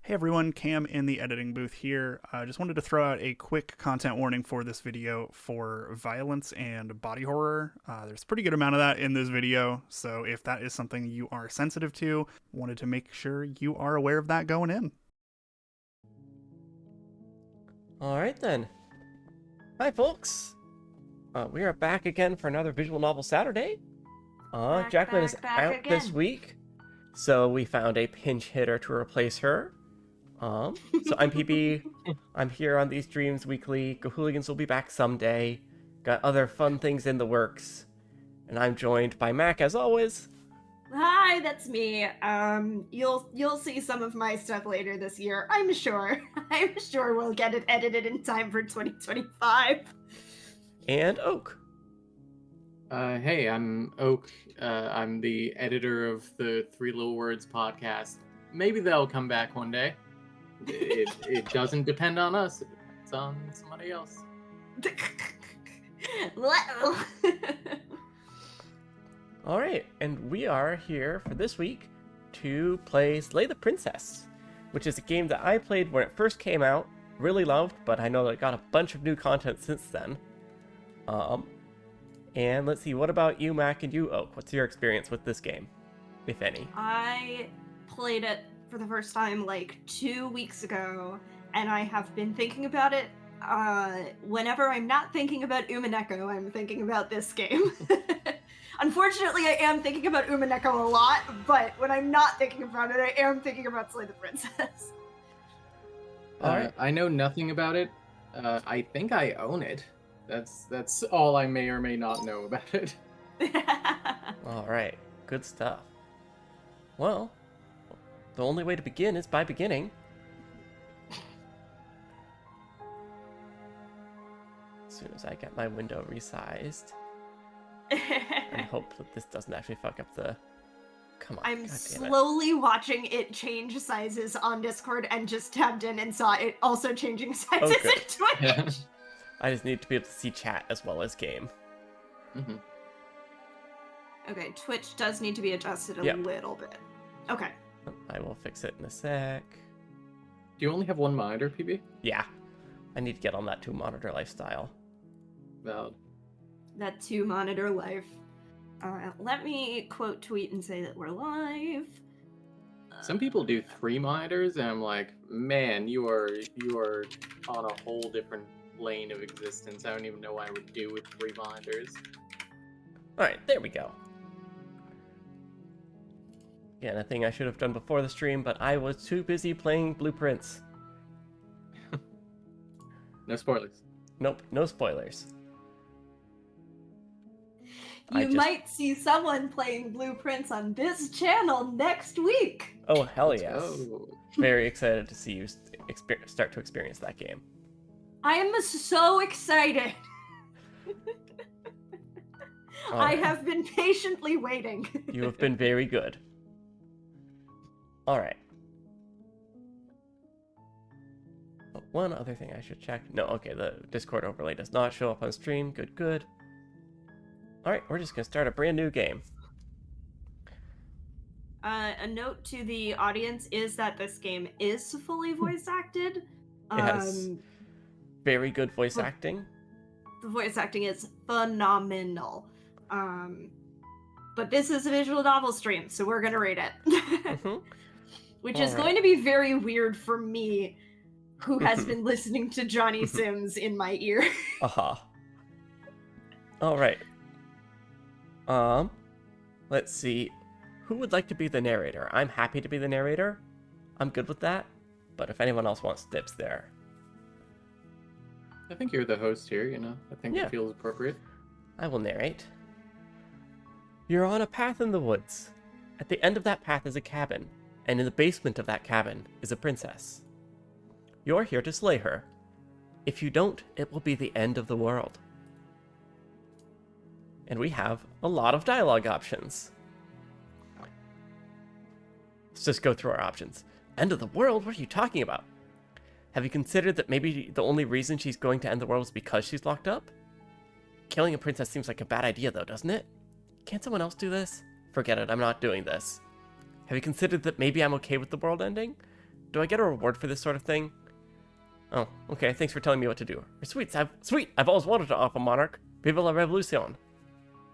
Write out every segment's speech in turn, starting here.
Hey everyone, Cam in the editing booth here. Just wanted to throw out a quick content warning for this video for violence and body horror. There's a pretty good amount of that in this video, so if that is something you are sensitive to, wanted to make sure you are aware of that going in. Alright then. Hi folks! We are back again for another Visual Novel Saturday. Jacqueline is out again. this week, so we found a pinch hitter to replace her. So I'm PB. I'm here on these streams weekly. Gahooligans will be back someday. Got other fun things in the works. And I'm joined by Mac as always. Hi, that's me. You'll see some of my stuff later this year. I'm sure. I'm sure we'll get it edited in time for 2025. And Oak. Hey, I'm Oak. I'm the editor of the Three Little Words podcast. Maybe they'll come back one day. It doesn't depend on us. It depends on somebody else. Alright, and we are here for this week to play Slay the Princess, which is a game that I played when it first came out, really loved, but I know that it got a bunch of new content since then. And let's see, what about you, Mac, and you, Oak? What's your experience with this game, if any? I played it for the first time like 2 weeks ago, and I have been thinking about it. Whenever I'm not thinking about Umineko, I'm thinking about this game. Unfortunately, I am thinking about Umineko a lot, but when I'm not thinking about it, I am thinking about Slay the Princess. Alright. I know nothing about it. I think I own it. That's all I may or may not know about it. Alright, good stuff. Well, the only way to begin is by beginning. As soon as I get my window resized. And hope that this doesn't actually fuck up the... Come on, I'm God damn it. slowly watching it change sizes on Discord and just tabbed in and saw it also changing sizes good. in Twitch. I just need to be able to see chat as well as game. Mhm. Okay, Twitch does need to be adjusted a Yep. little bit. Okay. I will fix it in a sec. Do you only have one monitor, PB? Yeah, I need to get on that 2-monitor lifestyle. Valid. That 2-monitor life. Let me quote tweet and say that we're live. Some people do 3 monitors, and I'm like, man, you are on a whole different lane of existence. I don't even know what I would do with 3 monitors. Alright, there we go. Again, a thing I should have done before the stream, but I was too busy playing Blueprints. No spoilers. Nope, no spoilers. You might see someone playing Blueprints on this channel next week. Oh, hell Let's yes. go. Very excited to see you start to experience that game. I am so excited. I Alright. have been patiently waiting. You have been very good. Alright. One other thing I should check. No, okay, the Discord overlay does not show up on stream. Good, good. Alright, we're just gonna start a brand new game. A note to the audience is that this game is fully voice acted. Yes. Very good voice acting. The voice acting is phenomenal. But this is a visual novel stream, so we're gonna rate it. Mhm. Which is Alright. going to be very weird for me, who has been listening to Johnny Sims in my ear. Aha. Alright. Let's see. Who would like to be the narrator? I'm happy to be the narrator. I'm good with that. But if anyone else wants tips there. I think you're the host here, you know? I think Yeah. it feels appropriate. I will narrate. You're on a path in the woods. At the end of that path is a cabin, and in the basement of that cabin is a princess. You're here to slay her. If you don't, it will be the end of the world. And we have a lot of dialogue options. Let's just go through our options. End of the world? What are you talking about? Have you considered that maybe the only reason she's going to end the world is because she's locked up? Killing a princess seems like a bad idea though, doesn't it? Can't someone else do this? Forget it, I'm not doing this. Have you considered that maybe I'm okay with the world ending? Do I get a reward for this sort of thing? Oh, okay, thanks for telling me what to do. Sweet, I've always wanted to offer Monarch. Viva la Revolucion.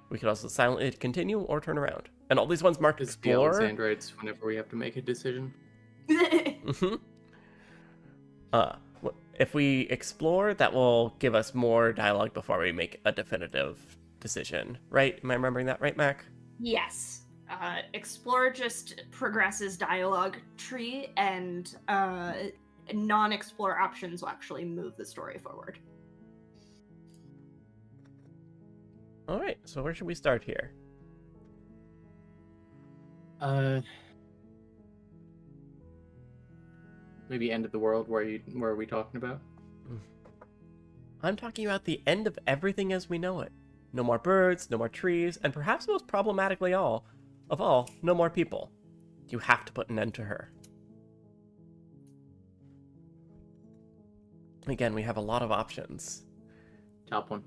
We could also silently continue or turn around. And all these ones marked Is the explore. Alexandrites whenever we have to make a decision. Mm-hmm. If we explore, that will give us more dialogue before we make a definitive decision, right? Am I remembering that right, Mac? Yes. Explore just progresses dialogue tree, and non-explore options will actually move the story forward. All right, so where should we start here? Maybe end of the world. Where are we talking about? I'm talking about the end of everything as we know it. No more birds, no more trees, and perhaps most problematically of all, no more people. You have to put an end to her. Again, we have a lot of options. Top one.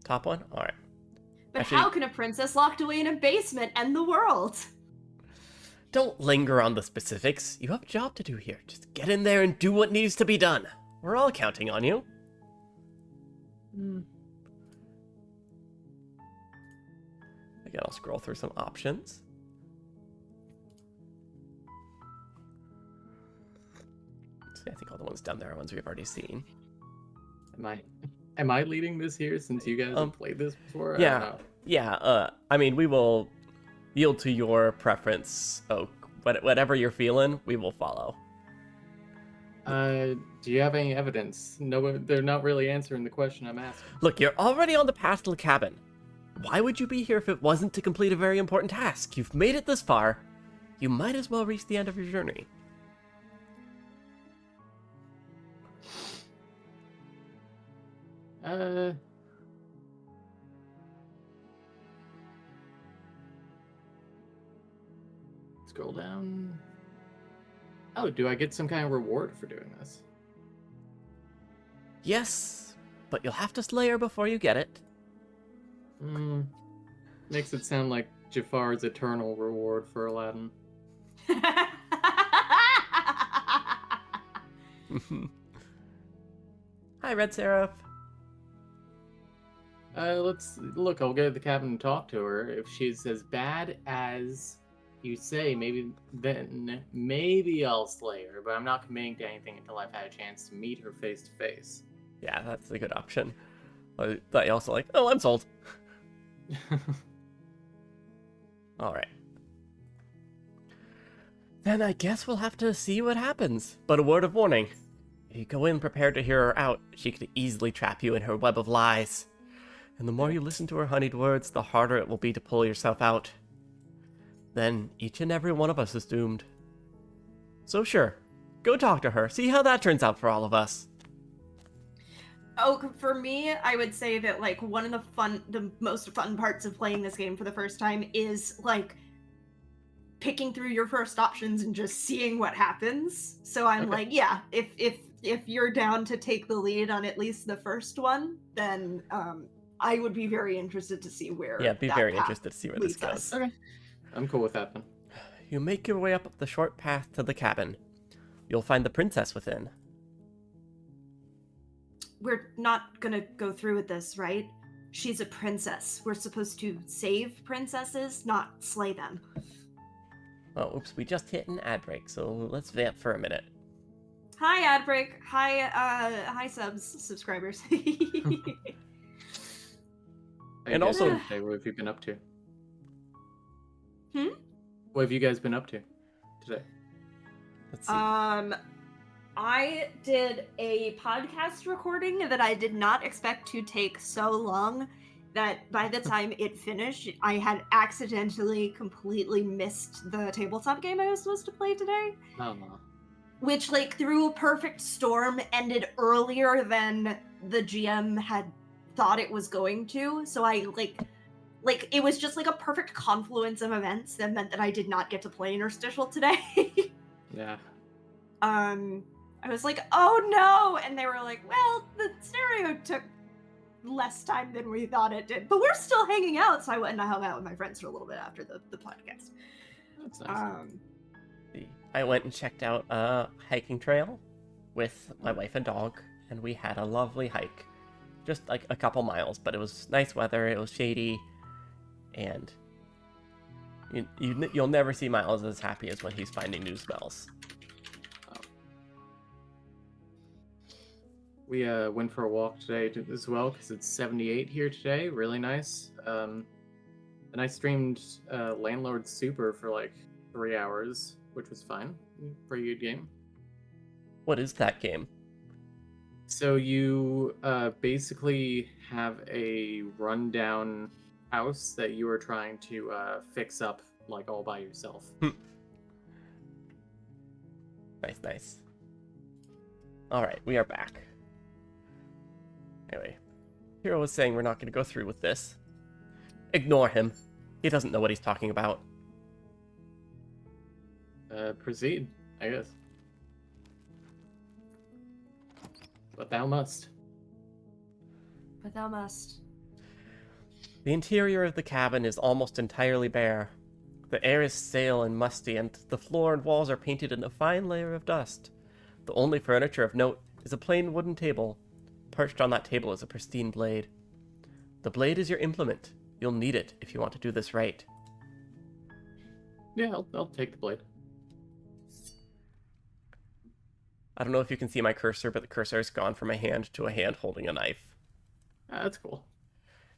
Top one? All right. But Actually, how can a princess locked away in a basement end the world? don't linger on the specifics. You have a job to do here. Just get in there and do what needs to be done. We're all counting on you. Again, I'll scroll through some options. See, I think all the ones down there are ones we've already seen. Am I leading this here since you guys have played this before? I Yeah. don't know. Yeah, I mean, we will yield to your preference, Oak. Whatever you're feeling, we will follow. Do you have any evidence? No, they're not really answering the question I'm asking. Look, you're already on the path to the cabin. Why would you be here if it wasn't to complete a very important task? You've made it this far. You might as well reach the end of your journey. Scroll down. Oh, do I get some kind of reward for doing this? Yes, but you'll have to slay her before you get it. Makes it sound like Jafar's eternal reward for Aladdin. Hi, Red Seraph. Let's look. I'll go to the cabin and talk to her. If she's as bad as you say, maybe I'll slay her. But I'm not committing to anything until I've had a chance to meet her face to face. Yeah, that's a good option. I thought you also I'm sold. All right. Then I guess we'll have to see what happens. But a word of warning. If you go in prepared to hear her out, she could easily trap you in her web of lies. And the more you listen to her honeyed words, the harder it will be to pull yourself out. Then each and every one of us is doomed. So sure, go talk to her, see how that turns out for all of us. Oh, for me, I would say that one of the most fun parts of playing this game for the first time is picking through your first options and just seeing what happens. So I'm yeah, if you're down to take the lead on at least the first one, then I would be very interested to see where. Yeah, be very interested to see where this goes. Us. Okay, I'm cool with that then. You make your way up the short path to the cabin. You'll find the princess within. We're not gonna go through with this, right? She's a princess. We're supposed to save princesses, not slay them. Oh, oops, we just hit an ad break, so let's vamp for a minute. Hi, ad break. Hi, subscribers. And also, hey, what have you been up to? What have you guys been up to today? Let's see. I did a podcast recording that I did not expect to take so long that by the time it finished, I had accidentally completely missed the tabletop game I was supposed to play today. Oh, no. Which, through a perfect storm, ended earlier than the GM had thought it was going to. So I, it was just a perfect confluence of events that meant that I did not get to play Interstitial today. Yeah. I was like, oh no! And they were like, well, the scenario took less time than we thought it did. But we're still hanging out, so I went and I hung out with my friends for a little bit after the podcast. That's nice. I went and checked out a hiking trail with my wife and dog, and we had a lovely hike. Just like a couple miles, but it was nice weather, it was shady, and you'll never see Miles as happy as when he's finding new smells. We went for a walk today as well because it's 78 here today. Really nice. And I streamed Landlord Super for like 3 hours, which was fine. Pretty good game. What is that game? So you basically have a rundown house that you are trying to fix up like all by yourself. Nice. Alright, we are back. Anyway, Hero was saying we're not going to go through with this. Ignore him. He doesn't know what he's talking about. Proceed, I guess. But thou must. But thou must. The interior of the cabin is almost entirely bare. The air is stale and musty, and the floor and walls are painted in a fine layer of dust. The only furniture of note is a plain wooden table. Perched on that table is a pristine blade. The blade is your implement. You'll need it if you want to do this right. Yeah, I'll take the blade. I don't know if you can see my cursor, but the cursor has gone from a hand to a hand holding a knife. That's cool.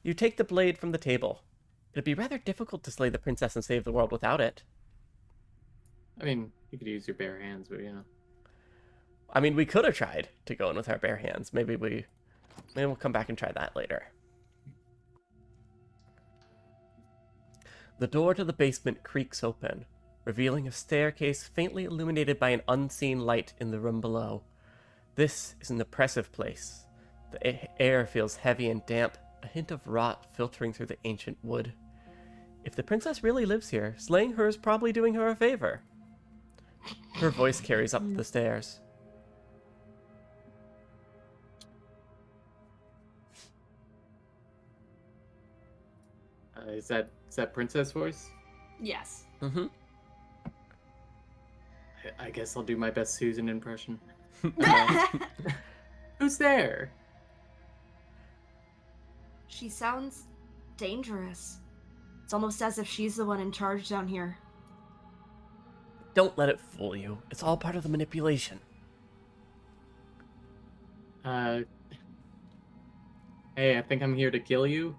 You take the blade from the table. It'd be rather difficult to slay the princess and save the world without it. I mean, you could use your bare hands, but you know. I mean, we could have tried to go in with our bare hands. Maybe we'll come back and try that later. The door to the basement creaks open, revealing a staircase faintly illuminated by an unseen light in the room below. This is an oppressive place. The air feels heavy and damp, a hint of rot filtering through the ancient wood. If the princess really lives here, slaying her is probably doing her a favor. Her voice carries up the stairs. Is that princess voice? Yes. Mm-hmm. I guess I'll do my best Susan impression. Who's there? She sounds dangerous. It's almost as if she's the one in charge down here. Don't let it fool you. It's all part of the manipulation. Hey, I think I'm here to kill you.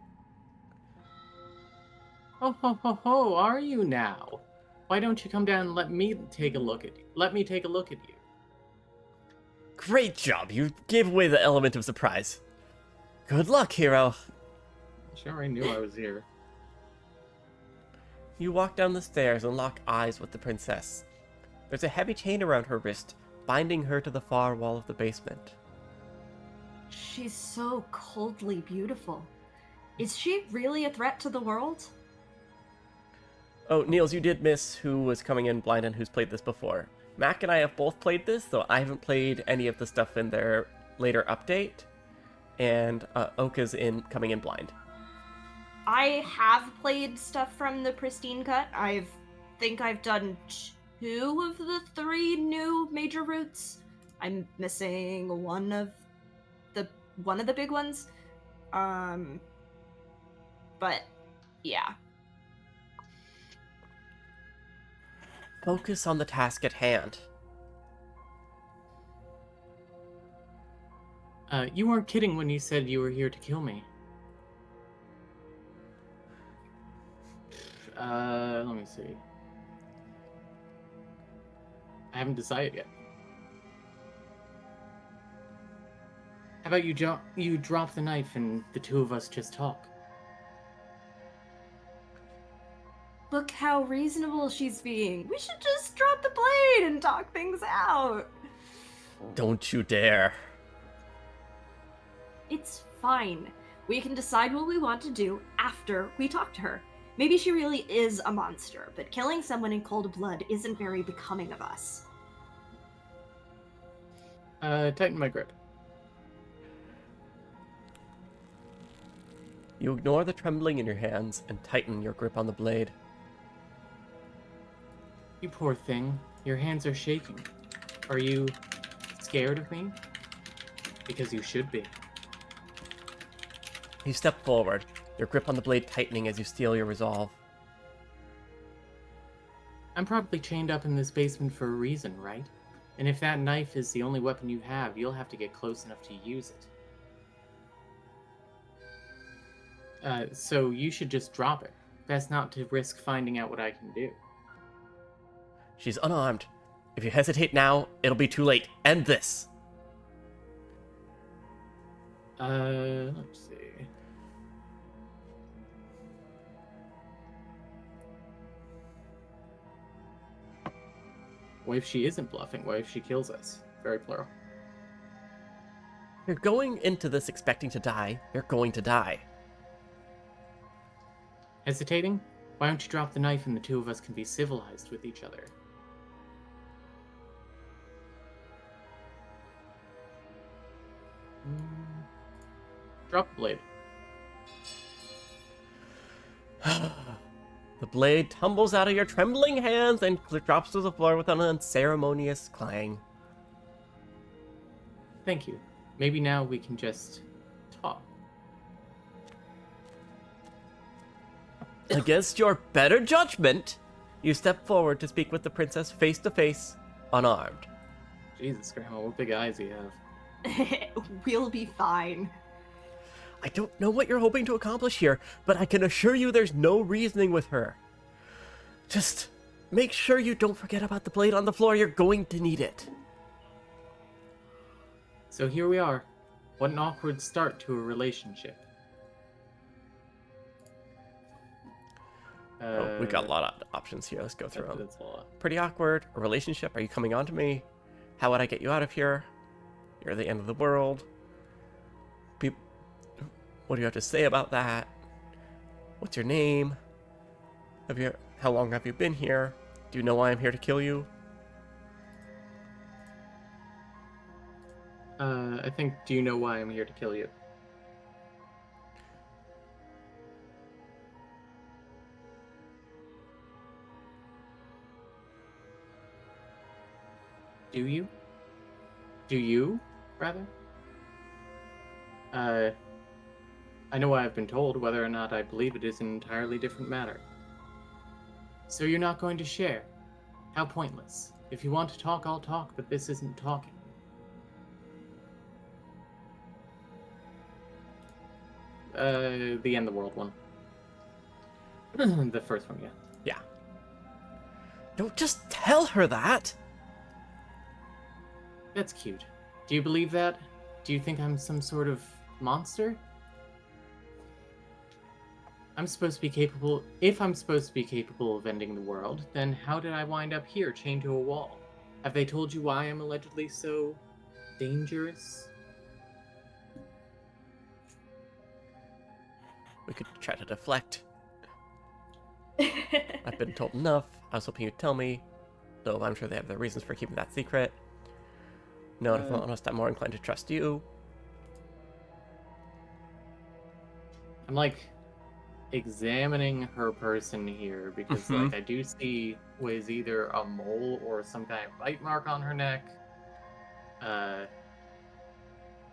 Oh, ho, ho, ho, are you now? Why don't you come down and let me take a look at you? Let me take a look at you. Great job. You gave away the element of surprise. Good luck, hero. She already knew I was here. You walk down the stairs and lock eyes with the princess. There's a heavy chain around her wrist, binding her to the far wall of the basement. She's so coldly beautiful. Is she really a threat to the world? Oh, Niels, you did miss who was coming in blind and who's played this before. Mac and I have both played this, though I haven't played any of the stuff in their later update. And Oka's coming in blind. I have played stuff from the Pristine Cut. Think I've done 2 of the 3 new major routes. I'm missing one of the big ones. But yeah. Focus on the task at hand. You weren't kidding when you said you were here to kill me. Let me see. I haven't decided yet. How about you drop the knife and the two of us just talk? Look how reasonable she's being. We should just drop the blade and talk things out. Don't you dare. It's fine. We can decide what we want to do after we talk to her. Maybe she really is a monster, but killing someone in cold blood isn't very becoming of us. Tighten my grip. You ignore the trembling in your hands and tighten your grip on the blade. You poor thing. Your hands are shaking. Are you scared of me? Because you should be. You step forward, your grip on the blade tightening as you steel your resolve. I'm probably chained up in this basement for a reason, right? And if that knife is the only weapon you have, you'll have to get close enough to use it. So you should just drop it. Best not to risk finding out what I can do. She's unarmed. If you hesitate now, it'll be too late. End this. Let's see. What if she isn't bluffing? What if she kills us? Very plural. You're going into this expecting to die. You're going to die. Hesitating? Why don't you drop the knife and the two of us can be civilized with each other? Drop the blade. The blade tumbles out of your trembling hands and drops to the floor with an unceremonious clang. Thank you. Maybe now we can just talk. Against your better judgment, you step forward to speak with the princess face to face, unarmed. Jesus, Grandma, what big eyes you have. We'll be fine. I don't know what you're hoping to accomplish here, but I can assure you there's no reasoning with her. Just make sure you don't forget about the blade on the floor. You're going to need it. So here we are. What an awkward start to a relationship. We got a lot of options here. Let's go through them. That's a lot. Pretty awkward. A relationship. Are you coming on to me? How would I get you out of here? You're the end of the world. What do you have to say about that? What's your name? How long have you been here? Do you know why I'm here to kill you? I think, do you know why I'm here to kill you? Do you? Do you, rather? I know why I've been told. Whether or not I believe it is an entirely different matter. So you're not going to share? How pointless. If you want to talk, I'll talk, but this isn't talking. The end of the world one. The first one, yeah. Yeah. Don't just tell her that! That's cute. Do you believe that? Do you think I'm some sort of monster? I'm supposed to be capable... If I'm supposed to be capable of ending the world, then how did I wind up here, chained to a wall? Have they told you why I'm allegedly so dangerous? We could try to deflect. I've been told enough. I was hoping you'd tell me. Though I'm sure they have their reasons for keeping that secret. No, if I'm honest, I'm more inclined to trust you. I'm like examining her person here because like I do see what is either a mole or some kind of bite mark on her neck.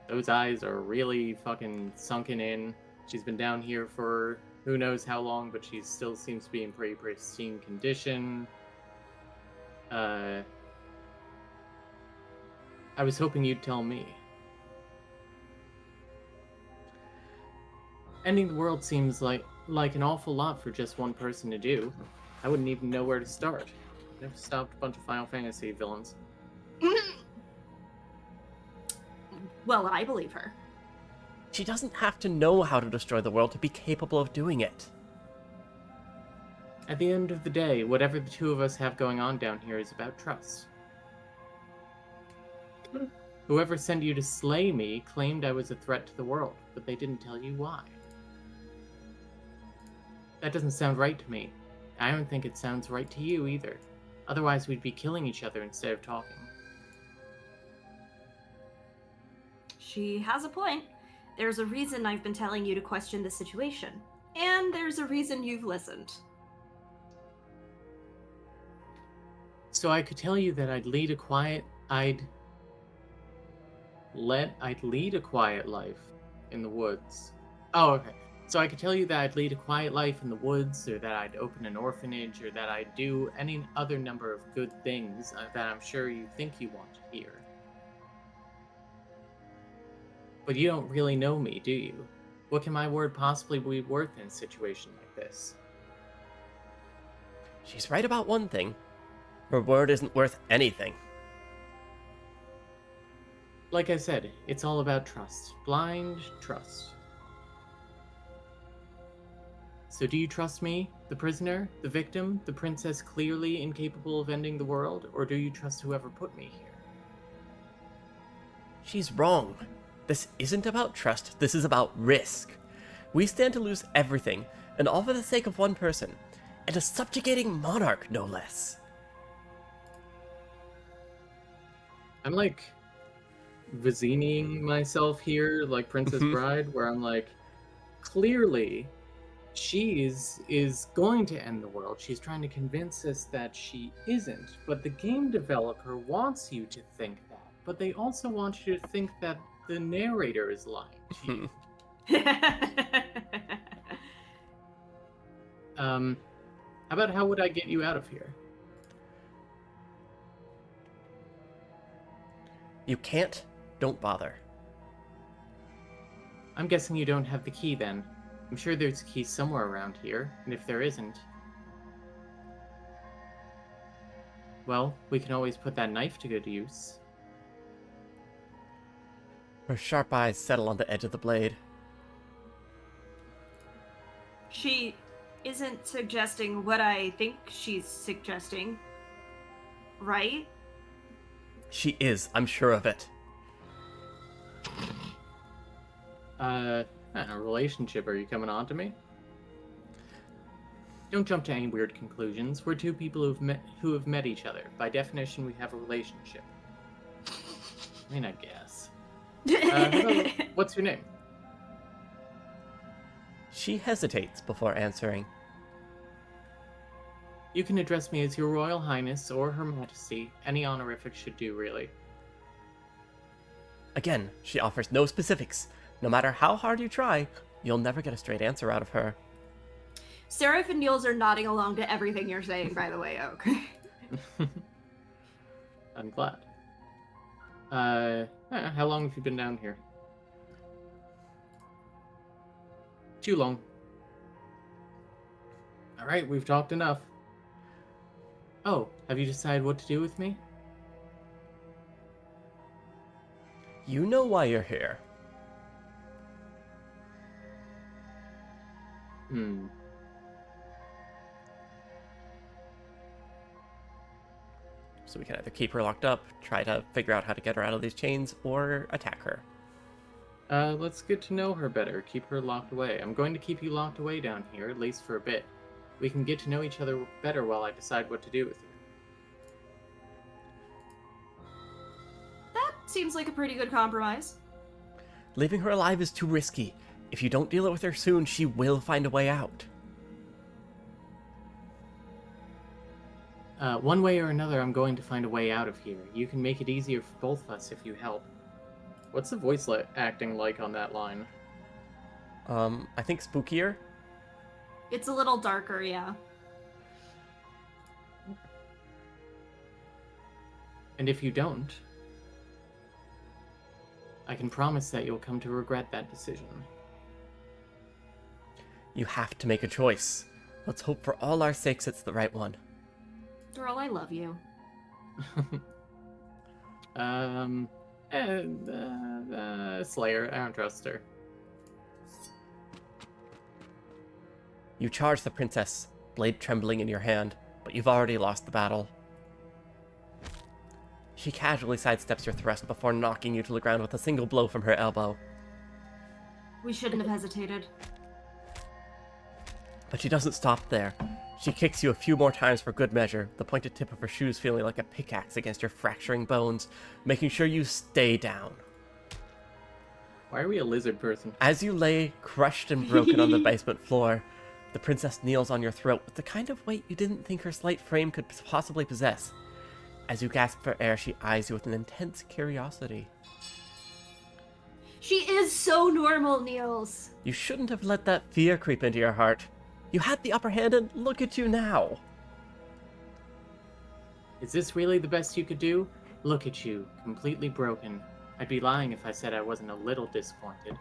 Those eyes are really fucking sunken in. She's been down here for who knows how long, but she still seems to be in pretty pristine condition. I was hoping you'd tell me. Ending the world seems like an awful lot for just one person to do. I wouldn't even know where to start. I've stopped a bunch of Final Fantasy villains. Well, I believe her. She doesn't have to know how to destroy the world to be capable of doing it. At the end of the day, whatever the two of us have going on down here is about trust. Whoever sent you to slay me claimed I was a threat to the world, but they didn't tell you why. That doesn't sound right to me. I don't think it sounds right to you either. Otherwise, we'd be killing each other instead of talking. She has a point. There's a reason I've been telling you to question the situation. And there's a reason you've listened. So I could tell you that I'd lead a quiet life in the woods. Oh, okay. So I could tell you that I'd lead a quiet life in the woods, or that I'd open an orphanage, or that I'd do any other number of good things that I'm sure you think you want to hear. But you don't really know me, do you? What can my word possibly be worth in a situation like this? She's right about one thing. Her word isn't worth anything. Like I said, it's all about trust. Blind trust. So do you trust me, the prisoner, the victim, the princess clearly incapable of ending the world, or do you trust whoever put me here? She's wrong. This isn't about trust, this is about risk. We stand to lose everything, and all for the sake of one person, and a subjugating monarch, no less. I'm like Viziniing myself here, like Princess Bride, where I'm like, clearly she is going to end the world. She's trying to convince us that she isn't, but the game developer wants you to think that. But they also want you to think that the narrator is lying to you. How about how would I get you out of here? You can't? Don't bother. I'm guessing you don't have the key then. I'm sure there's a key somewhere around here, and if there isn't, well, we can always put that knife to good use. Her sharp eyes settle on the edge of the blade. She isn't suggesting what I think she's suggesting, right? She is, I'm sure of it. A relationship, are you coming on to me? Don't jump to any weird conclusions. We're two people who have met each other. By definition, we have a relationship. I mean, I guess. Hello, what's your name? She hesitates before answering. You can address me as Your Royal Highness or Her Majesty. Any honorific should do, really. Again, she offers no specifics. No matter how hard you try, you'll never get a straight answer out of her. Seraph and Niels are nodding along to everything you're saying, by the way, Oak. I'm glad. How long have you been down here? Too long. Alright, we've talked enough. Oh, have you decided what to do with me? You know why you're here. So we can either keep her locked up, try to figure out how to get her out of these chains, or attack her. Let's get to know her better. Keep her locked away. I'm going to keep you locked away down here, at least for a bit. We can get to know each other better while I decide what to do with you. That seems like a pretty good compromise. Leaving her alive is too risky. If you don't deal it with her soon, she will find a way out. One way or another, I'm going to find a way out of here. You can make it easier for both of us if you help. What's the voice acting like on that line? I think spookier. It's a little darker, yeah. And if you don't, I can promise that you'll come to regret that decision. You have to make a choice. Let's hope for all our sakes it's the right one. Girl, I love you. Slayer, I don't trust her. You charge the princess, blade trembling in your hand, but you've already lost the battle. She casually sidesteps your thrust before knocking you to the ground with a single blow from her elbow. We shouldn't have hesitated. But she doesn't stop there. She kicks you a few more times for good measure, the pointed tip of her shoes feeling like a pickaxe against your fracturing bones, making sure you stay down. Why are we a lizard person? As you lay crushed and broken on the basement floor, the princess kneels on your throat with the kind of weight you didn't think her slight frame could possibly possess. As you gasp for air, she eyes you with an intense curiosity. She is so normal, Niels. You shouldn't have let that fear creep into your heart. You had the upper hand, and look at you now. Is this really the best you could do? Look at you, completely broken. I'd be lying if I said I wasn't a little disappointed.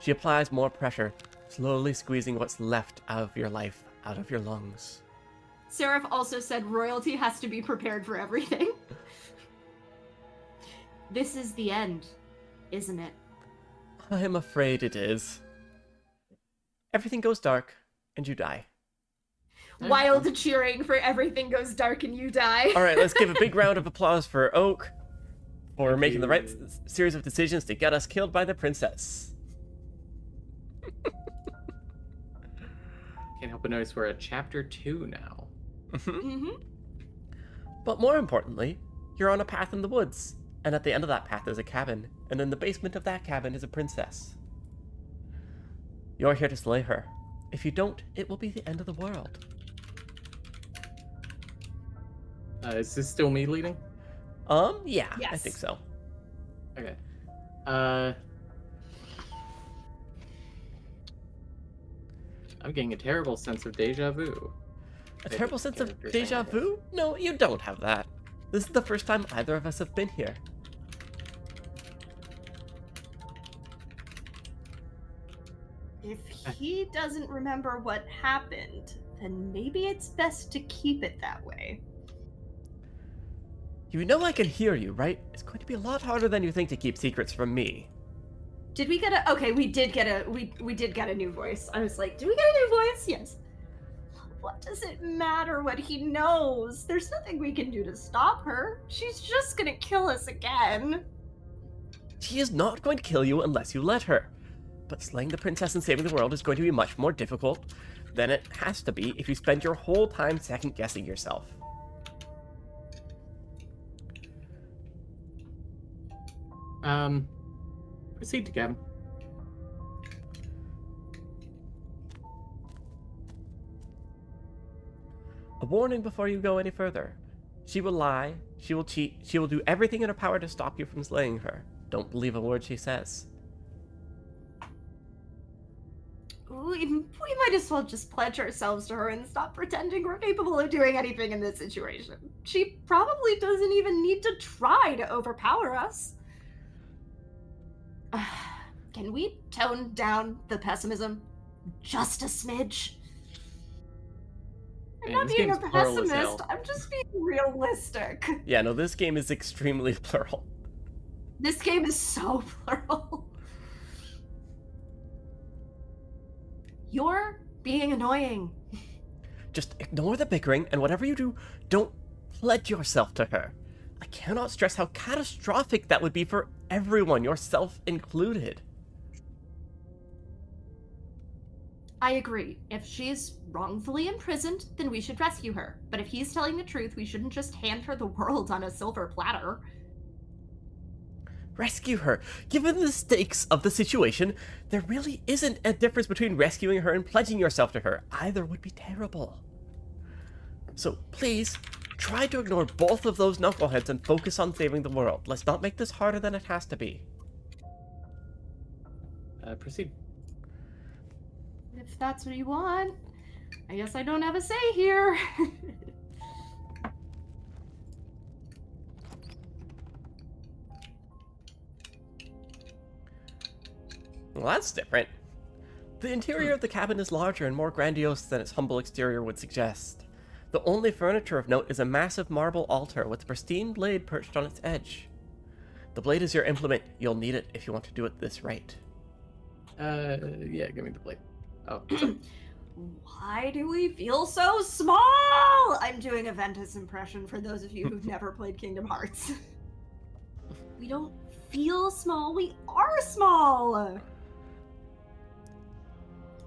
She applies more pressure, slowly squeezing what's left of your life out of your lungs. Seraph also said royalty has to be prepared for everything. This is the end, isn't it? I am afraid it is. Everything goes dark, and you die. Wild cheering for everything goes dark and you die. All right, let's give a big round of applause for Oak for Thank making the right you. series of decisions to get us killed by the princess. Can't help but notice we're at chapter 2 now. Mm-hmm. But more importantly, you're on a path in the woods, and at the end of that path is a cabin, and in the basement of that cabin is a princess. You're here to slay her. If you don't, it will be the end of the world. Is this still me leading? Yeah, I Yes. think so. Okay. I'm getting a terrible sense of deja vu. A Maybe terrible sense of character deja thing, I vu? No, you don't have that. This is the first time either of us have been here. If he doesn't remember what happened, then maybe it's best to keep it that way. You know I can hear you, right? It's going to be a lot harder than you think to keep secrets from me. Did we get a? Okay, we did get a. We did get a new voice. I was like, did we get a new voice? Yes. What does it matter what he knows? There's nothing we can do to stop her. She's just gonna kill us again. She is not going to kill you unless you let her. But slaying the princess and saving the world is going to be much more difficult than it has to be if you spend your whole time second-guessing yourself. Proceed to cabin. A warning before you go any further. She will lie, she will cheat, she will do everything in her power to stop you from slaying her. Don't believe a word she says. We might as well just pledge ourselves to her and stop pretending we're capable of doing anything in this situation. She probably doesn't even need to try to overpower us. Can we tone down the pessimism just a smidge? I'm Man, not this being a game's plural as hell. pessimist, I'm just being realistic. Yeah, no, this game is extremely plural. This game is so plural. You're being annoying. Just ignore the bickering, and whatever you do, don't pledge yourself to her. I cannot stress how catastrophic that would be for everyone, yourself included. I agree. If she's wrongfully imprisoned, then we should rescue her. But if he's telling the truth, we shouldn't just hand her the world on a silver platter. Rescue her. Given the stakes of the situation, there really isn't a difference between rescuing her and pledging yourself to her. Either would be terrible. So please, try to ignore both of those knuckleheads and focus on saving the world. Let's not make this harder than it has to be. Proceed. If that's what you want, I guess I don't have a say here. Well, that's different. The interior of the cabin is larger and more grandiose than its humble exterior would suggest. The only furniture of note is a massive marble altar with a pristine blade perched on its edge. The blade is your implement. You'll need it if you want to do it this right. Yeah, give me the blade. Oh, sorry. Why do we feel so small? I'm doing a Ventus impression for those of you who've never played Kingdom Hearts. We don't feel small, we are small.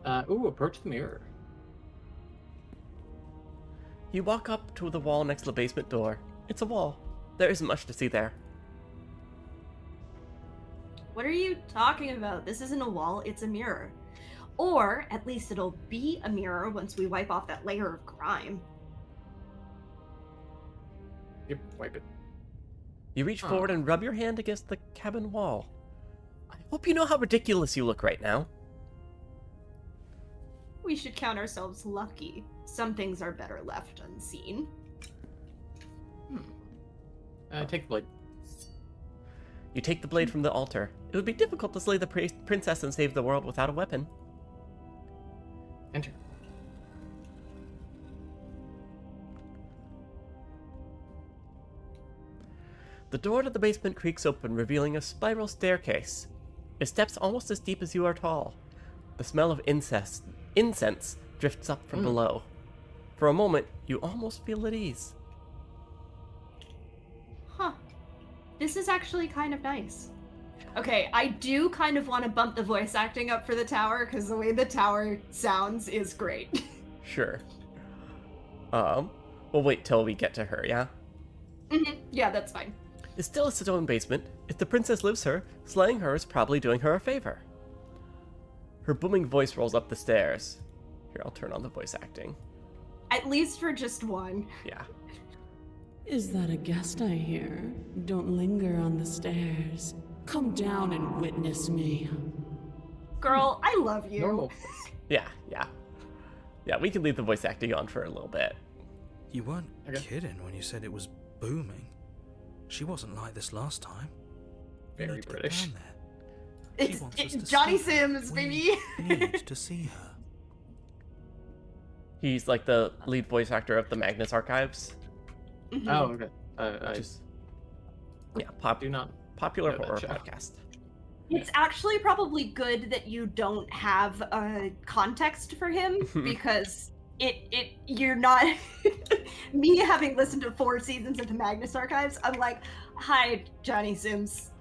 Approach the mirror. You walk up to the wall next to the basement door. It's a wall. There isn't much to see there. What are you talking about? This isn't a wall, it's a mirror. Or, at least it'll be a mirror once we wipe off that layer of grime. Yep, wipe it. You reach Huh. forward and rub your hand against the cabin wall. I hope you know how ridiculous you look right now. We should count ourselves lucky. Some things are better left unseen. Take the blade. You take the blade from the altar. It would be difficult to slay the princess and save the world without a weapon. Enter. The door to the basement creaks open, revealing a spiral staircase. It steps almost as deep as you are tall. The smell of incense drifts up from below. For a moment, you almost feel at ease. Huh. This is actually kind of nice. Okay, I do kind of want to bump the voice acting up for the tower, because the way the tower sounds is great. Sure. We'll wait till we get to her, yeah? Yeah, that's fine. It's still a stone basement. If the princess lives here, slaying her is probably doing her a favor. Her booming voice rolls up the stairs. Here, I'll turn on the voice acting. At least for just one. Yeah. Is that a guest I hear? Don't linger on the stairs. Come down and witness me. Girl, I love you. Normal voice. Yeah. Yeah, we can leave the voice acting on for a little bit. You weren't Okay. kidding when you said it was booming. She wasn't like this last time. We Very need to get British. down there. She It's wants us to Johnny see- Sims, we baby. need to see her. He's like the lead voice actor of the Magnus Archives. Oh, okay. Which I is, yeah, do not. popular know that horror show. podcast. It's actually probably good that you don't have a context for him because you're not me having listened to 4 seasons of the Magnus Archives. I'm like, hi, Johnny Sims.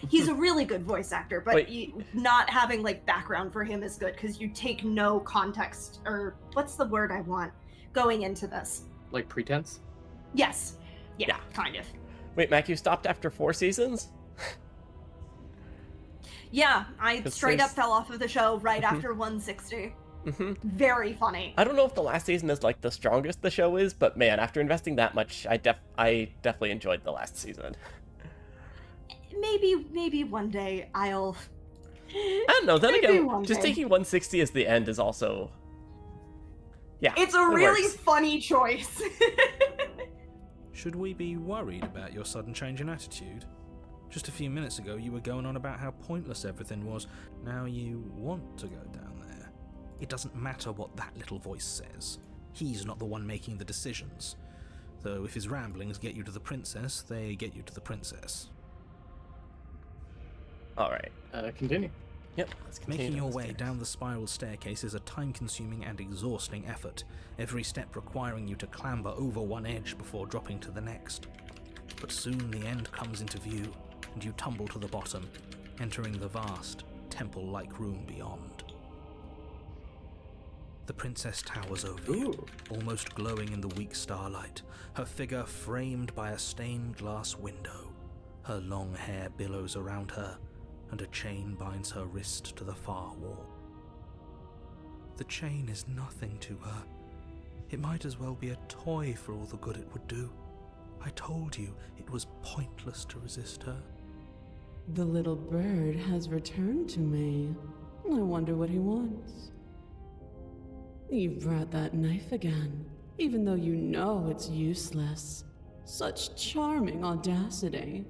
He's a really good voice actor, but Wait. not having like background for him is good because you take no context or what's the word I want going into this. Like pretense? Yes. Yeah, Yeah. kind of. Wait, Mac, you stopped after 4 seasons? Yeah, I 'Cause straight up there's- fell off of the show right after 160. Mm-hmm. Very funny. I don't know if the last season is like the strongest the show is, but man, after investing that much, I definitely enjoyed the last season. Maybe one day I'll. I don't know. Then Maybe again, one just day. taking 160 as the end is also, yeah. It's a it really works. funny choice. Should we be worried about your sudden change in attitude? Just a few minutes ago, you were going on about how pointless everything was. Now you want to go down there. It doesn't matter what that little voice says. He's not the one making the decisions. Though if his ramblings get you to the princess, they get you to the princess. All right. Continue. Yep. Let's continue Making your way downstairs. down the spiral staircase is a time-consuming and exhausting effort, every step requiring you to clamber over one edge before dropping to the next. But soon the end comes into view, and you tumble to the bottom, entering the vast, temple-like room beyond. The princess towers over you, Ooh. almost glowing in the weak starlight, her figure framed by a stained glass window. Her long hair billows around her, and a chain binds her wrist to the far wall. The chain is nothing to her. It might as well be a toy for all the good it would do. I told you it was pointless to resist her. The little bird has returned to me. I wonder what he wants. You brought that knife again, even though you know it's useless. Such charming audacity.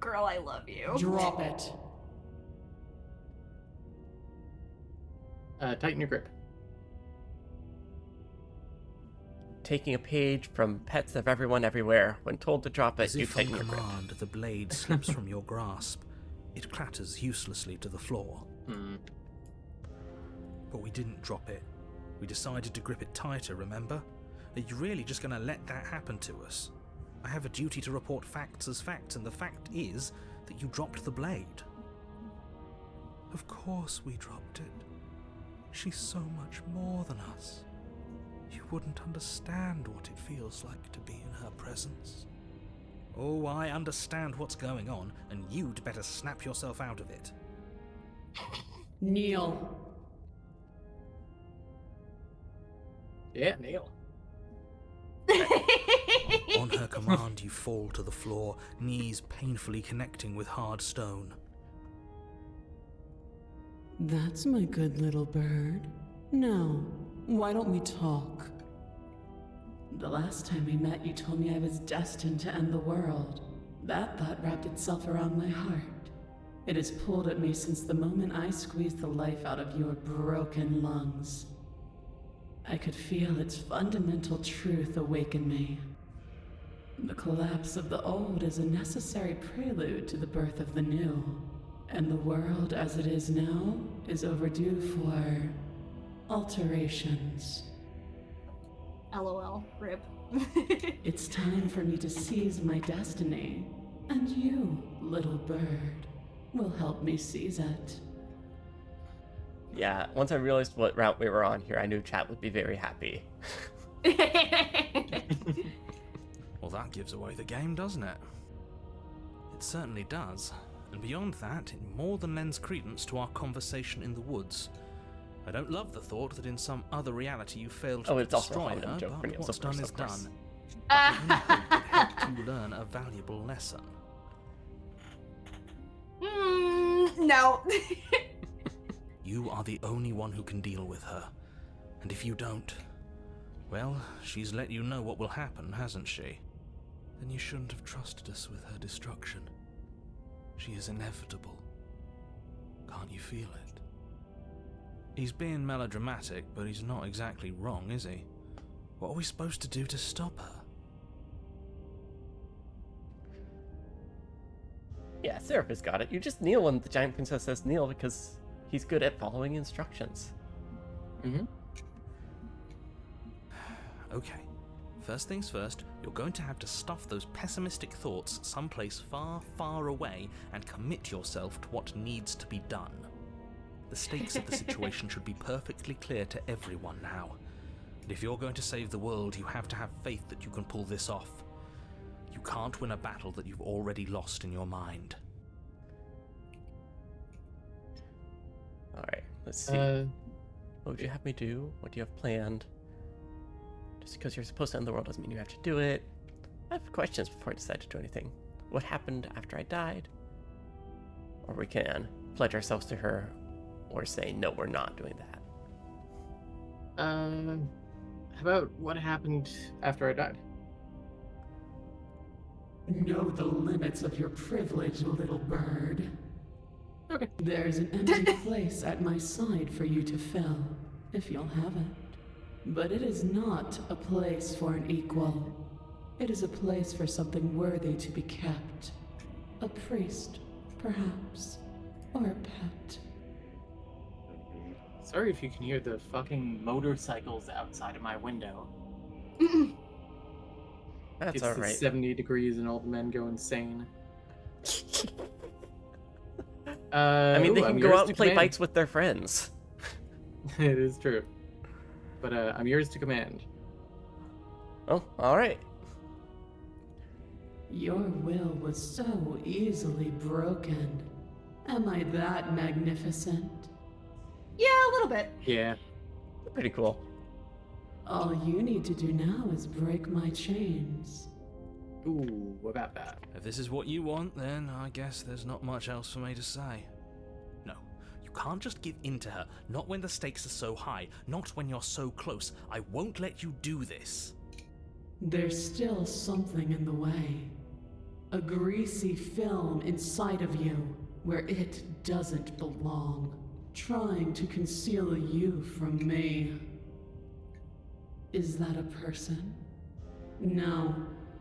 Girl, I love you. Drop it. Tighten your grip. Taking a page from Pets of Everyone Everywhere. When told to drop it, As you if on tighten your grip. command, the blade slips from your grasp. It clatters uselessly to the floor. But we didn't drop it. We decided to grip it tighter, remember? Are you really just going to let that happen to us? I have a duty to report facts as facts, and the fact is that you dropped the blade. Of course we dropped it. She's so much more than us. You wouldn't understand what it feels like to be in her presence. Oh, I understand what's going on, and you'd better snap yourself out of it. Kneel. Yeah, Neil. On her command, you fall to the floor, knees painfully connecting with hard stone. That's my good little bird. Now, why don't we talk? The last time we met, you told me I was destined to end the world. That thought wrapped itself around my heart. It has pulled at me since the moment I squeezed the life out of your broken lungs. I could feel its fundamental truth awaken me. The collapse of the old is a necessary prelude to the birth of the new, and the world as it is now is overdue for alterations. LOL. Rip. It's time for me to seize my destiny, and you, little bird, will help me seize it. Yeah, once I realized what route we were on here, I knew chat would be very happy. Well, that gives away the game, doesn't it? It certainly does. And beyond that, it more than lends credence to our conversation in the woods. I don't love the thought that in some other reality you failed to It's also destroy a her, joke for but Niels, what's of course, done is of course. done. I only hope it helped you learn a valuable lesson. No. You are the only one who can deal with her. And if you don't, well, she's let you know what will happen, hasn't she? Then you shouldn't have trusted us with her destruction. She is inevitable. Can't you feel it? He's being melodramatic, but he's not exactly wrong, is he? What are we supposed to do to stop her? Yeah, Seraphis got it. You just kneel when the giant princess says kneel because he's good at following instructions. Mm-hmm. Okay. First things first, you're going to have to stuff those pessimistic thoughts someplace far, far away and commit yourself to what needs to be done. The stakes of the situation should be perfectly clear to everyone now. And if you're going to save the world, you have to have faith that you can pull this off. You can't win a battle that you've already lost in your mind. Alright, let's see. What would you have me do? What do you have planned? Just because you're supposed to end the world doesn't mean you have to do it. I have questions before I decide to do anything. What happened after I died? Or we can pledge ourselves to her, or say, no, we're not doing that. How about what happened after I died? Know the limits of your privilege, little bird. Okay. There's an empty place at my side for you to fill, if you'll have it. But it is not a place for an equal. It is a place for something worthy to be kept. A priest, perhaps, or a pet. Sorry if you can hear the fucking motorcycles outside of my window. That's It's alright. 70 degrees and all the men go insane. I mean, they I'm can go yours out to and play command. bikes with their friends. It is true. But I'm yours to command. Oh, alright. Your will was so easily broken. Am I that magnificent? Yeah, a little bit. Yeah. Pretty cool. All you need to do now is break my chains. Ooh, what about that? If this is what you want, then I guess there's not much else for me to say. No, you can't just give in to her, not when the stakes are so high, not when you're so close. I won't let you do this. There's still something in the way. A greasy film inside of you where it doesn't belong, trying to conceal you from me. Is that a person? No,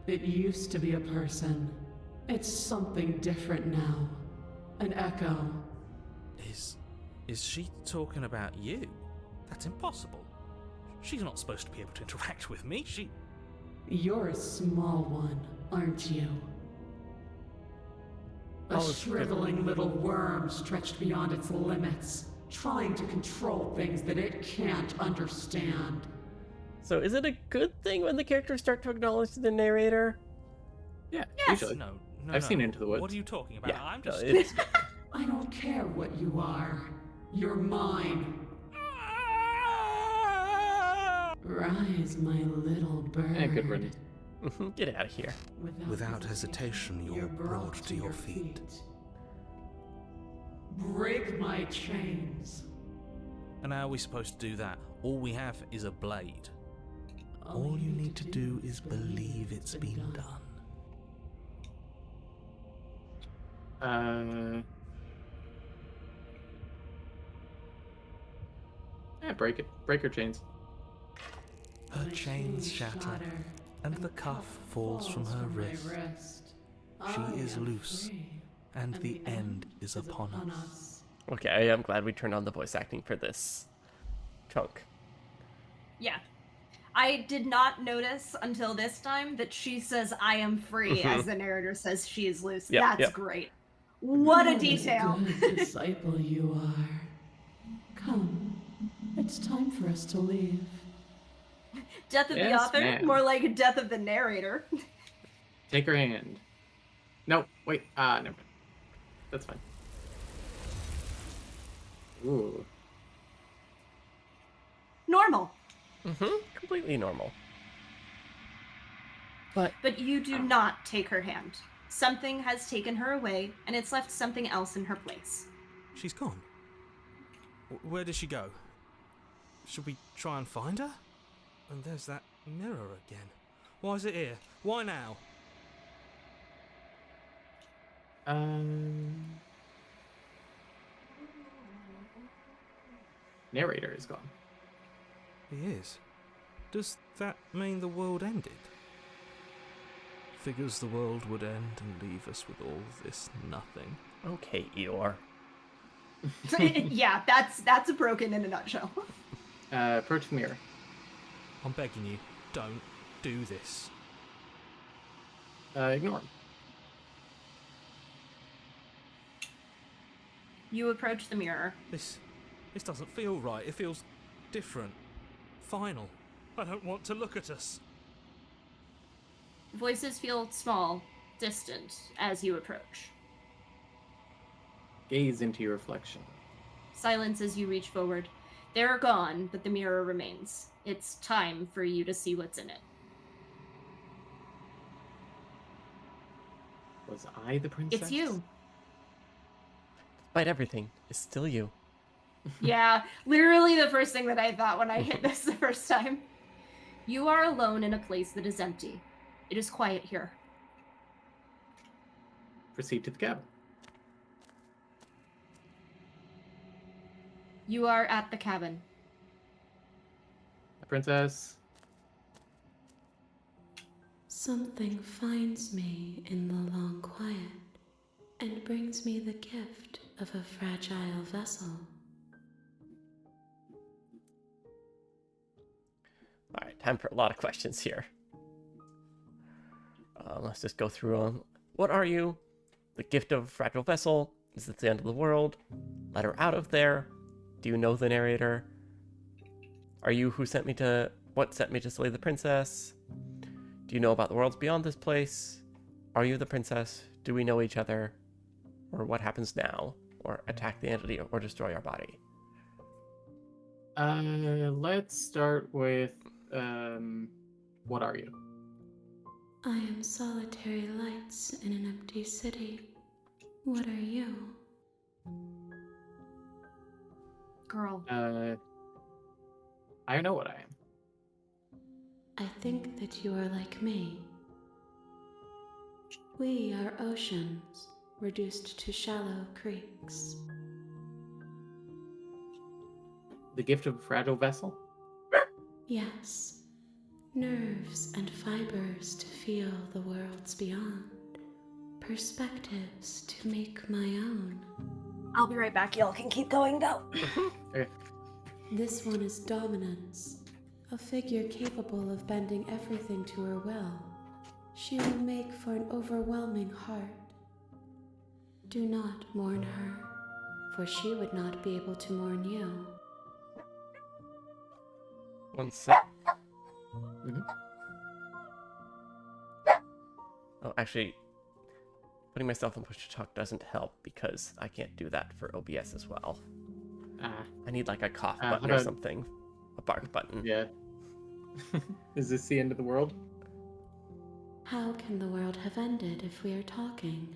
it used to be a person. It's something different now. An echo. Is she talking about you? That's impossible. She's not supposed to be able to interact with me. You're a small one, aren't you? A shriveling little worm stretched beyond its limits, trying to control things that it can't understand. So is it a good thing when the characters start to acknowledge the narrator? Yeah, Yes. usually. No, I've seen Into the Woods. What are you talking about? Yeah, I'm no, just... it's... I don't care what you are. You're mine. Rise, my little bird. Good riddance. Get out of here. Without hesitation, you're brought to your feet. Break my chains. And how are we supposed to do that? All we have is a blade. All you need to do is believe it's been done. Yeah, break it. Break her chains. Her chains shatter, and the cuff falls from her wrist. She is loose, and the end is upon us. Okay, I'm glad we turned on the voice acting for this chunk. Yeah. I did not notice until this time that she says, I am free, as the narrator says she is loose. Yep, That's great. What a detail. Good disciple you are. Come, it's time for us to leave. Death of the Yes, author? ma'am. More like death of the narrator. Take her hand. No, wait. Never mind. That's fine. Ooh. Normal. Completely normal. But But you do not take her hand. Something has taken her away, and it's left something else in her place. She's gone. Where did she go? Should we try and find her? And there's that mirror again. Why is it here? Why now? Narrator is gone. He is. Does that mean the world ended? Figures the world would end and leave us with all this nothing. okay, Eeyore. Yeah, that's a broken in a nutshell. Approach the mirror. I'm begging you, don't do this. Ignore him. You approach the mirror. This doesn't feel right. It feels different. Final. I don't want to look at us. Voices feel small, distant, as you approach. Gaze into your reflection. Silence as you reach forward. They're gone, but the mirror remains. It's time for you to see what's in it. Was I the princess? It's you. Despite everything, it's still you. Yeah, literally the first thing that I thought when I hit this the first time. You are alone in a place that is empty. It is quiet here. Proceed to the cabin. You are at the cabin. The princess. Something finds me in the long quiet and brings me the gift of a fragile vessel. Alright, time for a lot of questions here. Let's just go through them. What are you? The gift of fragile vessel? Is it the end of the world? Let her out of there? Do you know the narrator? Are you who sent me to... What sent me to slay the princess? Do you know about the worlds beyond this place? Are you the princess? Do we know each other? Or what happens now? Or attack the entity or destroy our body? Let's start with, what are you? I am solitary lights in an empty city. What are you? Girl. I know what I am. I think that you are like me. We are oceans, reduced to shallow creeks. The gift of a fragile vessel? Yes, nerves and fibers to feel the worlds beyond, perspectives to make my own. I'll be right back. Y'all can keep going though. Okay. This one is dominance, a figure capable of bending everything to her will. She will make for an overwhelming heart. Do not mourn her, for she would not be able to mourn you. One sec. Oh, actually, putting myself on push to talk doesn't help because I can't do that for OBS as well. I need like a cough button or something. A bark button. Yeah. Is this the end of the world? How can the world have ended if we are talking?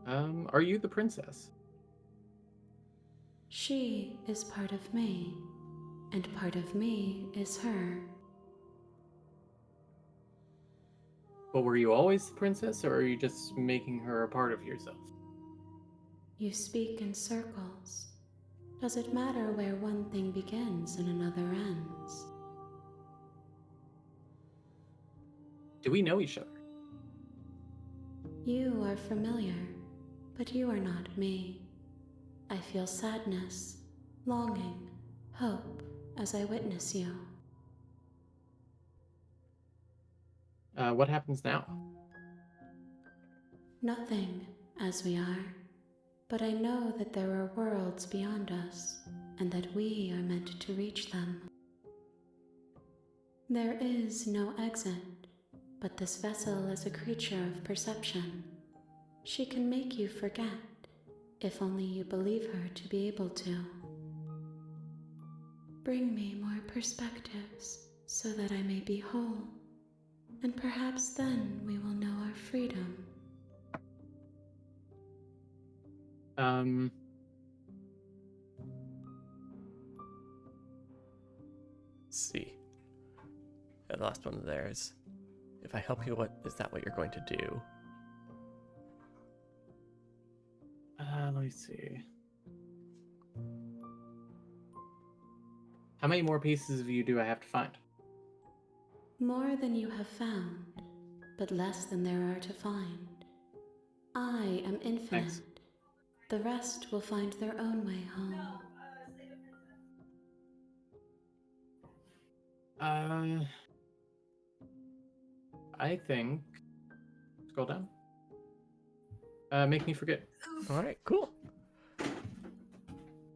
Are you the princess? She is part of me, and part of me is her. But were you always the princess, or are you just making her a part of yourself? You speak in circles. Does it matter where one thing begins and another ends? Do we know each other? You are familiar, but you are not me. I feel sadness, longing, hope as I witness you. What happens now? Nothing, as we are, but I know that there are worlds beyond us, and that we are meant to reach them. There is no exit, but this vessel is a creature of perception. She can make you forget, if only you believe her to be able to. Bring me more perspectives, so that I may be whole, and perhaps then we will know our freedom. Let's see. The last one there is, if I help you, what is that what you're going to do? Let me see. How many more pieces of you do I have to find? More than you have found, but less than there are to find. I am infinite. Thanks. The rest will find their own way home. I think... Scroll down. Make me forget. All right, cool.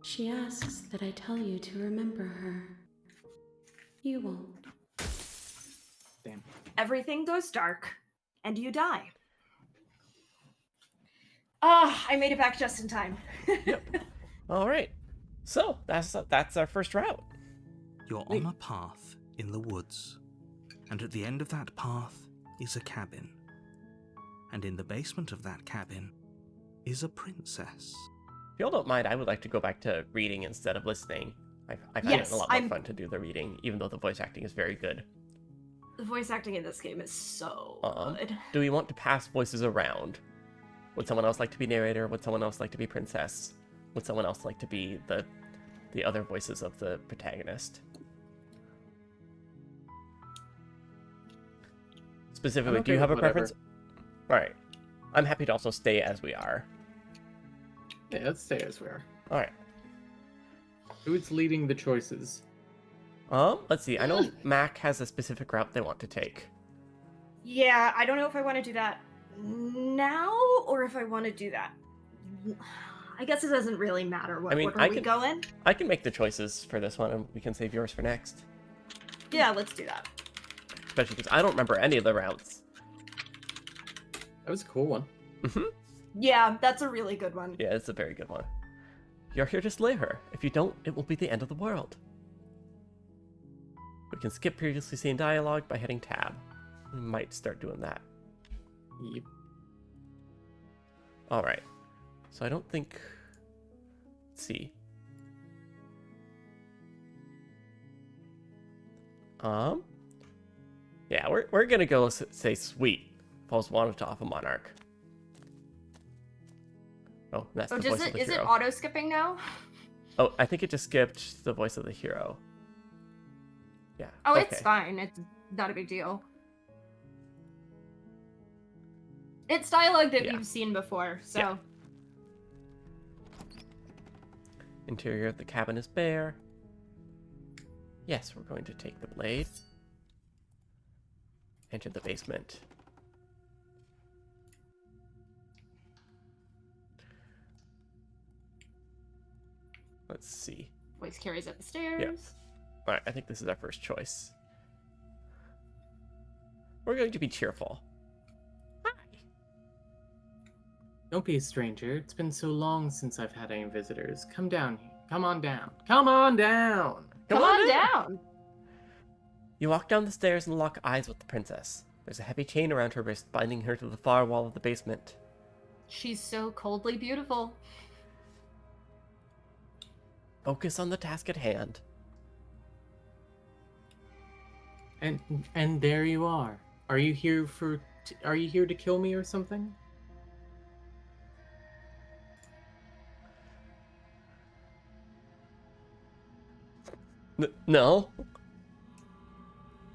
She asks that I tell you to remember her. You won't. Damn. Everything goes dark, and you die. Ah, I made it back just in time. Yep. All right. So that's our first route. You're on a path in the woods, and at the end of that path is a cabin. And in the basement of that cabin is a princess. If y'all don't mind, I would like to go back to reading instead of listening. I find Yes, it a lot more fun to do the reading, even though the voice acting is very good. The voice acting in this game is so good. Do we want to pass voices around? Would someone else like to be narrator? Would someone else like to be princess? Would someone else like to be the other voices of the protagonist? Specifically, do you have a preference? All right. I'm happy to also stay as we are. Yeah, let's stay as we are. All right. Who's leading the choices? Let's see. I know Mac has a specific route they want to take. Yeah, I don't know if I want to do that now or if I want to do that. I guess it doesn't really matter what order we go in. I can make the choices for this one, and we can save yours for next. Yeah, let's do that. Especially because I don't remember any of the routes. That was a cool one. Mm-hmm. Yeah, that's a really good one. Yeah, it's a very good one. You're here to slay her. If you don't, it will be the end of the world. We can skip previously seen dialogue by hitting tab. We might start doing that. Yep. Alright. So I don't think... Let's see. Yeah, we're gonna go say sweet. Falls wanted off a monarch. Oh, that's the voice of the hero. Is it auto skipping now? Oh, I think it just skipped the voice of the hero. Yeah. Oh, okay. It's fine. It's not a big deal. It's dialogue that we've seen before, so. Yeah. Interior of the cabin is bare. Yes, we're going to take the blade. Enter the basement. Let's see. Voice carries up the stairs. Yeah. Alright, I think this is our first choice. We're going to be cheerful. Hi. Don't be a stranger. It's been so long since I've had any visitors. Come down here. Come on down. Come on down! Come on down! You walk down the stairs and lock eyes with the princess. There's a heavy chain around her wrist, binding her to the far wall of the basement. She's so coldly beautiful. Focus on the task at hand. And there you are. Are you here to kill me or something? No.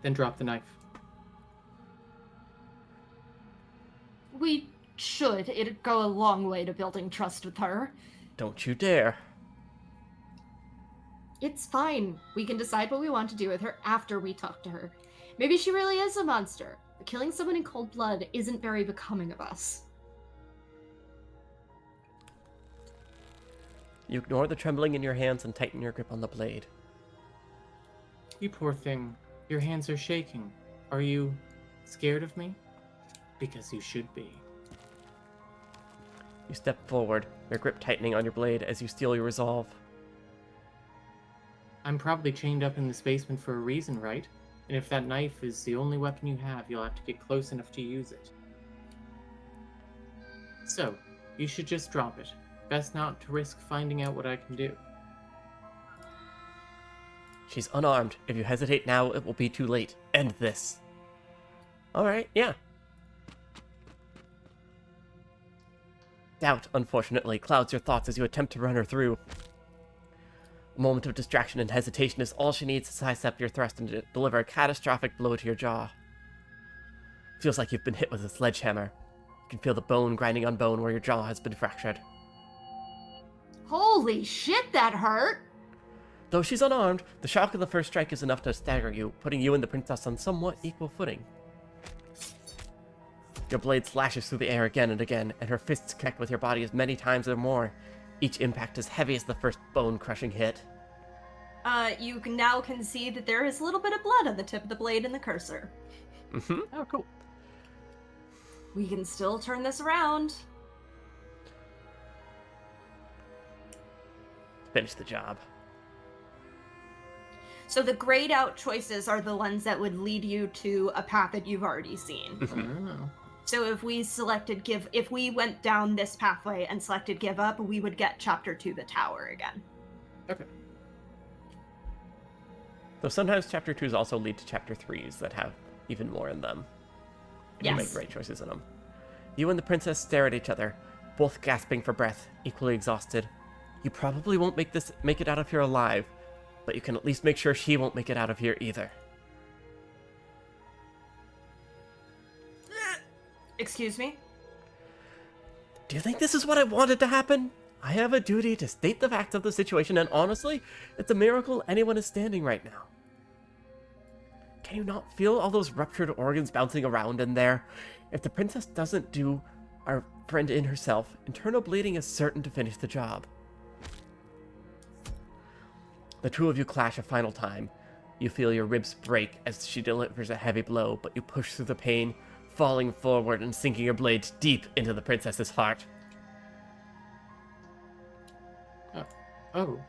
Then drop the knife. We should. It'd go a long way to building trust with her. Don't you dare. It's fine. We can decide what we want to do with her after we talk to her. Maybe she really is a monster. But killing someone in cold blood isn't very becoming of us. You ignore the trembling in your hands and tighten your grip on the blade. You poor thing. Your hands are shaking. Are you scared of me? Because you should be. You step forward, your grip tightening on your blade as you steel your resolve. I'm probably chained up in this basement for a reason, right? And if that knife is the only weapon you have, you'll have to get close enough to use it. So, you should just drop it. Best not to risk finding out what I can do. She's unarmed. If you hesitate now, it will be too late. End this. Alright, yeah. Doubt, unfortunately, clouds your thoughts as you attempt to run her through. A moment of distraction and hesitation is all she needs to sidestep your thrust and deliver a catastrophic blow to your jaw. Feels like you've been hit with a sledgehammer. You can feel the bone grinding on bone where your jaw has been fractured. Holy shit, that hurt! Though she's unarmed, the shock of the first strike is enough to stagger you, putting you and the princess on somewhat equal footing. Your blade slashes through the air again and again, and her fists connect with your body as many times or more, each impact as heavy as the first bone-crushing hit. You can now see that there is a little bit of blood on the tip of the blade and the cursor. Mm-hmm. Oh, cool. We can still turn this around. Finish the job. So the grayed out choices are the ones that would lead you to a path that you've already seen. Oh. So if we if we went down this pathway and selected give up, we would get chapter 2, the tower again. Okay. Though sometimes chapter 2s also lead to chapter 3s that have even more in them. You Yes. make great choices in them. You and the princess stare at each other, both gasping for breath, equally exhausted. You probably won't make it out of here alive, but you can at least make sure she won't make it out of here either. Excuse me? Do you think this is what I wanted to happen? I have a duty to state the facts of the situation, and honestly, it's a miracle anyone is standing right now. Can you not feel all those ruptured organs bouncing around in there? If the princess doesn't do our friend in herself, internal bleeding is certain to finish the job. The two of you clash a final time. You feel your ribs break as she delivers a heavy blow, but you push through the pain, falling forward and sinking your blade deep into the princess's heart. Oh.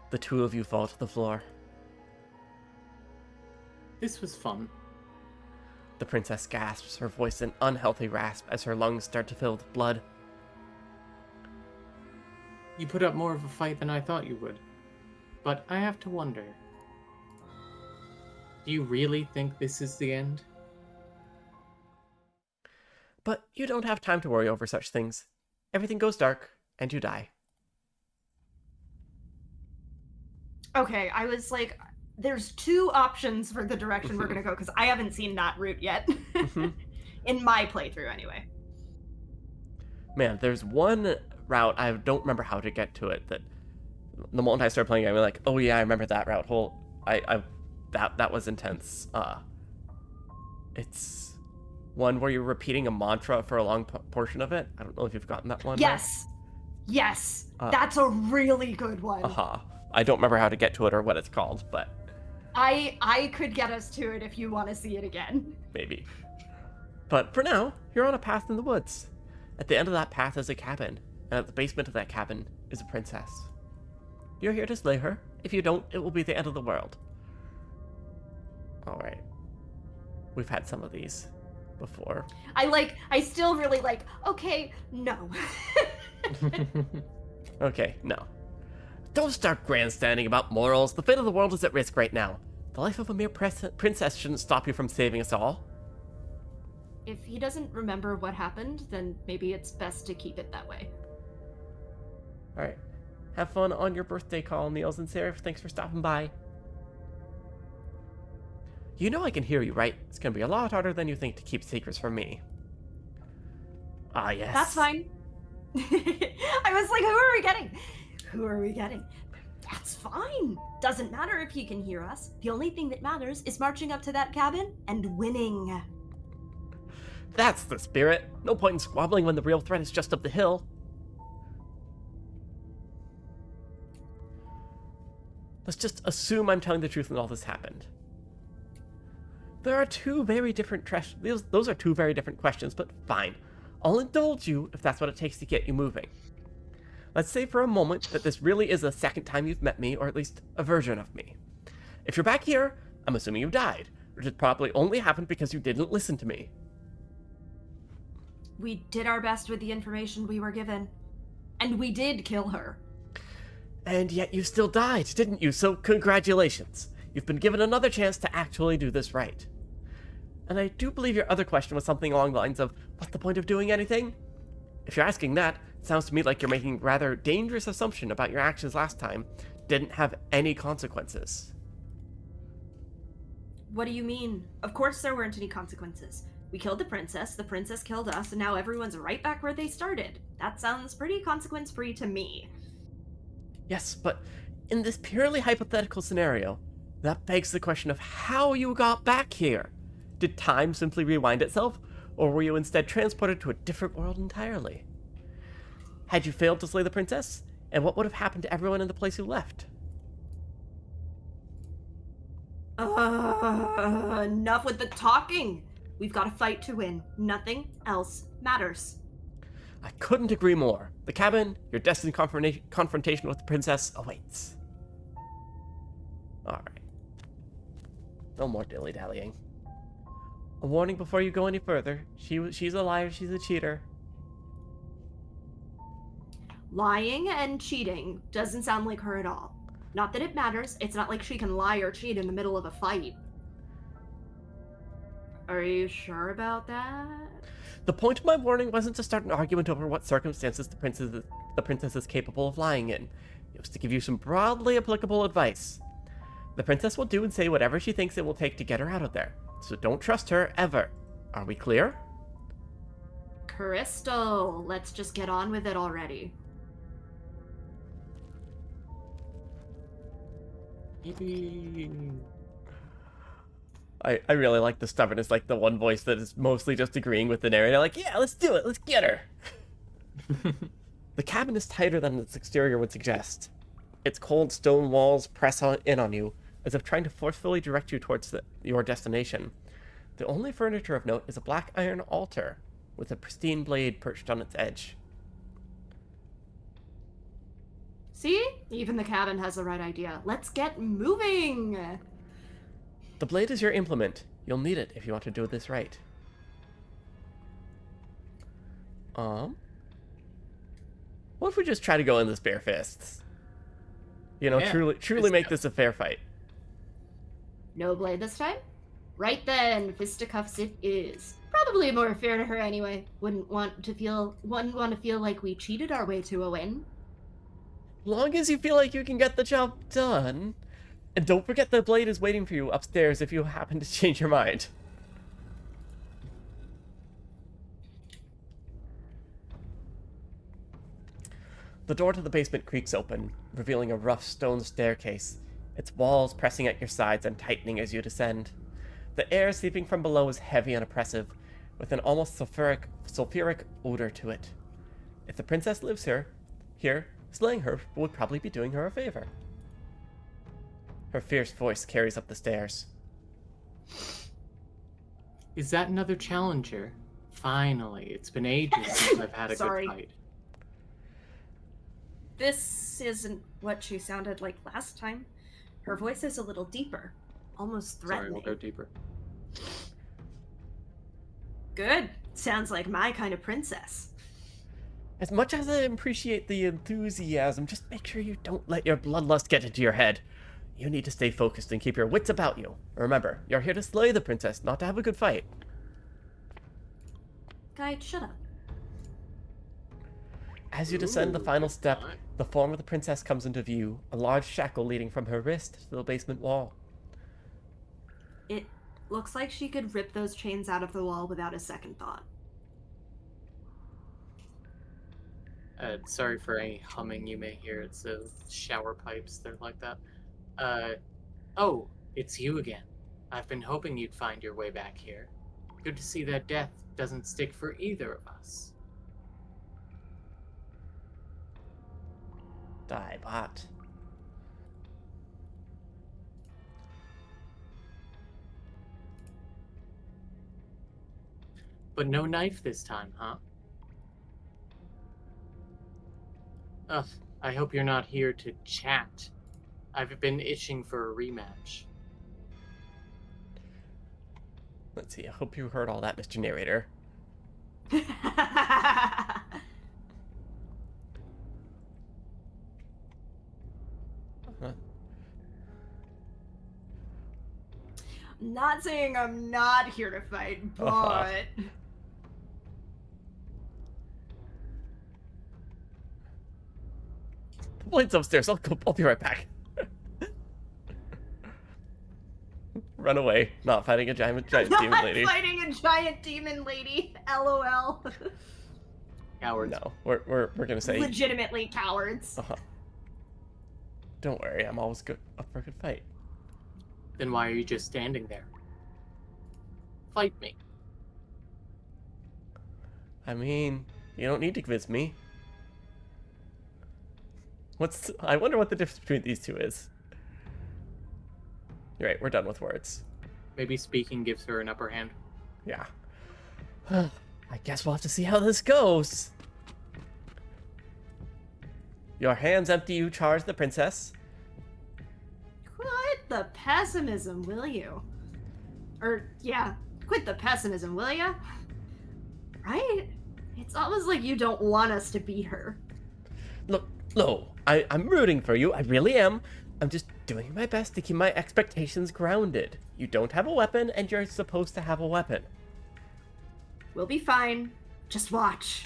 The two of you fall to the floor. This was fun. The princess gasps, her voice an unhealthy rasp as her lungs start to fill with blood. You put up more of a fight than I thought you would. But I have to wonder. Do you really think this is the end? But you don't have time to worry over such things. Everything goes dark, and you die. Okay, I was like, there's two options for the direction we're gonna go, because I haven't seen that route yet. In my playthrough, anyway. Man, there's one route, I don't remember how to get to it, that the moment I started playing, I was like, oh yeah, I remember that route. That was intense. It's one where you're repeating a mantra for a long portion of it. I don't know if you've gotten that one. Yes! Yes! That's a really good one. I don't remember how to get to it or what it's called, but... I could get us to it if you want to see it again. Maybe. But for now, you're on a path in the woods. At the end of that path is a cabin, and at the basement of that cabin is a princess. You're here to slay her. If you don't, it will be the end of the world. All right. We've had some of these before. I still really okay, no. Okay, no. Don't start grandstanding about morals. The fate of the world is at risk right now. The life of a mere princess shouldn't stop you from saving us all. If he doesn't remember what happened, then maybe it's best to keep it that way. All right. Have fun on your birthday call, Niels and Seraph. Thanks for stopping by. You know I can hear you, right? It's gonna be a lot harder than you think to keep secrets from me. Ah, yes. That's fine. I was like, who are we getting? Who are we getting? That's fine. Doesn't matter if he can hear us. The only thing that matters is marching up to that cabin and winning. That's the spirit. No point in squabbling when the real threat is just up the hill. Let's just assume I'm telling the truth and all this happened. There are two very different those are two very different questions, but fine. I'll indulge you if that's what it takes to get you moving. Let's say for a moment that this really is the second time you've met me, or at least a version of me. If you're back here, I'm assuming you died, which has probably only happened because you didn't listen to me. We did our best with the information we were given. And we did kill her. And yet you still died, didn't you? So congratulations. You've been given another chance to actually do this right. And I do believe your other question was something along the lines of, what's the point of doing anything? If you're asking that, it sounds to me like you're making a rather dangerous assumption about your actions last time didn't have any consequences. What do you mean? Of course there weren't any consequences. We killed the princess killed us, and now everyone's right back where they started. That sounds pretty consequence-free to me. Yes, but in this purely hypothetical scenario, that begs the question of how you got back here. Did time simply rewind itself, or were you instead transported to a different world entirely? Had you failed to slay the princess, and what would have happened to everyone in the place you left? Enough with the talking! We've got to fight to win. Nothing else matters. I couldn't agree more. The cabin, your destined confrontation with the princess awaits. Alright. No more dilly-dallying. A warning before you go any further. She's a liar, she's a cheater. Lying and cheating doesn't sound like her at all. Not that it matters. It's not like she can lie or cheat in the middle of a fight. Are you sure about that? The point of my warning wasn't to start an argument over what circumstances the princess is capable of lying in. It was to give you some broadly applicable advice. The princess will do and say whatever she thinks it will take to get her out of there. So don't trust her, ever. Are we clear? Crystal, let's just get on with it already. I really like the stubbornness, like the one voice that is mostly just agreeing with the narrator, like, yeah, let's do it, let's get her. The cabin is tighter than its exterior would suggest. Its cold stone walls press in on you, as if trying to forcefully direct you towards your destination. The only furniture of note is a black iron altar, with a pristine blade perched on its edge. See? Even the cabin has the right idea. Let's get moving! The blade is your implement. You'll need it if you want to do this right. What if we just try to go in this bare fists? You know, Yeah, truly make this a fair fight. No blade this time? Right then, fisticuffs it is. Probably more fair to her anyway. Wouldn't want to feel like we cheated our way to a win. Long as you feel like you can get the job done. And don't forget the blade is waiting for you upstairs if you happen to change your mind. The door to the basement creaks open, revealing a rough stone staircase, its walls pressing at your sides and tightening as you descend. The air seeping from below is heavy and oppressive, with an almost sulfuric odor to it. If the princess lives here, slaying her would probably be doing her a favor. Her fierce voice carries up the stairs. Is that another challenger? Finally, it's been ages since I've had a Sorry. good fight. This isn't what she sounded like last time. Her voice is a little deeper. almost Sorry, threatening. we'll go deeper. Good. Sounds like my kind of princess. As much as I appreciate the enthusiasm, just make sure you don't let your bloodlust get into your head. You need to stay focused and keep your wits about you. Remember, you're here to slay the princess, not to have a good fight. Guy, shut up. As you descend the final good step, time. the form of the princess comes into view, a large shackle leading from her wrist to the basement wall. It looks like she could rip those chains out of the wall without a second thought. Sorry for any humming you may hear. It's the shower pipes. They're like that. Oh, it's you again. I've been hoping you'd find your way back here. Good to see that death doesn't stick for either of us. Die, bot. But no knife this time, huh? Ugh, I hope you're not here to chat. I've been itching for a rematch. Let's see, I hope you heard all that, Mr. Narrator. Not saying I'm not here to fight, but... The blade's upstairs, I'll be right back. Run away, not fighting a giant demon lady. Not fighting a giant demon lady, LOL. Cowards. No, we're gonna say... Legitimately cowards. Don't worry, I'm always good up for a good fight. Then why are you just standing there? Fight me. I mean, you don't need to convince me. I wonder what the difference between these two is. You're right, we're done with words. Maybe speaking gives her an upper hand. Yeah. I guess we'll have to see how this goes. Your hands empty, you charge the princess. Quit the pessimism, will you? Quit the pessimism, will ya? Right? It's almost like you don't want us to beat her. Look, no, I'm rooting for you, I really am. I'm just doing my best to keep my expectations grounded. You don't have a weapon, and you're supposed to have a weapon. We'll be fine. Just watch.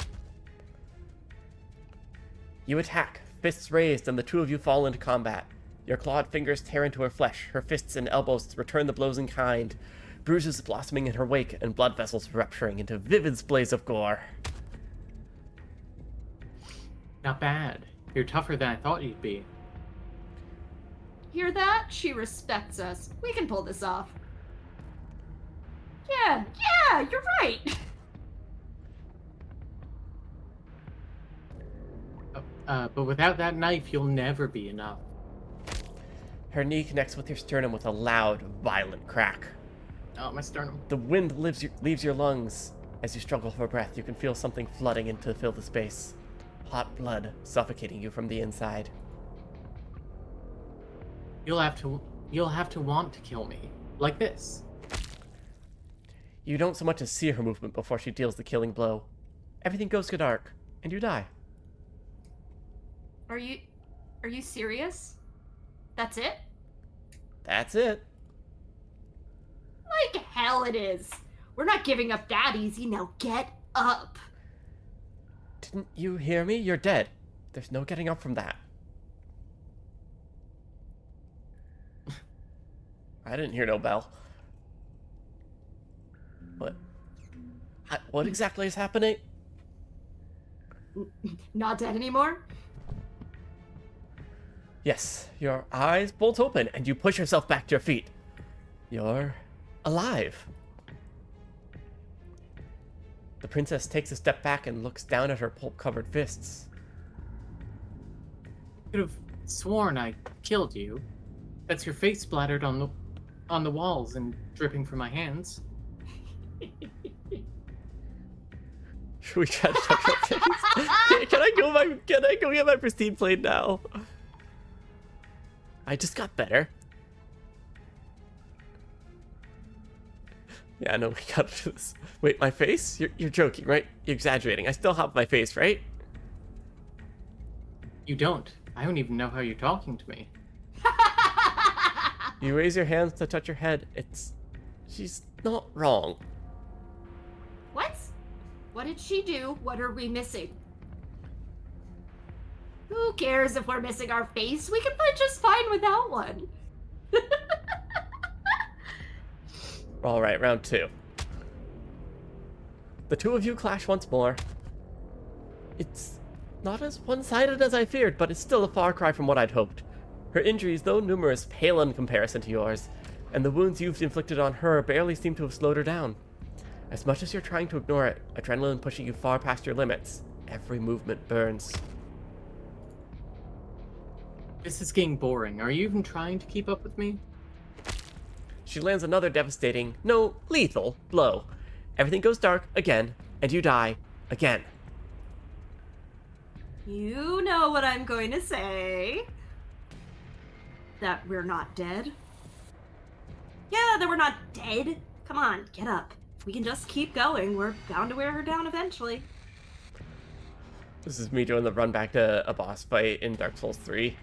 You attack, fists raised, and the two of you fall into combat. Your clawed fingers tear into her flesh, her fists and elbows return the blows in kind, bruises blossoming in her wake, and blood vessels rupturing into vivid displays of gore. Not bad. You're tougher than I thought you'd be. Hear that? She respects us. We can pull this off. Yeah, you're right. But without that knife, you'll never be enough. Her knee connects with your sternum with a loud, violent crack. Oh, my sternum. The wind leaves your lungs. As you struggle for breath, you can feel something flooding in to fill the space. Hot blood suffocating you from the inside. You'll have to want to kill me. Like this. You don't so much as see her movement before she deals the killing blow. Everything goes to dark, and you die. Are you serious? That's it? That's it. Like hell it is. We're not giving up that easy. Now get up. Didn't you hear me? You're dead. There's no getting up from that. I didn't hear no bell. What? What exactly is happening? Not dead anymore? Yes, your eyes bolt open and you push yourself back to your feet. You're alive. The princess takes a step back and looks down at her pulp-covered fists. I could have sworn I killed you. That's your face splattered on the walls and dripping from my hands. Should we try to touch her face? Can I go get my pristine blade now? I just got better. Yeah, no, we gotta do this. Wait, my face? You're joking, right? You're exaggerating. I still have my face, right? You don't. I don't even know how you're talking to me. You raise your hands to touch your head. She's not wrong. What? What did she do? What are we missing? Who cares if we're missing our face? We can play just fine without one. All right, round 2. The two of you clash once more. It's not as one-sided as I feared, but it's still a far cry from what I'd hoped. Her injuries, though numerous, pale in comparison to yours, and the wounds you've inflicted on her barely seem to have slowed her down. As much as you're trying to ignore it, adrenaline pushing you far past your limits, every movement burns. This is getting boring. Are you even trying to keep up with me? She lands another devastating, no, lethal, blow. Everything goes dark again, and you die again. You know what I'm going to say. That we're not dead. Yeah, that we're not dead. Come on, get up. If we can just keep going, we're bound to wear her down eventually. This is me doing the run back to a boss fight in Dark Souls 3.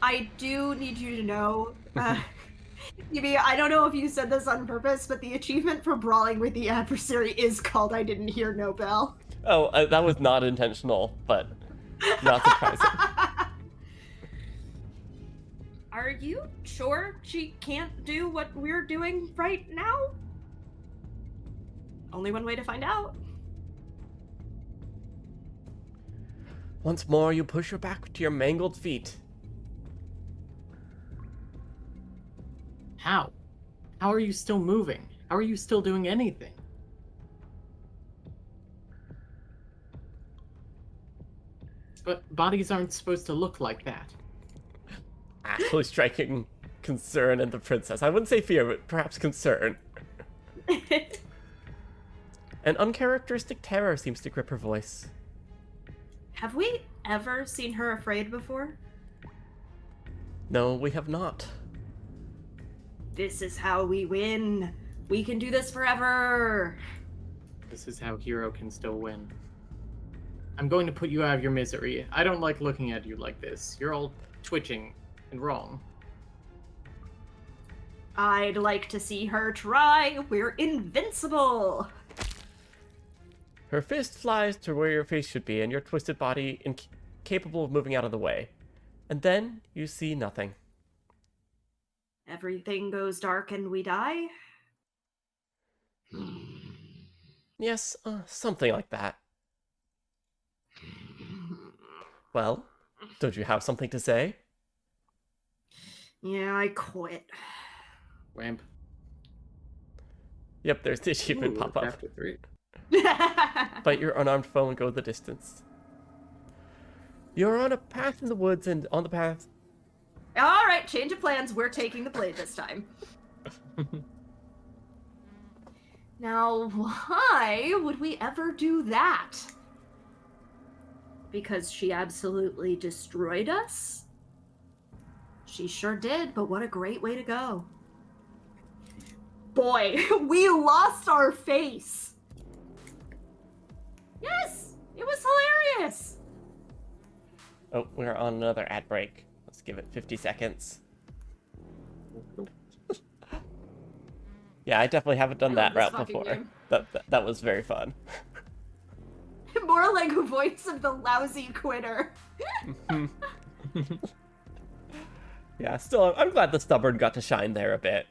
I do need you to know, Evie, I don't know if you said this on purpose, but the achievement for brawling with the adversary is called I Didn't Hear No Bell. Oh, that was not intentional, but not surprising. Are you sure she can't do what we're doing right now? Only one way to find out. Once more, you push her back to your mangled feet. How? How are you still moving? How are you still doing anything? But bodies aren't supposed to look like that. Actually striking concern in the princess. I wouldn't say fear, but perhaps concern. An uncharacteristic terror seems to grip her voice. Have we ever seen her afraid before? No, we have not. This is how we win. We can do this forever. This is how Hero can still win. I'm going to put you out of your misery. I don't like looking at you like this. You're all twitching and wrong. I'd like to see her try. We're invincible. Her fist flies to where your face should be, and your twisted body incapable of moving out of the way. And then you see nothing. Everything goes dark and we die? Yes, something like that. Well, don't you have something to say? Yeah, I quit. Wamp. Yep, there's the achievement pop up. Chapter 3. Bite your unarmed foe and go the distance. You're on a path in the woods, and on the path... Alright, change of plans. We're taking the blade this time. Now, why would we ever do that? Because she absolutely destroyed us? She sure did, but what a great way to go. Boy, we lost our face! Yes! It was hilarious! Oh, we're on another ad break. Let's give it 50 seconds. Yeah, I definitely haven't done that route before. Game. That was very fun. More like a voice of the lousy quitter. Yeah, still, I'm glad the stubborn got to shine there a bit.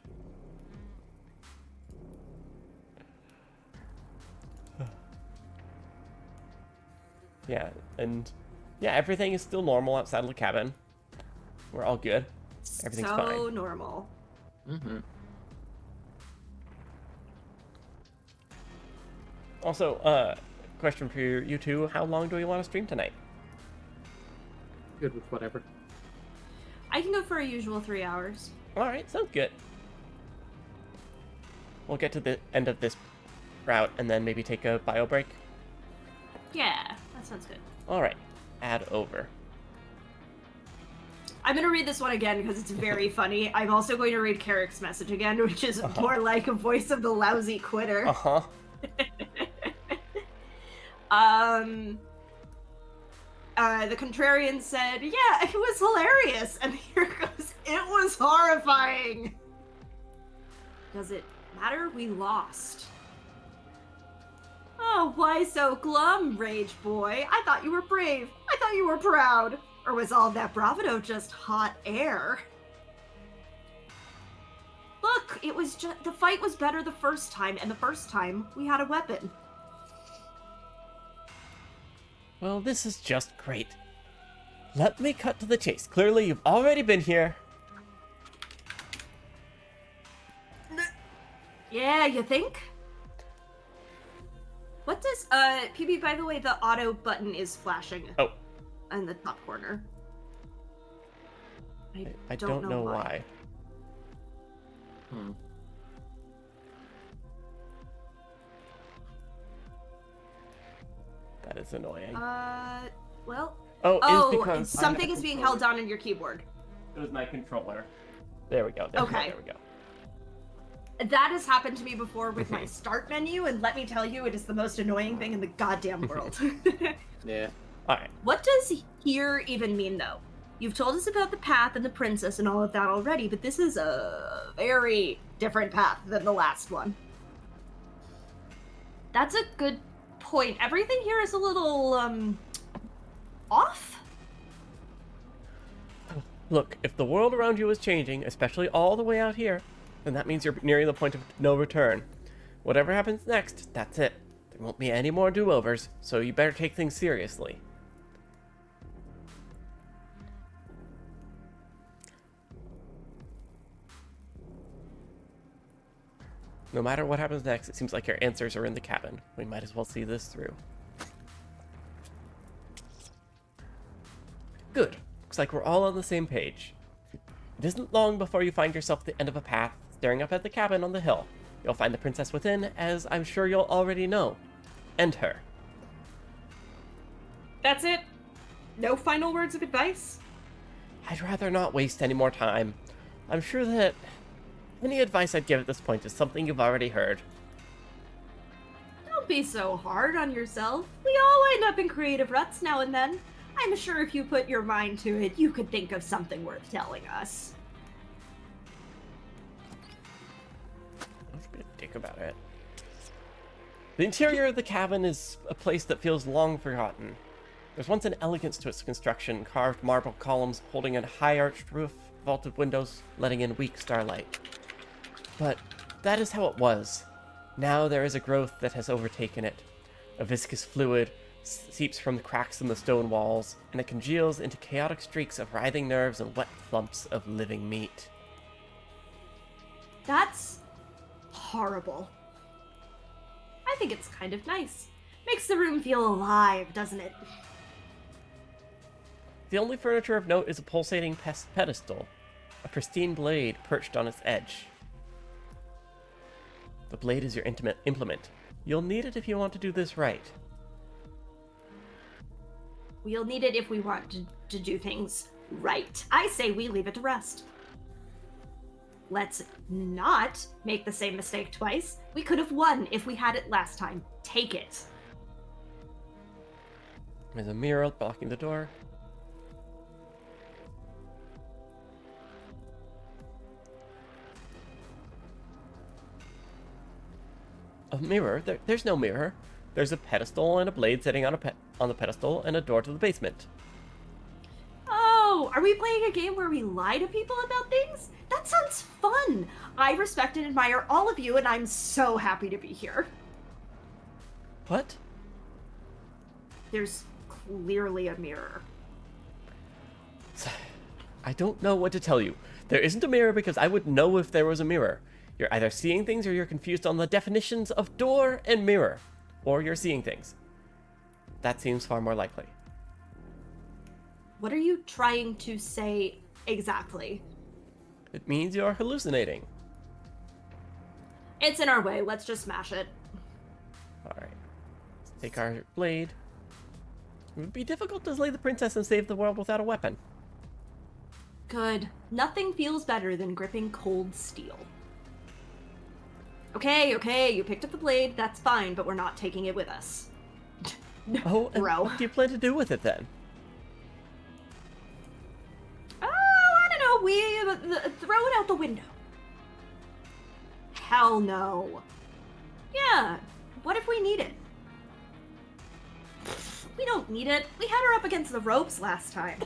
Yeah, and yeah, everything is still normal outside of the cabin. We're all good. Everything's so fine. So normal. Mm-hmm. Also, question for you two: how long do we want to stream tonight? Good with whatever. I can go for a usual 3 hours. All right, sounds good. We'll get to the end of this route and then maybe take a bio break. Yeah, that sounds good. All right, add over. I'm going to read this one again because it's very funny. I'm also going to read Carrick's message again, which is more like a voice of the lousy quitter. The contrarian said, yeah, it was hilarious. And here goes, it was horrifying. Does it matter? We lost. Oh, why so glum, Rage Boy? I thought you were brave. I thought you were proud. Or was all that bravado just hot air? Look, it was just, the fight was better the first time, and the first time we had a weapon. Well, this is just great. Let me cut to the chase. Clearly, you've already been here. Yeah, you think? What does, PB, by the way, the auto button is flashing. Oh. In the top corner. I don't know why. That is annoying. Well. Oh, it's because something is being held down on your keyboard. It was my controller. There we go. There we go. That has happened to me before with my start menu, and let me tell you, it is the most annoying thing in the goddamn world. Yeah. Alright. What does here even mean, though? You've told us about the path and the princess and all of that already, but this is a very different path than the last one. That's a good point. Everything here is a little, off? Look, if the world around you is changing, especially all the way out here, then that means you're nearing the point of no return. Whatever happens next, that's it. There won't be any more do-overs, so you better take things seriously. No matter what happens next, it seems like your answers are in the cabin. We might as well see this through. Good. Looks like we're all on the same page. It isn't long before you find yourself at the end of a path, staring up at the cabin on the hill. You'll find the princess within, as I'm sure you'll already know. And her. That's it? No final words of advice? I'd rather not waste any more time. I'm sure that any advice I'd give at this point is something you've already heard. Don't be so hard on yourself. We all wind up in creative ruts now and then. I'm sure if you put your mind to it, you could think of something worth telling us. Let's be a dick about it. The interior of the cabin is a place that feels long forgotten. There's once an elegance to its construction, carved marble columns holding a high-arched roof, vaulted windows letting in weak starlight. But that is how it was. Now there is a growth that has overtaken it. A viscous fluid seeps from the cracks in the stone walls, and it congeals into chaotic streaks of writhing nerves and wet clumps of living meat. That's horrible. I think it's kind of nice. Makes the room feel alive, doesn't it? The only furniture of note is a pulsating pedestal, a pristine blade perched on its edge. The blade is your implement. You'll need it if you want to do this right. We'll need it if we want to do things right. I say we leave it to rest. Let's not make the same mistake twice. We could have won if we had it last time. Take it. There's a mirror blocking the door. A mirror? There's no mirror. There's a pedestal and a blade sitting on the pedestal and a door to the basement. Oh, are we playing a game where we lie to people about things? That sounds fun. I respect and admire all of you, and I'm so happy to be here. What? There's clearly a mirror. I don't know what to tell you. There isn't a mirror because I would know if there was a mirror. You're either seeing things or you're confused on the definitions of door and mirror. Or you're seeing things. That seems far more likely. What are you trying to say exactly? It means you're hallucinating. It's in our way. Let's just smash it. Alright. Let's take our blade. It would be difficult to slay the princess and save the world without a weapon. Good. Nothing feels better than gripping cold steel. Okay, you picked up the blade, that's fine, but we're not taking it with us. Oh, and Bro. what do you plan to do with it then? Oh, I don't know, we throw it out the window. Hell no. Yeah, what if we need it? We don't need it. We had her up against the ropes last time.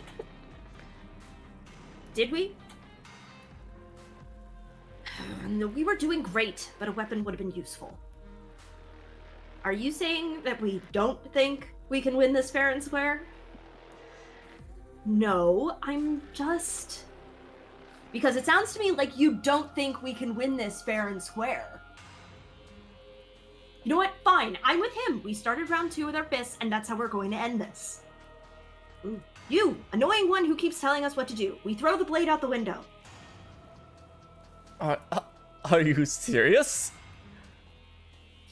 Did we? No, we were doing great, but a weapon would have been useful. Are you saying that we don't think we can win this fair and square? No, I'm just... Because it sounds to me like you don't think we can win this fair and square. You know what? Fine, I'm with him. We started round 2 with our fists, and that's how we're going to end this. Ooh. You, annoying one who keeps telling us what to do. We throw the blade out the window. Are you serious?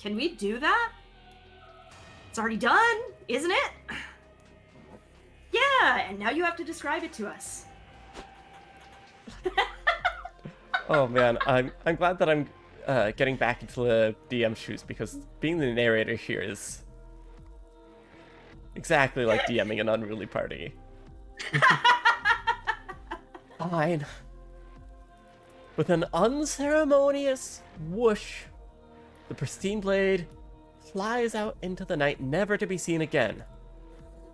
Can we do that? It's already done, isn't it? Yeah, and now you have to describe it to us. Oh man, I'm glad that I'm getting back into the DM shoes, because being the narrator here is exactly like DMing an unruly party. Fine. With an unceremonious whoosh, the pristine blade flies out into the night, never to be seen again.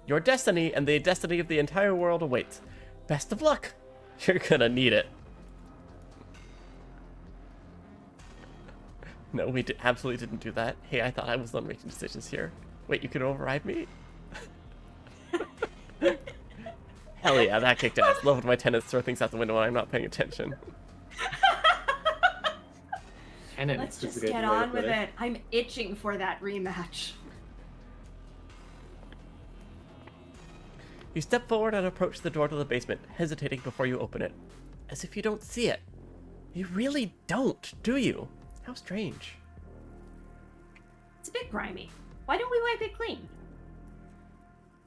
Your destiny and the destiny of the entire world awaits. Best of luck. You're gonna need it. No, we absolutely didn't do that. Hey, I thought I was the one making decisions here. Wait, you can override me? Hell yeah, that kicked ass. Love when my tenants throw things out the window when I'm not paying attention. Let's just get on with it. I'm itching for that rematch. You step forward and approach the door to the basement, hesitating before you open it. As if you don't see it. You really don't, do you? How strange. It's a bit grimy. Why don't we wipe it clean?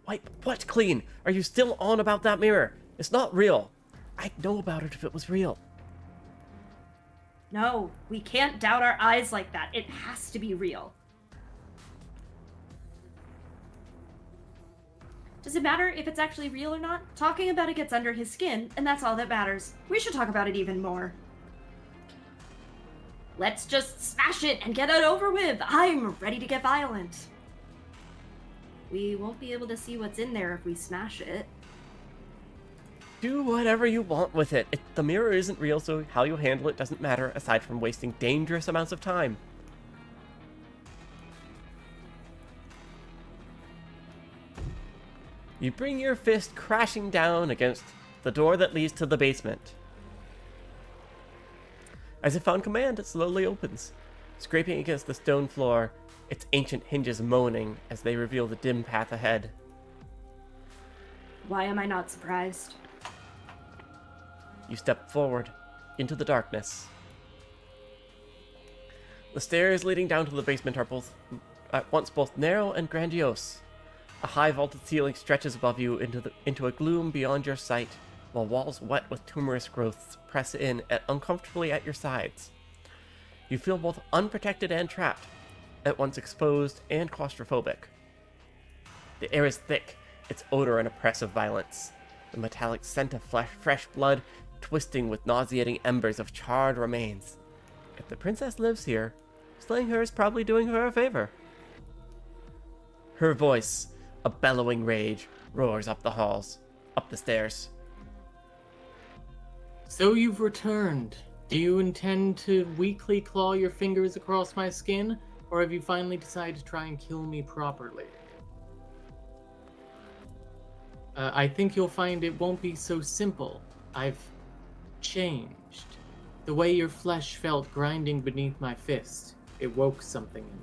Wipe what clean? Are you still on about that mirror? It's not real. I'd know about it if it was real. No, we can't doubt our eyes like that. It has to be real. Does it matter if it's actually real or not? Talking about it gets under his skin, and that's all that matters. We should talk about it even more. Let's just smash it and get it over with. I'm ready to get violent. We won't be able to see what's in there if we smash it. Do whatever you want with it. The mirror isn't real, so how you handle it doesn't matter, aside from wasting dangerous amounts of time. You bring your fist crashing down against the door that leads to the basement. As if on command, it slowly opens, scraping against the stone floor, its ancient hinges moaning as they reveal the dim path ahead. Why am I not surprised? You step forward into the darkness. The stairs leading down to the basement are at once both narrow and grandiose. A high vaulted ceiling stretches above you into a gloom beyond your sight, while walls wet with tumorous growths press in uncomfortably at your sides. You feel both unprotected and trapped, at once exposed and claustrophobic. The air is thick, its odor an oppressive violence, the metallic scent of fresh blood twisting with nauseating embers of charred remains. If the princess lives here, slaying her is probably doing her a favor. Her voice, a bellowing rage, roars up the halls, up the stairs. So you've returned. Do you intend to weakly claw your fingers across my skin, or have you finally decided to try and kill me properly? I think you'll find it won't be so simple. I've changed. The way your flesh felt grinding beneath my fist, it woke something in me.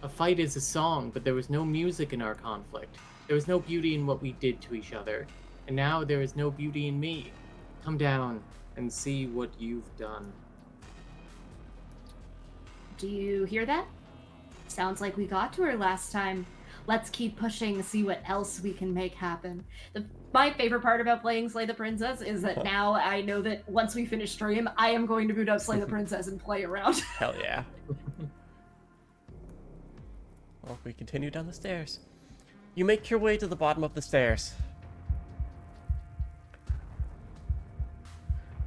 A fight is a song, but there was no music in our conflict. There was no beauty in what we did to each other. And now there is no beauty in me. Come down and see what you've done. Do you hear that? Sounds like we got to her last time. let's keep pushing, see what else we can make happen. My favorite part about playing Slay the Princess is that now I know that once we finish stream, I am going to boot up Slay the Princess and play around. Hell yeah. Well, we continue down the stairs. You make your way to the bottom of the stairs.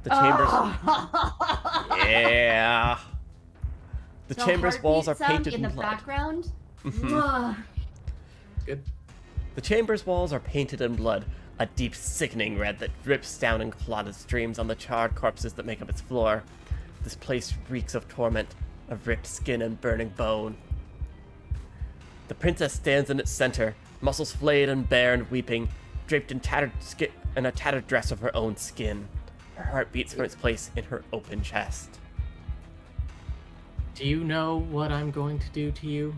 The chambers... Yeah. The chamber's walls are painted in the blood. background. Good. The chamber's walls are painted in blood, a deep, sickening red that drips down in clotted streams on the charred corpses that make up its floor. This place reeks of torment, of ripped skin and burning bone. The princess stands in its center, muscles flayed and bare and weeping, draped in a tattered dress of her own skin. Her heart beats from its place in her open chest. Do you know what I'm going to do to you?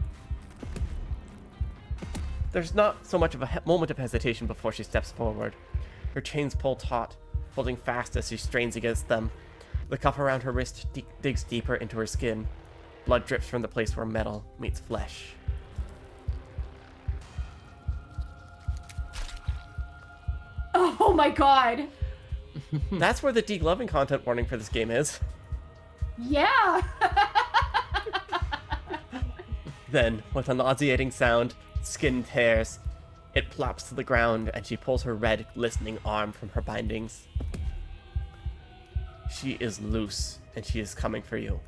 There's not so much of a moment of hesitation before she steps forward. Her chains pull taut, holding fast as she strains against them. The cuff around her wrist digs deeper into her skin. Blood drips from the place where metal meets flesh. Oh my god! That's where the degloving content warning for this game is. Yeah! Then, with a nauseating sound, skin tears. It plops to the ground, and she pulls her red, glistening arm from her bindings. She is loose, and she is coming for you.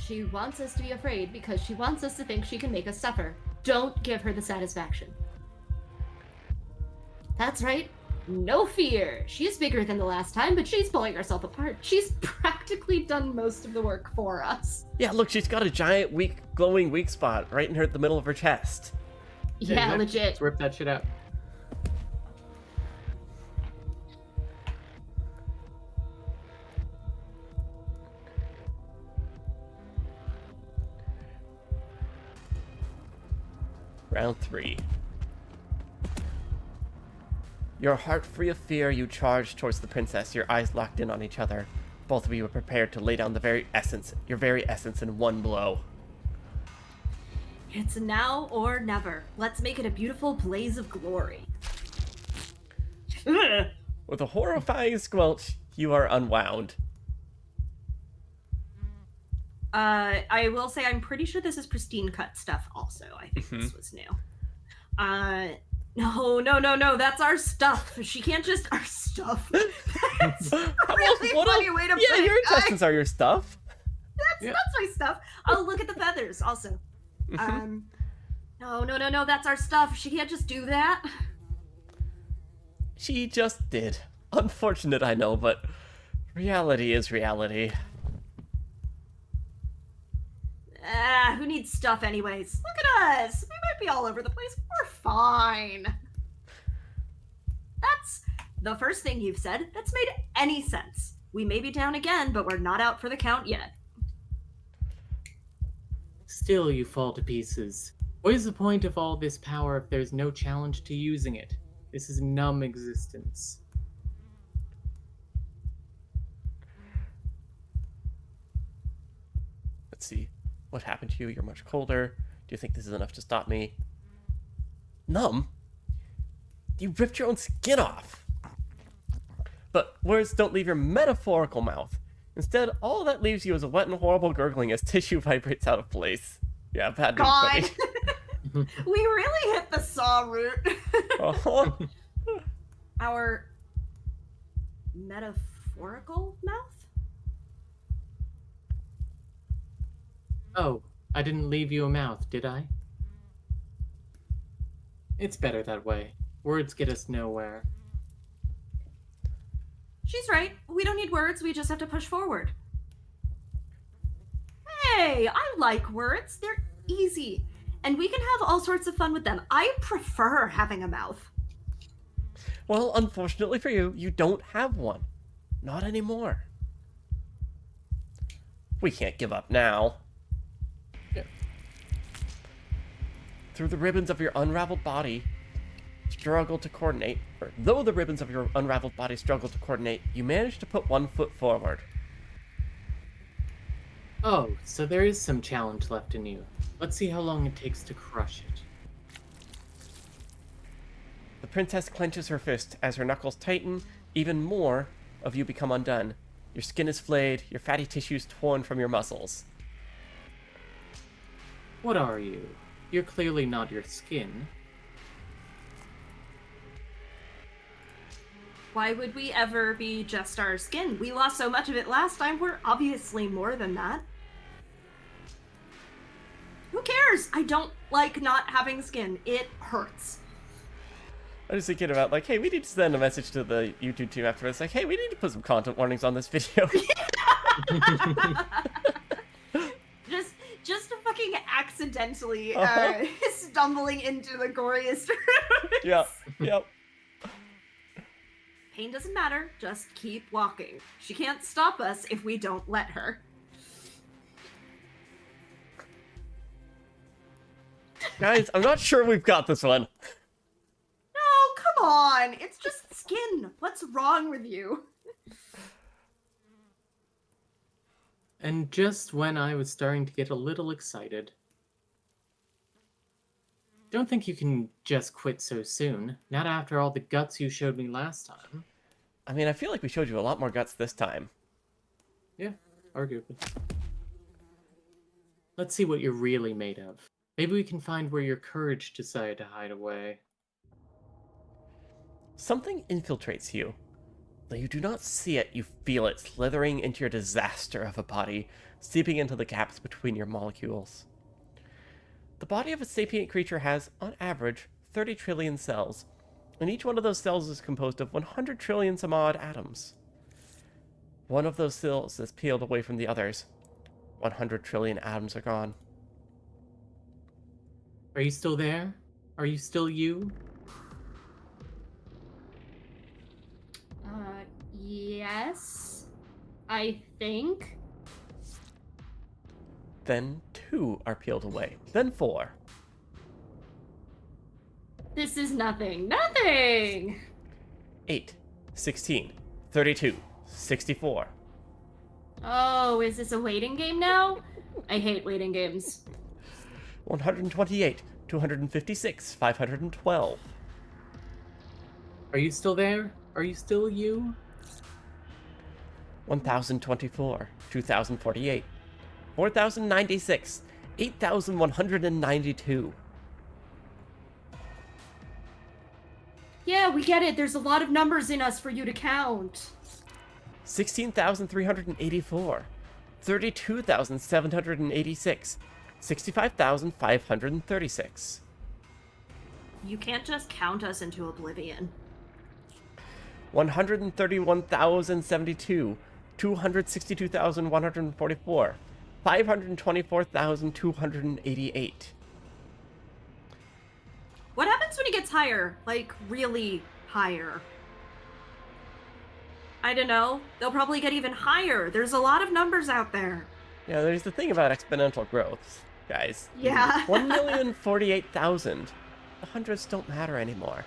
She wants us to be afraid because she wants us to think she can make us suffer. Don't give her the satisfaction. That's right. No fear. She's bigger than the last time, but she's pulling herself apart. She's practically done most of the work for us. Yeah, look, she's got a giant, glowing weak spot right in the middle of her chest. Yeah, legit. Let's rip that shit out. Round 3. Your heart free of fear, you charge towards the princess, your eyes locked in on each other. Both of you are prepared to lay down your very essence in one blow. It's now or never. Let's make it a beautiful blaze of glory. With a horrifying squelch, you are unwound. I will say I'm pretty sure this is pristine cut stuff also. I think this was new. No, that's our stuff. She can't just our stuff. That's a really funny way to put it. Yeah, your intestines are your stuff. That's my stuff. Oh, look at the feathers also. No, that's our stuff. She can't just do that. She just did. Unfortunate, I know, but reality is reality. Who needs stuff anyways? Look at us. We might be all over the place. We're fine. That's the first thing you've said that's made any sense. We may be down again, but we're not out for the count yet. Still, you fall to pieces. What is the point of all this power if there's no challenge to using it? This is numb existence. Let's see. What happened to you? You're much colder. Do you think this is enough to stop me? Numb? You ripped your own skin off. But words don't leave your metaphorical mouth. Instead, all that leaves you is a wet and horrible gurgling as tissue vibrates out of place. Yeah, bad news, God. buddy. We really hit the saw root. Uh-huh. Our metaphorical mouth? Oh, I didn't leave you a mouth, did I? It's better that way. Words get us nowhere. She's right. We don't need words. We just have to push forward. Hey, I like words. They're easy. And we can have all sorts of fun with them. I prefer having a mouth. Well, unfortunately for you, you don't have one. Not anymore. We can't give up now. Through the ribbons of your unraveled body, though the ribbons of your unraveled body struggle to coordinate, you manage to put one foot forward. Oh, so there is some challenge left in you. Let's see how long it takes to crush it. The princess clenches her fist. As her knuckles tighten, even more of you become undone. Your skin is flayed, your fatty tissues torn from your muscles. What are you? You're clearly not your skin. Why would we ever be just our skin? We lost so much of it last time. We're obviously more than that. Who cares? I don't like not having skin. It hurts. I was thinking about, like, hey, we need to send a message to the YouTube team afterwards. Like, hey, we need to put some content warnings on this video. Just fucking accidentally stumbling into the goriest Yep. Pain doesn't matter. Just keep walking. She can't stop us if we don't let her. Guys, I'm not sure we've got this one. No, come on. It's just skin. What's wrong with you? And just when I was starting to get a little excited. Don't think you can just quit so soon. Not after all the guts you showed me last time. I mean, I feel like we showed you a lot more guts this time. Yeah, arguably. Let's see what you're really made of. Maybe we can find where your courage decided to hide away. Something infiltrates you. Though you do not see it, you feel it slithering into your disaster of a body, seeping into the gaps between your molecules. The body of a sapient creature has, on average, 30 trillion cells, and each one of those cells is composed of 100 trillion some odd atoms. One of those cells is peeled away from the others. 100 trillion atoms are gone. Are you still there? Are you still you? Yes. I think. Then 2 are peeled away. Then 4. This is nothing. Nothing! 8, 16, 32, 64. Oh, is this a waiting game now? I hate waiting games. 128, 256, 512. Are you still there? Are you still you? 1024, 2048, 4096, 8192. Yeah, we get it. There's a lot of numbers in us for you to count. 16,384, 32,786, 65,536. You can't just count us into oblivion. 131,072, 262,144, 524,288. What happens when he gets higher? Like, really higher? I don't know. They'll probably get even higher. There's a lot of numbers out there. Yeah, there's the thing about exponential growth, guys. Yeah. 1,048,000. The hundreds don't matter anymore.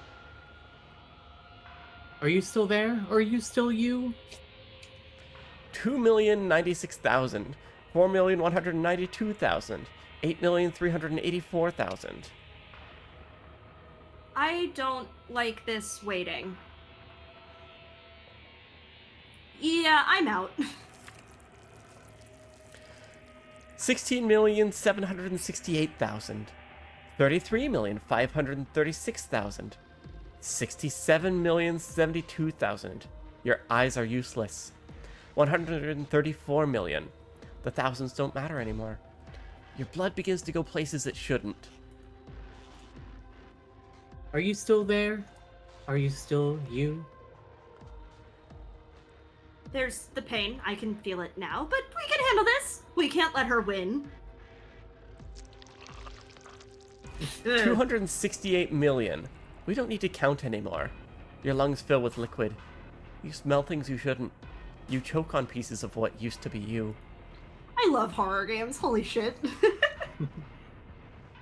Are you still there? Are you still you? 2,096,000, 4,192,000, 8,384,000. I don't like this waiting. Yeah, I'm out. 16,768,000, 33,536,000, 67,072,000. Your eyes are useless. 134 million. The thousands don't matter anymore. Your blood begins to go places it shouldn't. Are you still there? Are you still you? There's the pain. I can feel it now, but we can handle this. We can't let her win. 268 million. We don't need to count anymore. Your lungs fill with liquid. You smell things you shouldn't. You choke on pieces of what used to be you. I love horror games. Holy shit.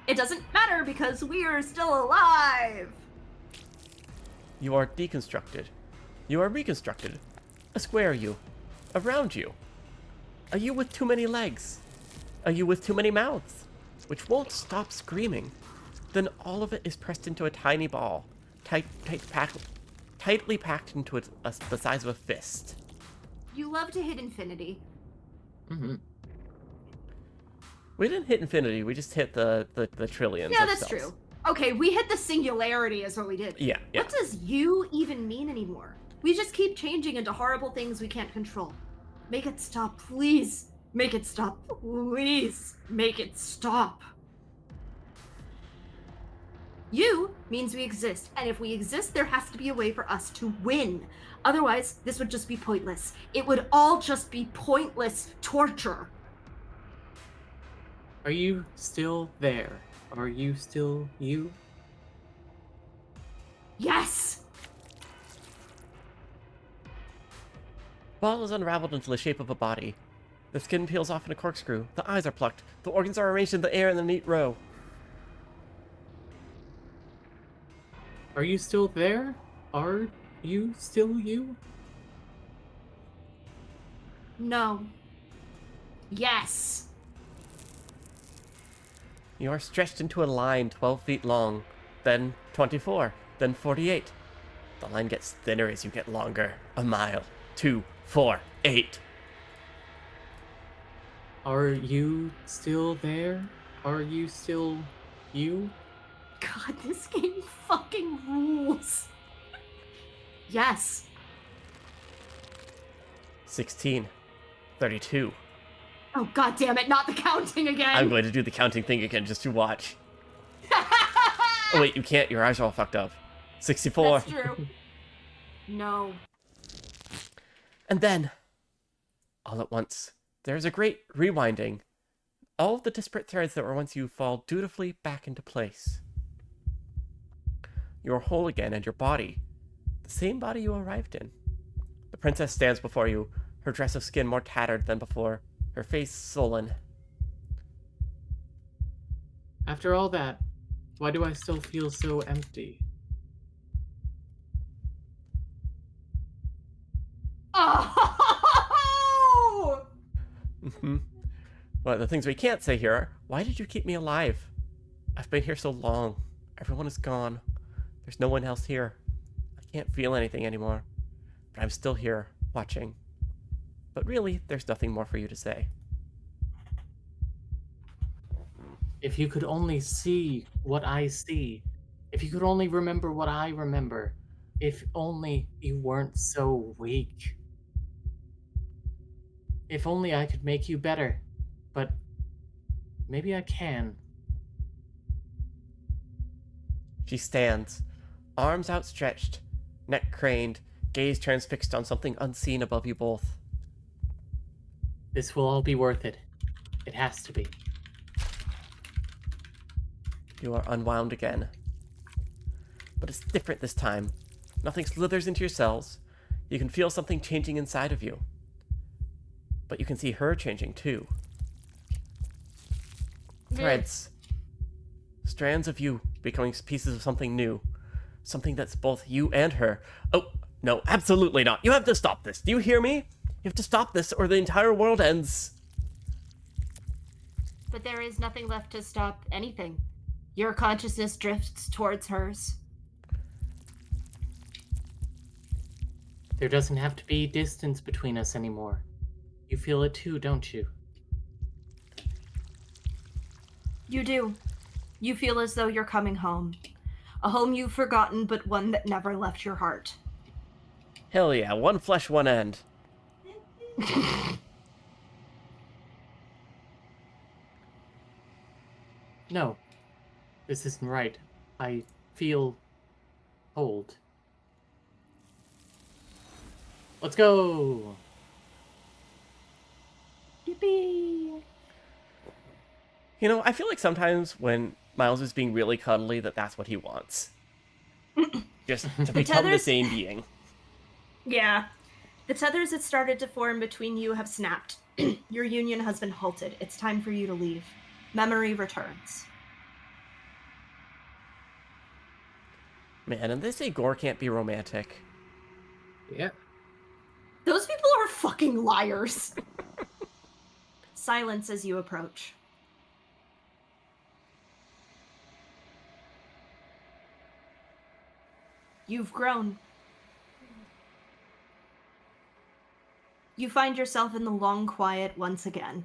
It doesn't matter because we are still alive. You are deconstructed. You are reconstructed. A square you. A round you. A you with too many legs. A you with too many mouths. which won't stop screaming. Then all of it is pressed into a tiny ball, tightly packed into the size of a fist. You love to hit infinity. Mm-hmm. We didn't hit infinity, we just hit the trillions. Yeah, of that's cells. true. Okay, we hit the singularity is what we did. Yeah. What does you even mean anymore? We just keep changing into horrible things we can't control. Make it stop, please. Make it stop, please. Make it stop. You means we exist, and if we exist, there has to be a way for us to win. Otherwise, this would just be pointless. It would all just be pointless torture. Are you still there? Are you still you? Yes! Ball is unraveled into the shape of a body. The skin peels off in a corkscrew. The eyes are plucked. The organs are arranged in the air in a neat row. Are you still there? Are you still you? No. Yes. You are stretched into a line 12 feet long, then 24, then 48. The line gets thinner as you get longer. A mile, 2, 4, 8. Are you still there? Are you still you? God, this game fucking rules. Yes. 16, 32. Oh, god damn it, not the counting again. I'm going to do the counting thing again just to watch. Oh wait, you can't. Your eyes are all fucked up. 64. That's true. No. And then, all at once, there's a great rewinding. All of the disparate threads that were once you fall dutifully back into place. You are whole again, and your body, the same body you arrived in. The princess stands before you, her dress of skin more tattered than before, her face sullen. After all that, why do I still feel so empty? Oh! But the things we can't say here are, why did you keep me alive? I've been here so long. Everyone is gone. There's no one else here. I can't feel anything anymore. But I'm still here, watching. But really, there's nothing more for you to say. If you could only see what I see. If you could only remember what I remember. If only you weren't so weak. If only I could make you better. But maybe I can. She stands, arms outstretched, neck craned, gaze transfixed on something unseen above you both. This will all be worth it. It has to be. You are unwound again. But it's different this time. Nothing slithers into your cells. You can feel something changing inside of you. But you can see her changing too. Threads. Strands of you becoming pieces of something new. Something that's both you and her. Oh, no, absolutely not. You have to stop this. Do you hear me? You have to stop this or the entire world ends. But there is nothing left to stop anything. Your consciousness drifts towards hers. There doesn't have to be distance between us anymore. You feel it too, don't you? You do. You feel as though you're coming home. A home you've forgotten, but one that never left your heart. Hell yeah, one flesh, one end. No. This isn't right. I feel old. Let's go! Yippee! You know, I feel like sometimes when Miles is being really cuddly, that's what he wants. Just to become the tethers- same being. Yeah. The tethers that started to form between you have snapped. Your union has been halted. It's time for you to leave. Memory returns. Man, and they say gore can't be romantic. Yeah. Those people are fucking liars. Silence as you approach. You've grown. You find yourself in the long quiet once again.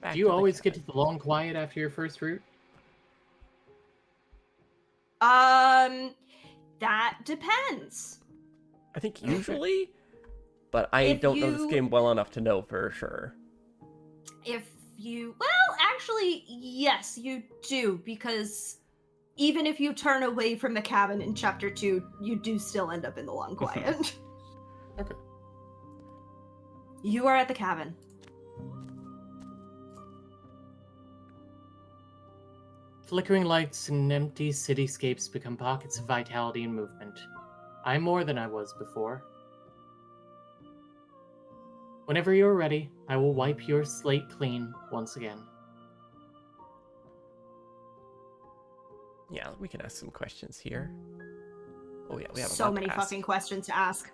Back Do to you the always get cabin. to the long quiet after your first route? That depends. I think usually, but I If don't know this you- game well enough to know for sure. Well, actually, yes, you do, because even if you turn away from the cabin in chapter 2, you do still end up in the long quiet. Okay. You are at the cabin. Flickering lights and empty cityscapes become pockets of vitality and movement. I'm more than I was before. Whenever you're ready, I will wipe your slate clean once again. Yeah, we can ask some questions here. Oh yeah, we have a So lot many to ask. fucking questions to ask.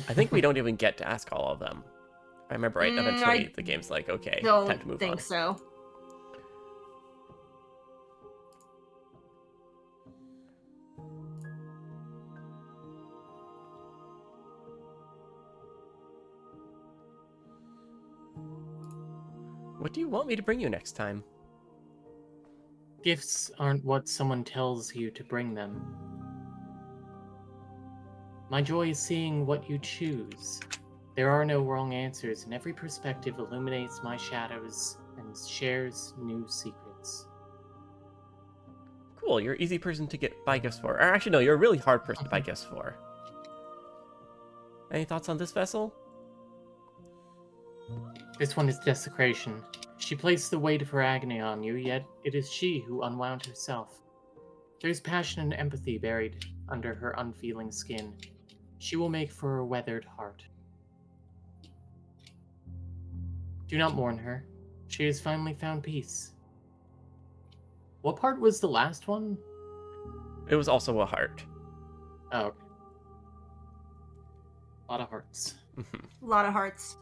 I think we don't even get to ask all of them. If I remember right, eventually the game's like, okay, time to Don't move think on. so. What do you want me to bring you next time? Gifts aren't what someone tells you to bring them. My joy is seeing what you choose. There are no wrong answers, and every perspective illuminates my shadows and shares new secrets. Cool, you're an easy person to buy gifts for. Or actually, no, you're a really hard person to buy gifts for. Any thoughts on this vessel? This one is desecration. She placed the weight of her agony on you, yet it is she who unwound herself. There's passion and empathy buried under her unfeeling skin. She will make for a weathered heart. Do not mourn her. She has finally found peace. What part was the last one? It was also a heart. Oh, okay. A lot of hearts. A lot of hearts.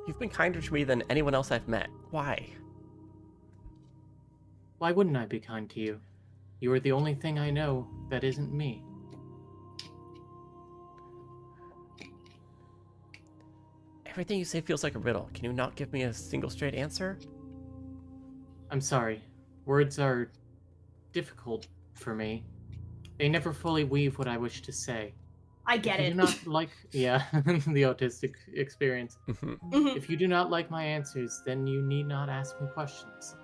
You've been kinder to me than anyone else I've met. Why? Why wouldn't I be kind to you? You are the only thing I know that isn't me. Everything you say feels like a riddle. Can you not give me a single straight answer? I'm sorry. Words are difficult for me. They never fully weave what I wish to say. I get If you it. do not like, yeah, the autistic experience. Mhm. If you do not like my answers, then you need not ask me questions.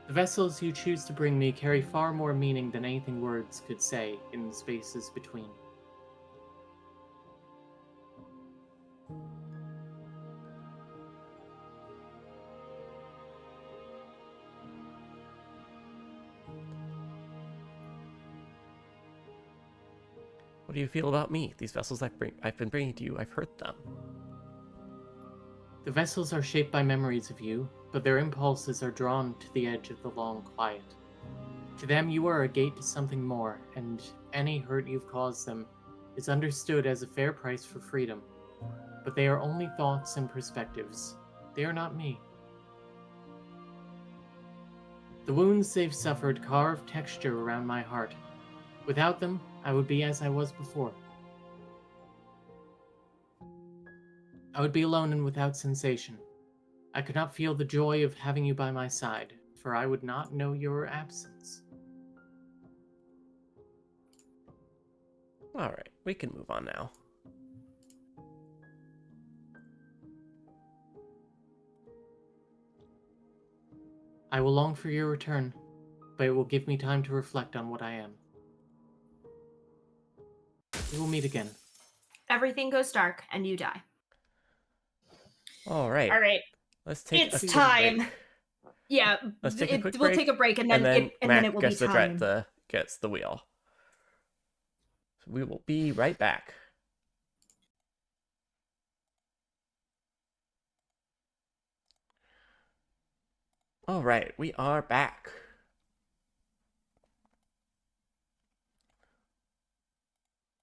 The vessels you choose to bring me carry far more meaning than anything words could say in the spaces between. What do you feel about me? These vessels I've been bringing to you, I've hurt them. The vessels are shaped by memories of you, but their impulses are drawn to the edge of the long quiet. To them, you are a gate to something more, and any hurt you've caused them is understood as a fair price for freedom. But they are only thoughts and perspectives. They are not me. The wounds they've suffered carve texture around my heart. Without them, I would be as I was before. I would be alone and without sensation. I could not feel the joy of having you by my side, for I would not know your absence. Alright, we can move on now. I will long for your return, but it will give me time to reflect on what I am. We will meet again. Everything goes dark and you die. Alright. All right. Let's take It's a quick time. break. Yeah, Let's take a quick we'll break, take a break and then then Mac it will be gets time. gets the wheel. So we will be right back. Alright, we are back.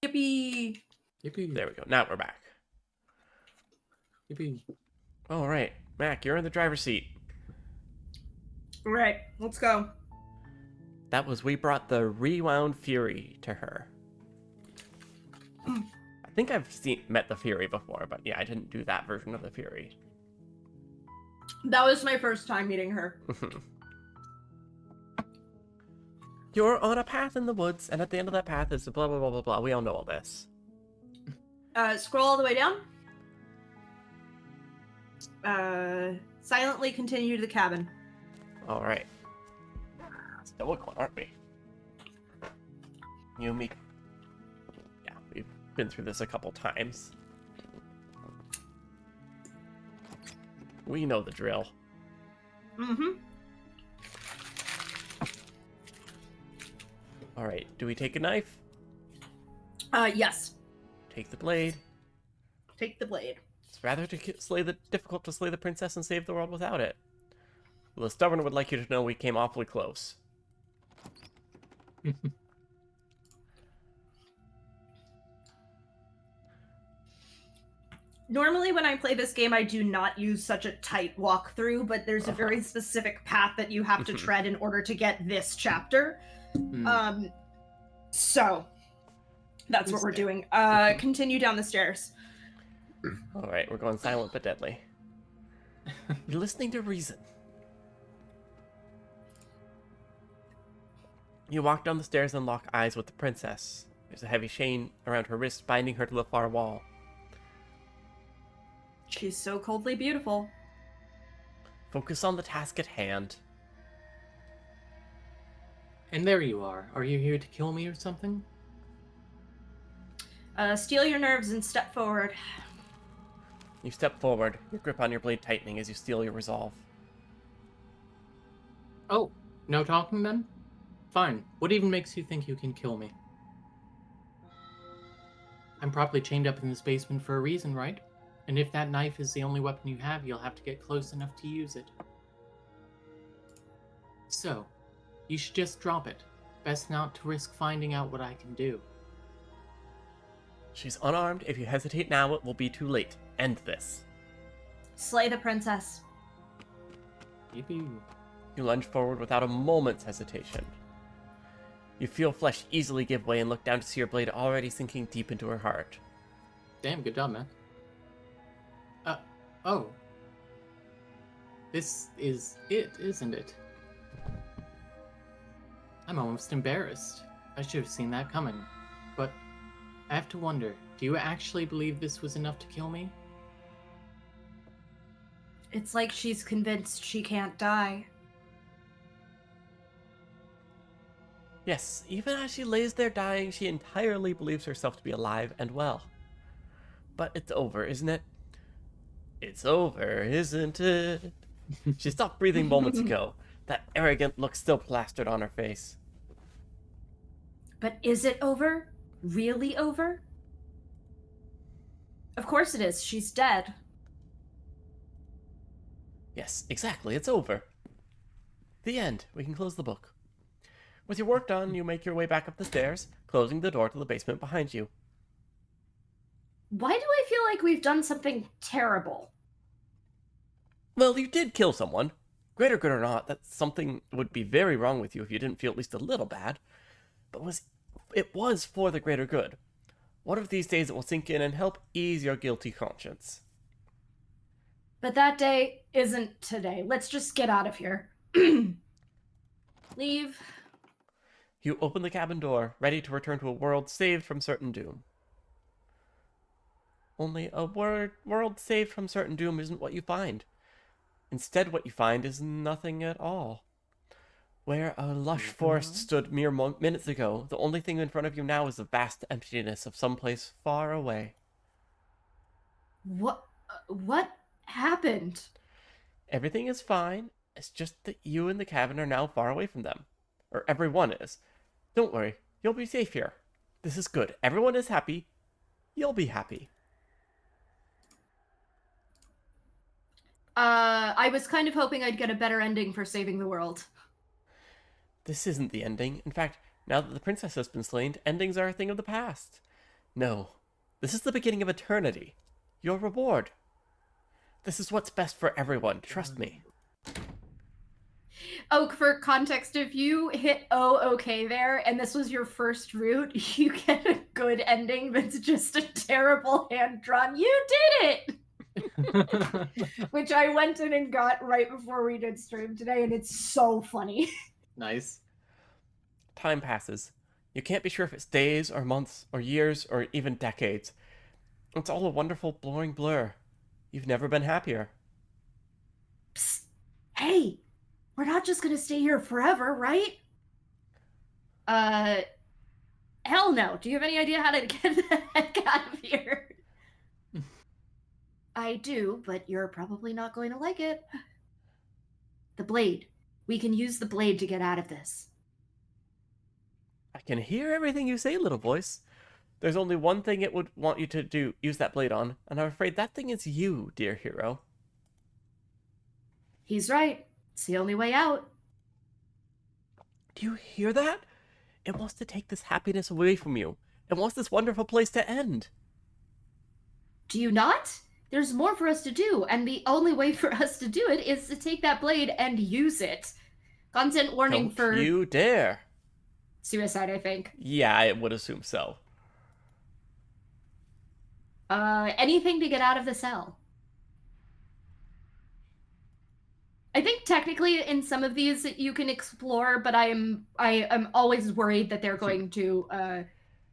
Yippee! Yippee! There we go. Now we're back. Yippee! All right, Mac, you're in the driver's seat. All right, let's go. That was we brought the Rewound Fury to her. I think I've met the Fury before, but yeah, I didn't do that version of the Fury. That was my first time meeting her. You're on a path in the woods, and at the end of that path is blah blah blah blah blah. We all know all this. Scroll all the way down. Silently continue to the cabin. All right. Stoic one, aren't we? You and me. Yeah, we've been through this a couple times. We know the drill. Mm-hmm. All right, do we take a knife? Yes. Take the blade. Take the blade. It's rather difficult to slay the princess and save the world without it. Well, the stubborn would like you to know we came awfully close. Normally when I play this game, I do not use such a tight walkthrough, but there's a very specific path that you have to tread in order to get this chapter. So that's what we're doing. Continue down the stairs. All right, we're going silent but deadly. You're listening to reason. You walk down the stairs and lock eyes with the princess. There's a heavy chain around her wrist, binding her to the far wall. She's so coldly beautiful. Focus on the task at hand. And there you are. Are you here to kill me or something? Steel your nerves and step forward. You step forward, your grip on your blade tightening as you steel your resolve. Oh, no talking then? Fine. What even makes you think you can kill me? I'm probably chained up in this basement for a reason, right? And if that knife is the only weapon you have, you'll have to get close enough to use it. So, you should just drop it. Best not to risk finding out what I can do. She's unarmed. If you hesitate now, it will be too late. End this. Slay the princess. Maybe. You lunge forward without a moment's hesitation. You feel flesh easily give way and look down to see your blade already sinking deep into her heart. Damn, good job, man. Oh. This is it, isn't it? I'm almost embarrassed. I should have seen that coming. But I have to wonder, do you actually believe this was enough to kill me? It's like she's convinced she can't die. Yes, even as she lays there dying, she entirely believes herself to be alive and well. But it's over, isn't it? It's over, isn't it? She stopped breathing moments ago, that arrogant look still plastered on her face. But is it over? Really over? Of course it is. She's dead. Yes, exactly, it's over. The end. We can close the book. With your work done, you make your way back up the stairs, closing the door to the basement behind you. Why do I feel like we've done something terrible? Well, you did kill someone. Greater good or not, that something would be very wrong with you if you didn't feel at least a little bad. But it was for the greater good. One of these days it will sink in and help ease your guilty conscience. But that day isn't today. Let's just get out of here. Leave. You open the cabin door, ready to return to a world saved from certain doom. Only a world saved from certain doom isn't what you find. Instead, what you find is nothing at all. Where a lush forest stood mere minutes ago, the only thing in front of you now is the vast emptiness of someplace far away. What happened? Everything is fine. It's just that you and the cabin are now far away from them. Or everyone is. Don't worry, you'll be safe here. This is good. Everyone is happy. You'll be happy. I was kind of hoping I'd get a better ending for saving the world. This isn't the ending. In fact, now that the princess has been slain, endings are a thing of the past. No, this is the beginning of eternity. Your reward. This is what's best for everyone. Trust me. Oh, for context, if you hit okay there, and this was your first route, you get a good ending that's just a terrible hand-drawn, you did it! Which I went in and got right before we did stream today, and it's so funny. Nice. Time passes. You can't be sure if it's days or months or years or even decades. It's all a wonderful blowing blur. You've never been happier. Psst. Hey, we're not just gonna stay here forever, right? Hell no. Do you have any idea how to get the heck out of here? I do, but you're probably not going to like it. The blade. We can use the blade to get out of this. I can hear everything you say, little voice. There's only one thing it would want you to use that blade on, and I'm afraid that thing is you, dear hero. He's right. It's the only way out. Do you hear that? It wants to take this happiness away from you. It wants this wonderful place to end. Do you not? There's more for us to do, and the only way for us to do it is to take that blade and use it. Content warning Don't for you dare. suicide, I think. Yeah, I would assume so. Anything to get out of the cell. I think technically in some of these you can explore, but I am always worried that they're going to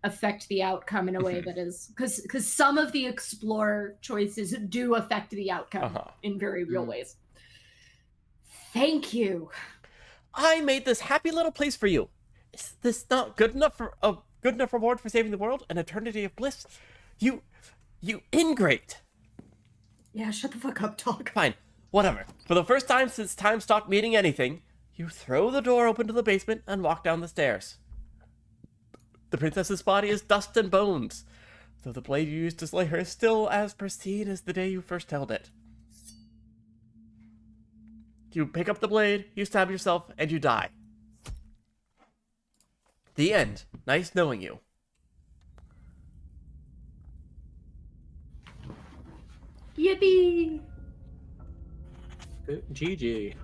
affect the outcome in a way that is because some of the explore choices do affect the outcome in very real ways. Thank you. I made this happy little place for you. Is this not good enough for a good enough reward for saving the world? An eternity of bliss? You ingrate. Yeah, shut the fuck up, dog. Fine, whatever. For the first time since time stopped meaning anything, you throw the door open to the basement and walk down the stairs. The princess's body is dust and bones, though the blade you used to slay her is still as pristine as the day you first held it. You pick up the blade, you stab yourself, and you die. The end. Nice knowing you. Yippee! GG.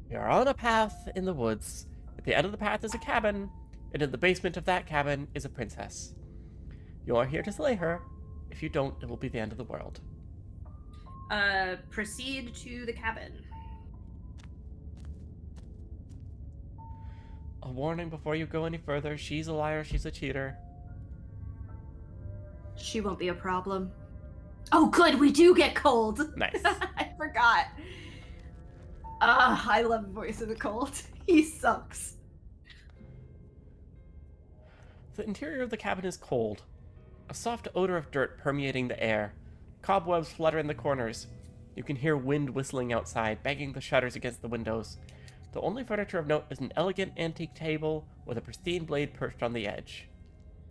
You're on a path in the woods. At the end of the path is a cabin, and in the basement of that cabin is a princess. You are here to slay her. If you don't, it will be the end of the world. Proceed to the cabin. A warning before you go any further. She's a liar, she's a cheater. She won't be a problem. Oh, good, we do get cold. Nice. I forgot. I love the voice of the cold. He sucks. The interior of the cabin is cold. A soft odor of dirt permeating the air. Cobwebs flutter in the corners. You can hear wind whistling outside, banging the shutters against the windows. The only furniture of note is an elegant antique table with a pristine blade perched on the edge.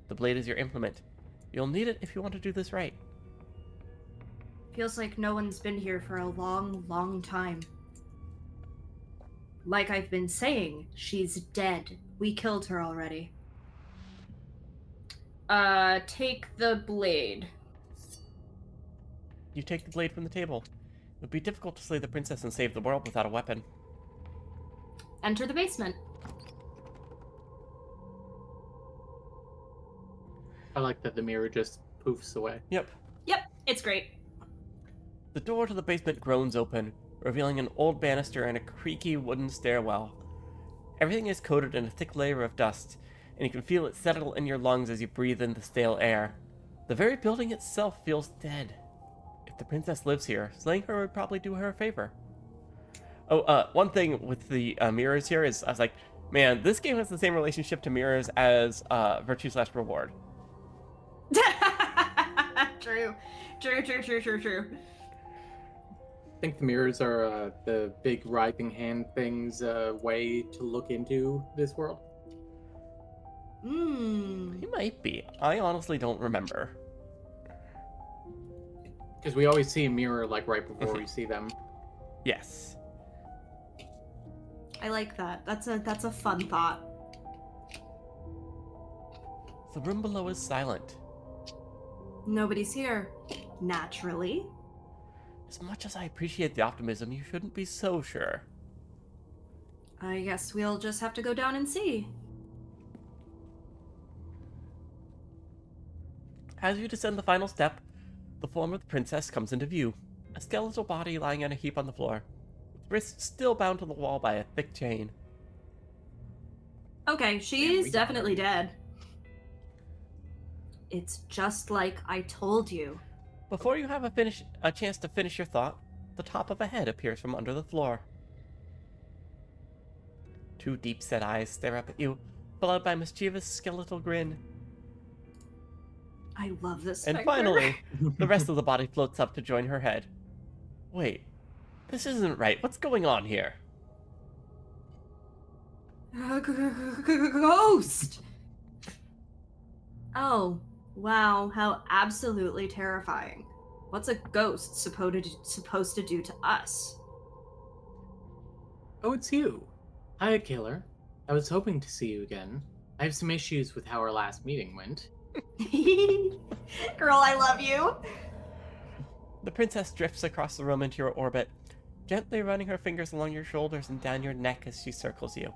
The blade is your implement. You'll need it if you want to do this right. Feels like no one's been here for a long, long time. Like I've been saying, she's dead. We killed her already. Take the blade. You take the blade from the table. It would be difficult to slay the princess and save the world without a weapon. Enter the basement. I like that the mirror just poofs away. Yep. Yep, it's great. The door to the basement groans open, revealing an old banister and a creaky wooden stairwell. Everything is coated in a thick layer of dust, and you can feel it settle in your lungs as you breathe in the stale air. The very building itself feels dead. If the princess lives here, slaying her would probably do her a favor. Oh, one thing with the mirrors here is, I was like, man, this game has the same relationship to mirrors as Virtue/Reward. True. I think the mirrors are the big writhing hand thing's way to look into this world. Mmm. He might be. I honestly don't remember. Because we always see a mirror like right before we see them. Yes. I like that. That's a fun thought. The room below is silent. Nobody's here. Naturally. As much as I appreciate the optimism, you shouldn't be so sure. I guess we'll just have to go down and see. As you descend the final step, the form of the princess comes into view. A skeletal body lying in a heap on the floor, with wrists still bound to the wall by a thick chain. Okay, she's we got definitely dead. It's just like I told you. Before you have a chance to finish your thought, the top of a head appears from under the floor. Two deep-set eyes stare up at you, followed by a mischievous skeletal grin. I love this. And specter. finally, the rest of the body floats up to join her head. Wait, this isn't right. What's going on here? Ghost! Oh, wow, how absolutely terrifying. What's a ghost supposed to do to us? Oh, it's you. Hi, Killer. I was hoping to see you again. I have some issues with how our last meeting went. Girl, I love you. The princess drifts across the room into your orbit, gently running her fingers along your shoulders and down your neck as she circles you.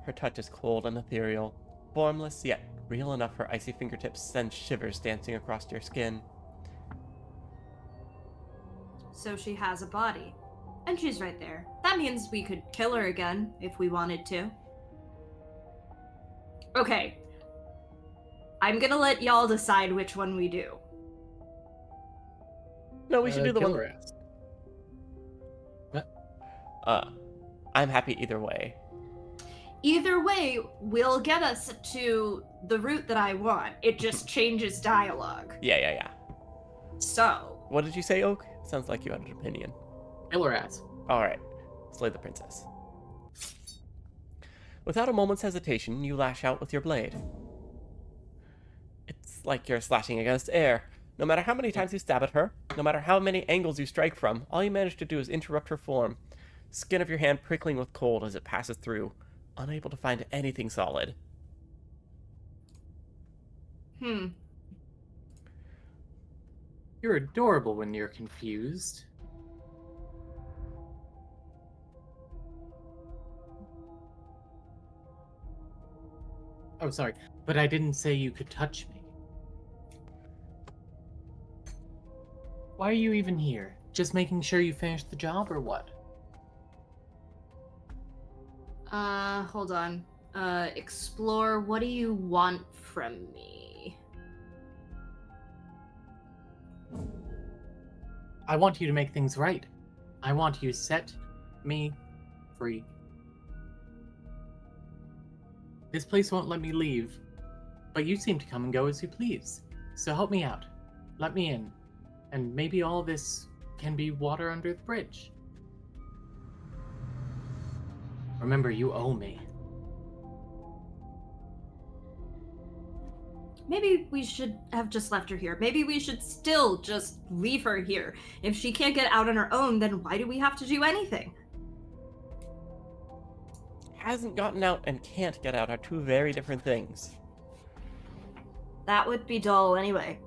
Her touch is cold and ethereal, formless yet real enough her icy fingertips send shivers dancing across your skin. So she has a body. And she's right there. That means we could kill her again if we wanted to. Okay. I'm gonna let y'all decide which one we do. No, we should do the one. Killer asked. I'm happy either way. Either way will get us to the route that I want. It just changes dialogue. Yeah. So, What did you say, Oak? Sounds like you had an opinion. Killer ass. Alright, slay the princess. Without a moment's hesitation, you lash out with your blade. It's like you're slashing against air. No matter how many times you stab at her, no matter how many angles you strike from, all you manage to do is interrupt her form, skin of your hand prickling with cold as it passes through, unable to find anything solid. You're adorable when you're confused. Oh, sorry, but I didn't say you could touch me. Why are you even here? Just making sure you finished the job or what? hold on. Explore, what do you want from me? I want you to make things right. I want you to set me free. This place won't let me leave, but you seem to come and go as you please. So help me out. Let me in. And maybe all this can be water under the bridge. Remember, you owe me. Maybe we should have just left her here. Maybe we should still just leave her here. If she can't get out on her own, then why do we have to do anything? Hasn't gotten out and can't get out are two very different things. That would be dull anyway.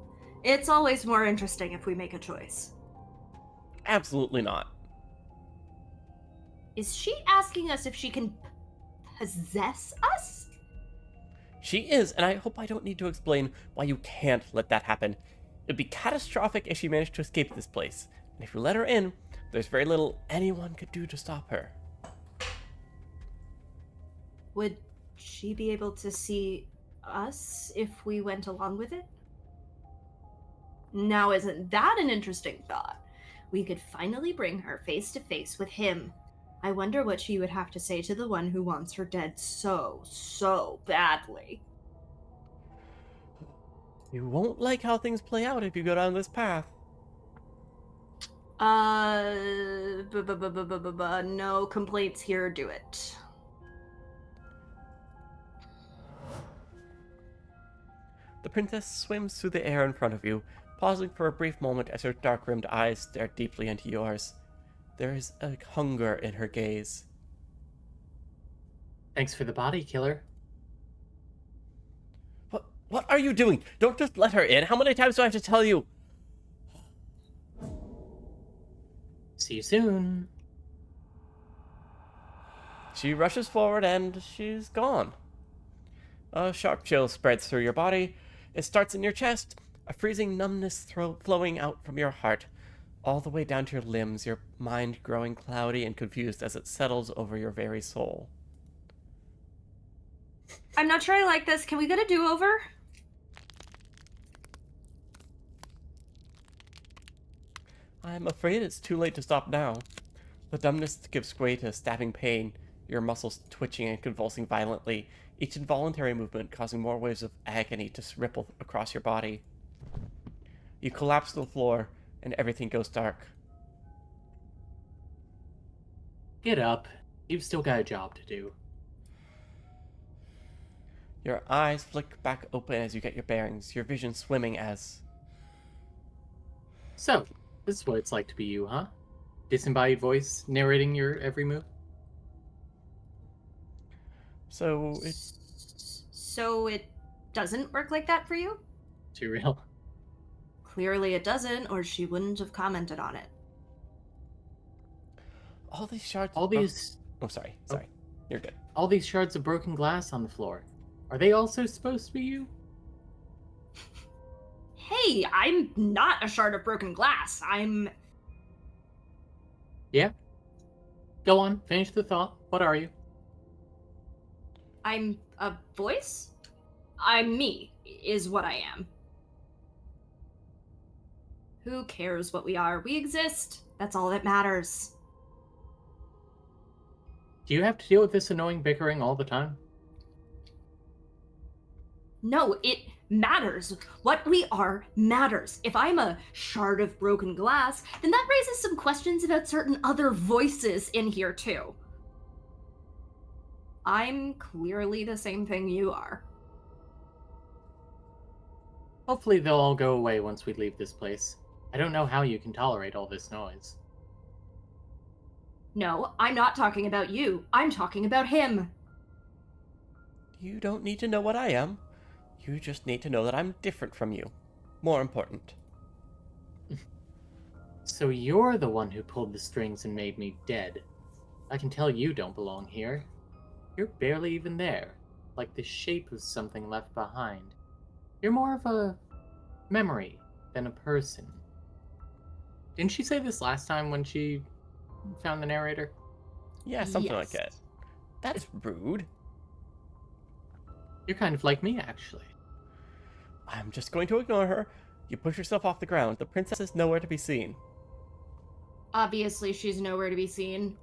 It's always more interesting if we make a choice. Absolutely not. Is she asking us if she can possess us? She is, and I hope I don't need to explain why you can't let that happen. It'd be catastrophic if she managed to escape this place, and if you let her in, there's very little anyone could do to stop her. Would she be able to see us if we went along with it? Now, isn't that an interesting thought? We could finally bring her face to face with him. I wonder what she would have to say to the one who wants her dead so badly. You won't like how things play out if you go down this path. No complaints here, do it. The princess swims through the air in front of you, pausing for a brief moment as her dark-rimmed eyes stare deeply into yours. There is a hunger in her gaze. Thanks for the body, Killer. What What are you doing? Don't just let her in. How many times do I have to tell you? See you soon. She rushes forward and she's gone. A sharp chill spreads through your body. It starts in your chest, a freezing numbness flowing out from your heart, all the way down to your limbs, your mind growing cloudy and confused as it settles over your very soul. I'm not sure I like this. Can we get a do-over? I'm afraid it's too late to stop now. The numbness gives way to stabbing pain, your muscles twitching and convulsing violently, each involuntary movement causing more waves of agony to ripple across your body. You collapse to the floor, and everything goes dark. Get up. You've still got a job to do. Your eyes flick back open as you get your bearings, your vision swimming as... So, this is what it's like to be you, huh? Disembodied voice narrating your every move? So it... So it doesn't work like that for you? Too real. Clearly it doesn't, or she wouldn't have commented on it. All these shards... All these... Oh, sorry. You're good. All these shards of broken glass on the floor. Are they also supposed to be you? Hey, I'm not a shard of broken glass. I'm... Yeah? Go on, finish the thought. What are you? I'm a voice? I'm me, is what I am. Who cares what we are? We exist. That's all that matters. Do you have to deal with this annoying bickering all the time? No, it matters. What we are matters. If I'm a shard of broken glass, then that raises some questions about certain other voices in here too. I'm clearly the same thing you are. Hopefully they'll all go away once we leave this place. I don't know how you can tolerate all this noise. No, I'm not talking about you. I'm talking about him. You don't need to know what I am. You just need to know that I'm different from you. More important. So you're the one who pulled the strings and made me dead. I can tell you don't belong here. You're barely even there, like the shape of something left behind. You're more of a memory than a person. Didn't she say this last time when she found the narrator? Yeah, something like Yes. that. That's rude. You're kind of like me, actually. I'm just going to ignore her. You push yourself off the ground. The princess is nowhere to be seen. Obviously, she's nowhere to be seen.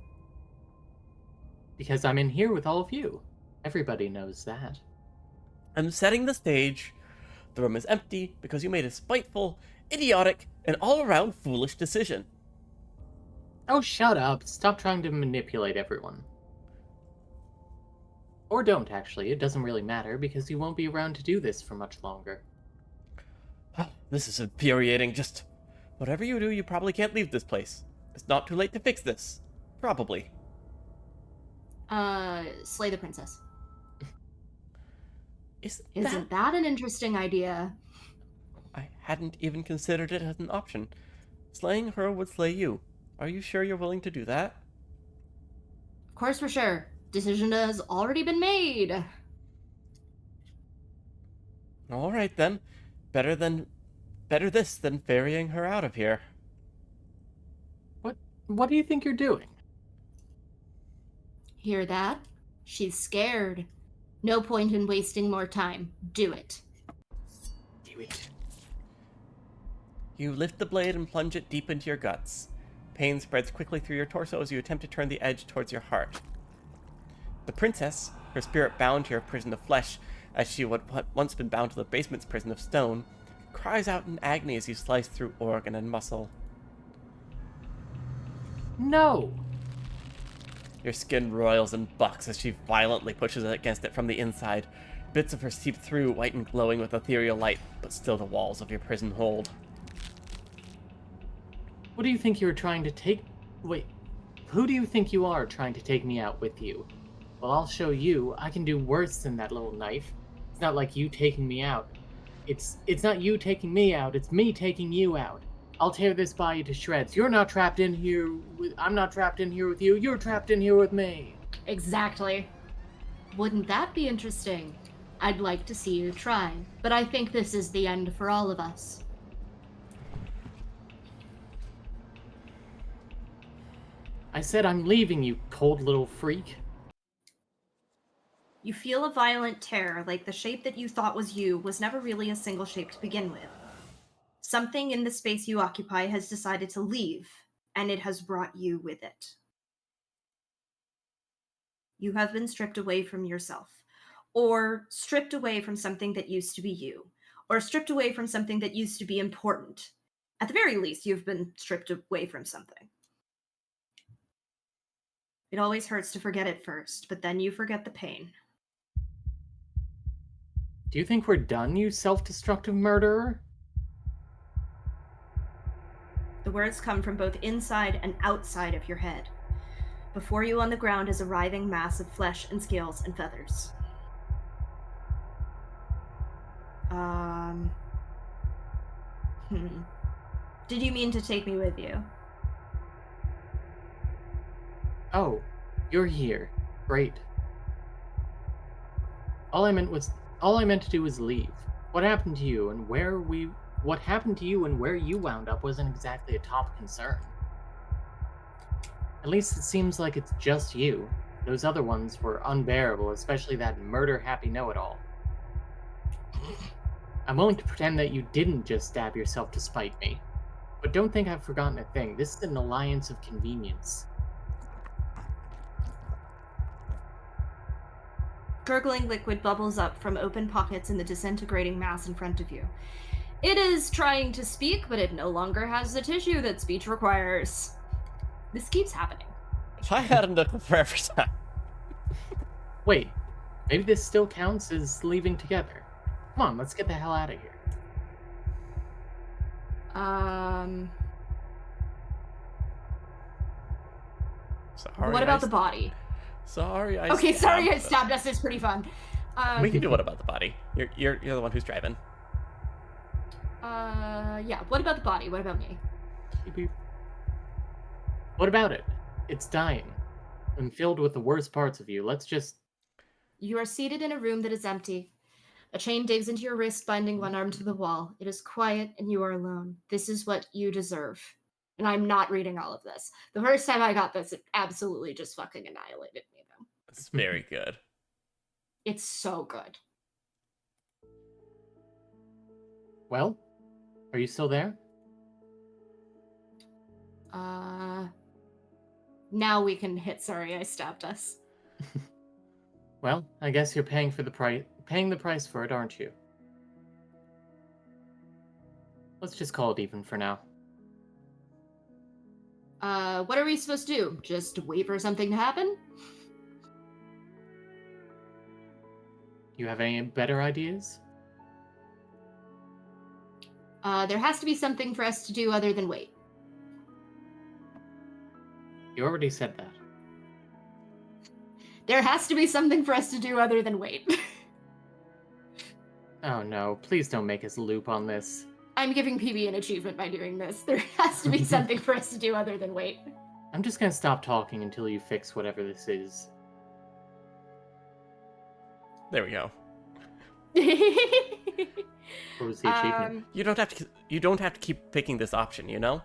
Because I'm in here with all of you. Everybody knows that. I'm setting the stage. The room is empty because you made a spiteful, idiotic, and all-around foolish decision. Oh, shut up. Stop trying to manipulate everyone. Or don't, actually. It doesn't really matter, because you won't be around to do this for much longer. This is infuriating. Just whatever you do, you probably can't leave this place. It's not too late to fix this. Probably. Slay the princess. Isn't that an interesting idea? I hadn't even considered it as an option. Slaying her would slay you. Are you sure you're willing to do that? Of course we're sure. Decision has already been made. All right then. Better this than ferrying her out of here. What do you think you're doing? Hear that? She's scared. No point in wasting more time. Do it. Do it. You lift the blade and plunge it deep into your guts. Pain spreads quickly through your torso as you attempt to turn the edge towards your heart. The princess, her spirit bound to your prison of flesh, as she would once been bound to the basement's prison of stone, cries out in agony as you slice through organ and muscle. No! Your skin roils and bucks as she violently pushes against it from the inside. Bits of her seep through, white and glowing with ethereal light, but still the walls of your prison hold. What do you think you were trying to take... Wait. Who do you think you are trying to take me out with you? Well, I'll show you. I can do worse than that little knife. It's not like you taking me out. It's not you taking me out, it's me taking you out. I'll tear this body to shreds. You're not trapped in here with... I'm not trapped in here with you. You're trapped in here with me. Exactly. Wouldn't that be interesting? I'd like to see you try, but I think this is the end for all of us. I said I'm leaving, you cold little freak. You feel a violent tear, like the shape that you thought was you was never really a single shape to begin with. Something in the space you occupy has decided to leave, and it has brought you with it. You have been stripped away from yourself, or stripped away from something that used to be you, or stripped away from something that used to be important. At the very least, you've been stripped away from something. It always hurts to forget it first, but then you forget the pain. Do you think we're done, you self-destructive murderer? The words come from both inside and outside of your head. Before you on the ground is a writhing mass of flesh and scales and feathers. Did you mean to take me with you? Oh, you're here. Great. All I meant to do was leave. What happened to you and where you wound up wasn't exactly a top concern. At least it seems like it's just you. Those other ones were unbearable, especially that murder-happy know-it-all. I'm willing to pretend that you didn't just stab yourself to spite me. But don't think I've forgotten a thing. This is an alliance of convenience. Gurgling liquid bubbles up from open pockets in the disintegrating mass in front of you. It is trying to speak, but it no longer has the tissue that speech requires. This keeps happening. If I had a nickel for every time. Wait, maybe this still counts as leaving together. Come on, let's get the hell out of here. Sorry, What about the body? Sorry, I Okay, sorry I stabbed stabbed us. It's pretty fun. We can do what about the body? You're the one who's driving. Yeah. What about the body? What about me? Beep, beep. What about it? It's dying. And filled with the worst parts of you. Let's just... You are seated in a room that is empty. A chain digs into your wrist, binding one arm to the wall. It is quiet, and you are alone. This is what you deserve. And I'm not reading all of this. The first time I got this, it absolutely just fucking annihilated me, though. It's very good. It's so good. Well, are you still there? Now we can hit sorry I stabbed us. Well, I guess you're paying the price for it, aren't you? Let's just call it even for now. What are we supposed to do? Just wait for something to happen? You have any better ideas? There has to be something for us to do other than wait. You already said that. There has to be something for us to do other than wait. Oh no, please don't make us loop on this. I'm giving PB an achievement by doing this. There has to be something for us to do other than wait. I'm just gonna stop talking until you fix whatever this is. There we go. What was the achievement? You don't have to keep picking this option, you know?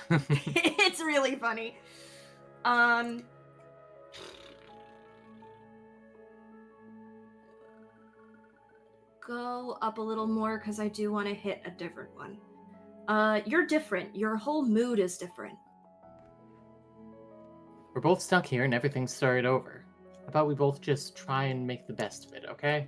It's really funny. Go up a little more because I do want to hit a different one. You're different. Your whole mood is different. We're both stuck here and everything started over. How about we both just try and make the best of it, okay?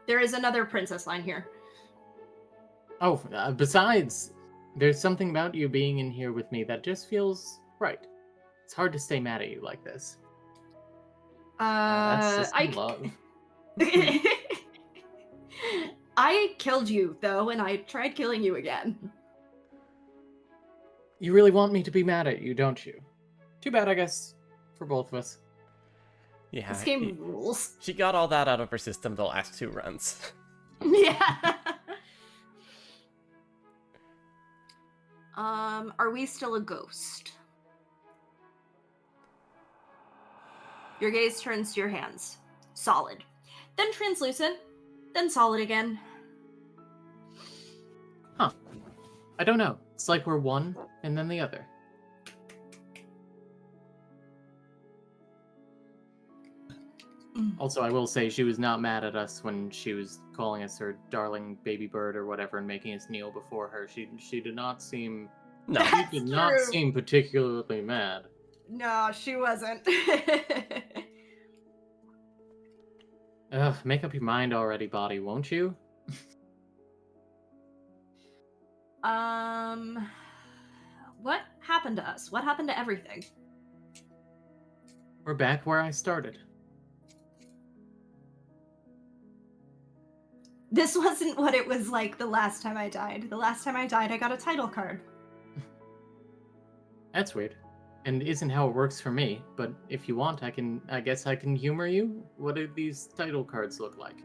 There is another princess line here. Oh, besides, there's something about you being in here with me that just feels right. It's hard to stay mad at you like this. That's just love. I killed you, though, and I tried killing you again. You really want me to be mad at you, don't you? Too bad, I guess, for both of us. Yeah. This game rules. She got all that out of her system the last 2 runs. Yeah. Are we still a ghost? Your gaze turns to your hands. Solid. Then translucent. Then solid again. Huh. I don't know. It's like we're one and then the other. Also, I will say she was not mad at us when she was calling us her darling baby bird or whatever and making us kneel before her. She did not seem No. That's she did not true. seem particularly mad. No, she wasn't. Ugh, make up your mind already, body, won't you? What happened to us? What happened to everything? We're back where I started. This wasn't what it was like the last time I died. The last time I died, I got a title card. That's weird. And isn't how it works for me, but if you want, I guess I can humor you. What do these title cards look like?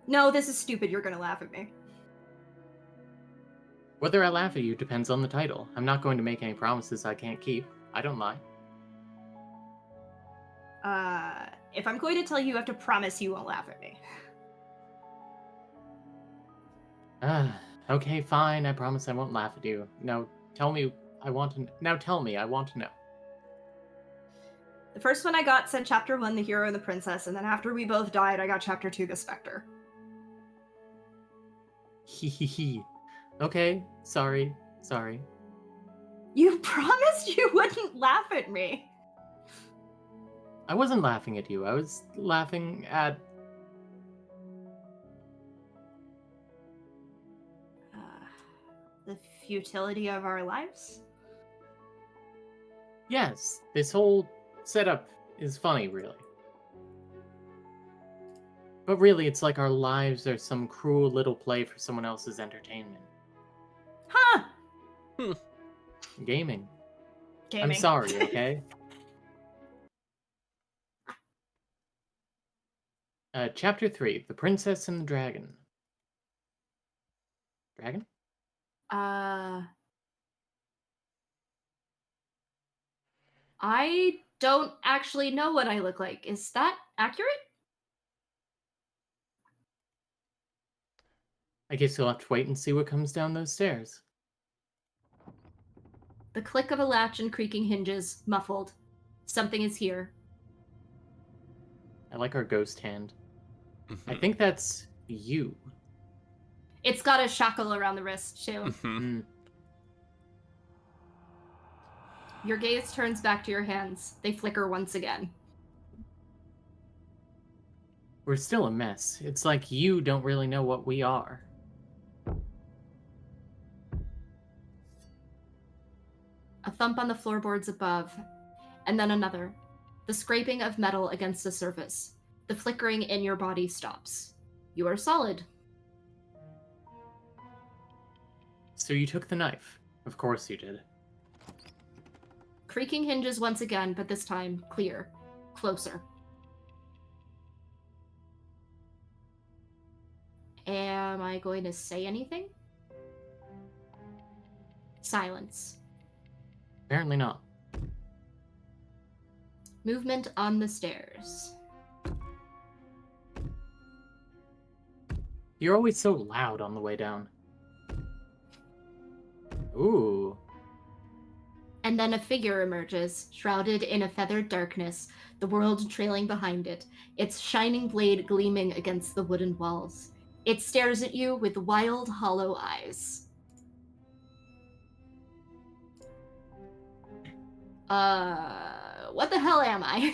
No, this is stupid. You're gonna laugh at me. Whether I laugh at you depends on the title. I'm not going to make any promises I can't keep. I don't lie. If I'm going to tell you, you have to promise you won't laugh at me. Okay, fine. I promise I won't laugh at you. Now tell me I want to know. The first one I got said Chapter 1, the hero and the princess, and then after we both died, I got Chapter 2, the specter. Hee. Okay, sorry. You promised you wouldn't laugh at me. I wasn't laughing at you. I was laughing at... The futility of our lives? Yes, this whole setup is funny, really. But really, it's like our lives are some cruel little play for someone else's entertainment. Huh! Gaming. Gaming. I'm sorry, okay? Chapter 3, The Princess and the Dragon. Dragon? I don't actually know what I look like. Is that accurate? I guess you'll have to wait and see what comes down those stairs. The click of a latch and creaking hinges, muffled. Something is here. I like our ghost hand. I think that's you. It's got a shackle around the wrist, too. Your gaze turns back to your hands. They flicker once again. We're still a mess. It's like you don't really know what we are. A thump on the floorboards above, and then another. The scraping of metal against the surface. The flickering in your body stops. You are solid. So you took the knife. Of course you did. Creaking hinges once again, but this time clear. Closer. Am I going to say anything? Silence. Apparently not. Movement on the stairs. You're always so loud on the way down. Ooh. And then a figure emerges, shrouded in a feathered darkness, the world trailing behind it, its shining blade gleaming against the wooden walls. It stares at you with wild, hollow eyes. What the hell am I?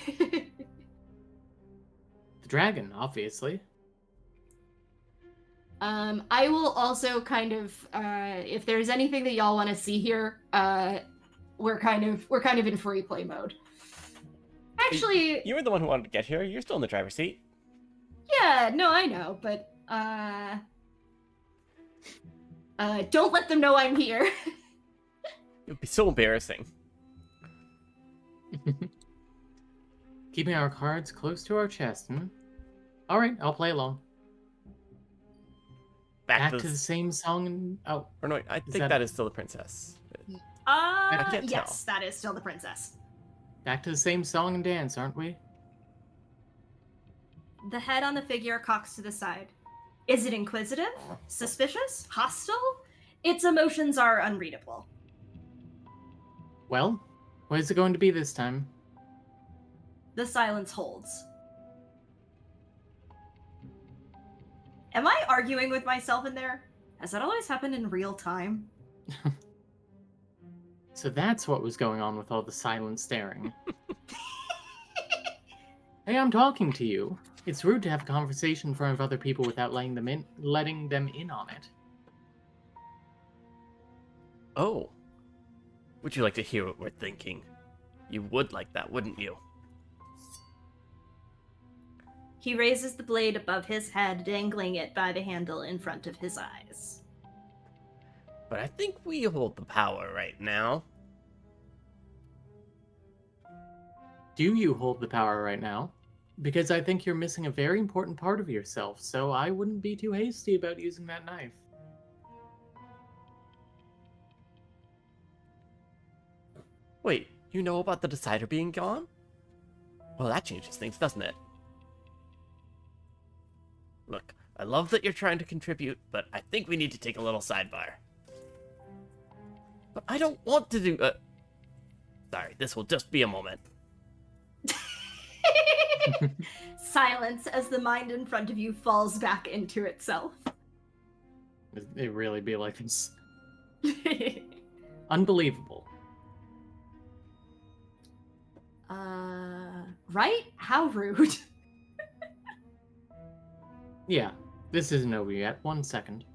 The dragon, obviously. I will also kind of, if there's anything that y'all want to see here, we're kind of in free play mode. Actually, You were the one who wanted to get here. You're still in the driver's seat. yeah, no, I know, but Don't let them know I'm here. It would be so embarrassing. Keeping our cards close to our chest, hmm? Alright, I'll play along. Back to the same song and... Oh. Or no, I think that is still the princess. I can't yes, that is still the princess. Back to the same song and dance, aren't we? The head on the figure cocks to the side. Is it inquisitive? Suspicious? Hostile? Its emotions are unreadable. Well, what is it going to be this time? The silence holds. Am I arguing with myself in there? Has that always happened in real time? So that's what was going on with all the silent staring. Hey, I'm talking to you. It's rude to have a conversation in front of other people without letting them in on it. Oh. Would you like to hear what we're thinking? You would like that, wouldn't you? He raises the blade above his head, dangling it by the handle in front of his eyes. But I think we hold the power right now. Do you hold the power right now? Because I think you're missing a very important part of yourself, so I wouldn't be too hasty about using that knife. Wait, you know about the Decider being gone? Well, that changes things, doesn't it? Look, I love that you're trying to contribute, but I think we need to take a little sidebar. But I don't want to do... Sorry, this will just be a moment. Silence as the mind in front of you falls back into itself. It really be like this. Unbelievable. Right? How rude. Yeah, this isn't over yet. 1 second.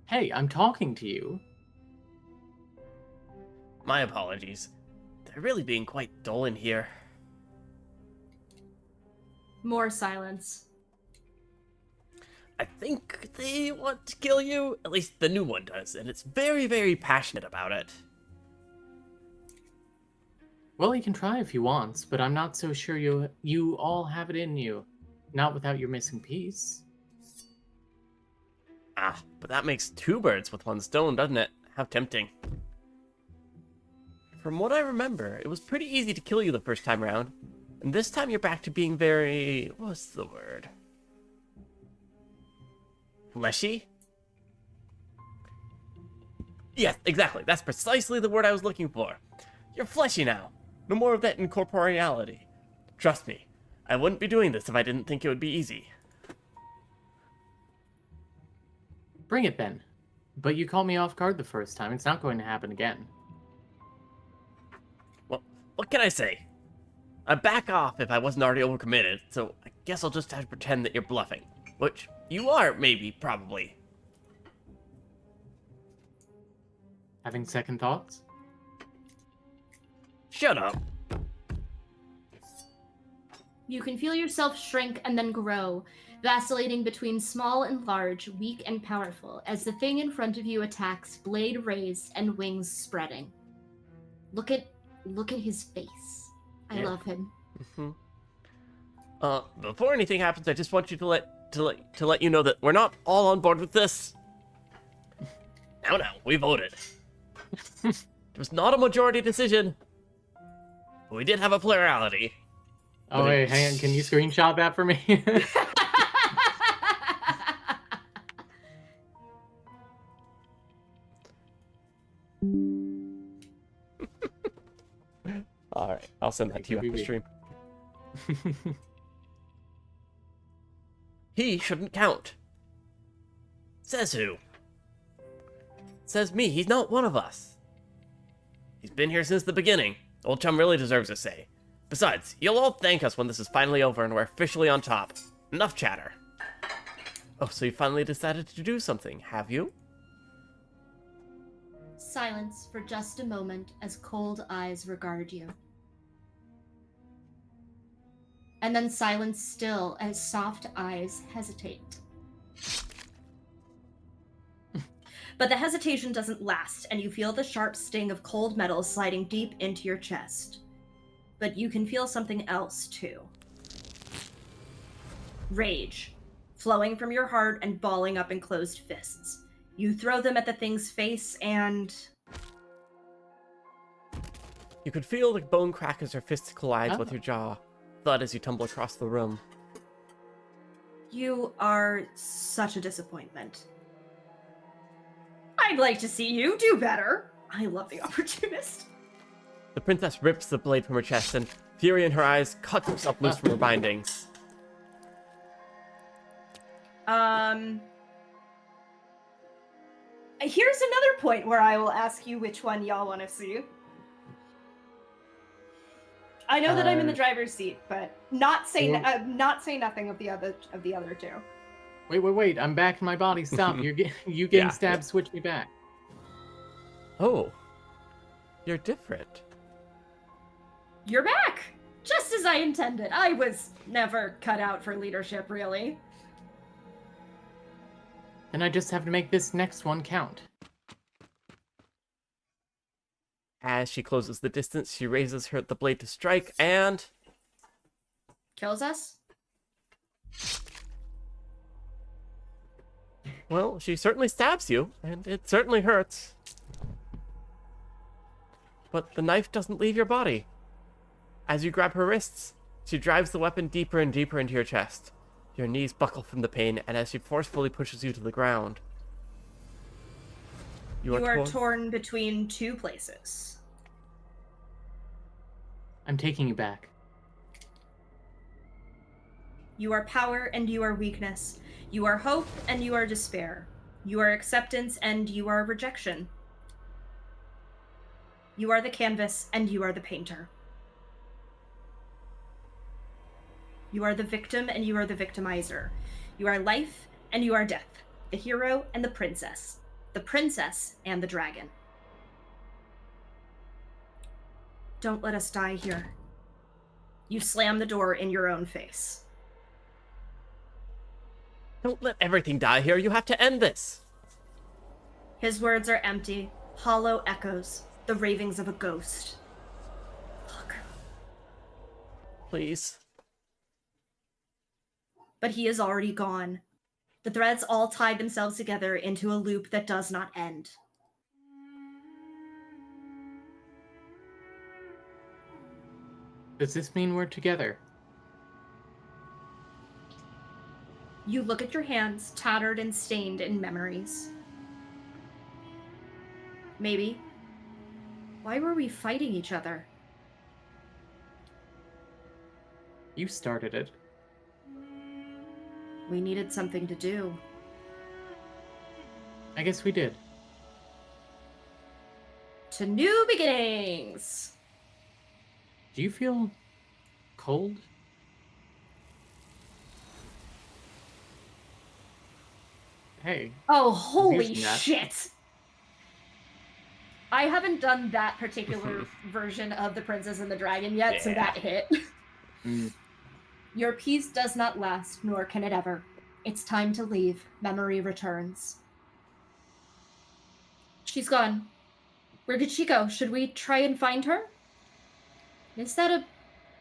Hey, I'm talking to you. My apologies. They're really being quite dull in here. More silence. I think they want to kill you. At least the new one does, and it's very, very passionate about it. Well, he can try if he wants, but I'm not so sure you all have it in you. Not without your missing piece. Ah, but that makes 2 birds with 1 stone, doesn't it? How tempting. From what I remember, it was pretty easy to kill you the first time around. And this time you're back to being very... what's the word? Fleshy? Yes, exactly. That's precisely the word I was looking for. You're fleshy now. No more of that incorporeality. Trust me, I wouldn't be doing this if I didn't think it would be easy. Bring it then. But you caught me off guard the first time. It's not going to happen again. Well, what can I say? I'd back off if I wasn't already overcommitted, so I guess I'll just have to pretend that you're bluffing. Which you are, maybe, probably. Having second thoughts? Shut up. You can feel yourself shrink and then grow, vacillating between small and large, weak and powerful, as the thing in front of you attacks, blade raised and wings spreading. Look at his face. I love him. Before anything happens, I just want you to let you know that we're not all on board with this. Now, we voted. It was not a majority decision. But we did have a plurality. Oh, wait, hang on. Can you screenshot that for me? All right, I'll send that to you after stream. He shouldn't count. Says who? Says me. He's not one of us. He's been here since the beginning. Old Chum really deserves a say. Besides, you'll all thank us when this is finally over and we're officially on top. Enough chatter. Oh, so you finally decided to do something, have you? Silence for just a moment as cold eyes regard you. And then silence still as soft eyes hesitate. But the hesitation doesn't last, and you feel the sharp sting of cold metal sliding deep into your chest. But you can feel something else, too. Rage, flowing from your heart and balling up in closed fists. You throw them at the thing's face, and... You could feel the bone crack as your fist collides with your jaw. Thud as you tumble across the room. You are such a disappointment. I'd like to see you do better. I love the opportunist. The princess rips the blade from her chest and, fury in her eyes, cuts herself loose from her bindings. Here's another point where I will ask you which one y'all want to see. I know that I'm in the driver's seat, but not say nothing of the other two. Wait! I'm back in my body. Stop! You getting stabbed? Switch me back. Oh, you're different. You're back, just as I intended. I was never cut out for leadership, really. Then I just have to make this next one count. As she closes the distance, she raises the blade to strike and... Kills us? Well, she certainly stabs you, and it certainly hurts. But the knife doesn't leave your body. As you grab her wrists, she drives the weapon deeper and deeper into your chest. Your knees buckle from the pain, and as she forcefully pushes you to the ground... You are torn between two places. I'm taking you back. You are power and you are weakness. You are hope and you are despair. You are acceptance and you are rejection. You are the canvas and you are the painter. You are the victim and you are the victimizer. You are life and you are death. The hero and the princess. The princess and the dragon. Don't let us die here. You slam the door in your own face. Don't let everything die here. You have to end this. His words are empty, hollow echoes, the ravings of a ghost. Look. Please. But he is already gone. The threads all tie themselves together into a loop that does not end. Does this mean we're together? You look at your hands, tattered and stained in memories. Maybe. Why were we fighting each other? You started it. We needed something to do. I guess we did. To new beginnings! Do you feel cold? Hey. Oh, holy Here's that. shit! I haven't done that particular version of The Princess and the Dragon yet, so that hit. Your peace does not last, nor can it ever. It's time to leave. Memory returns. She's gone. Where did she go? Should we try and find her? Is that a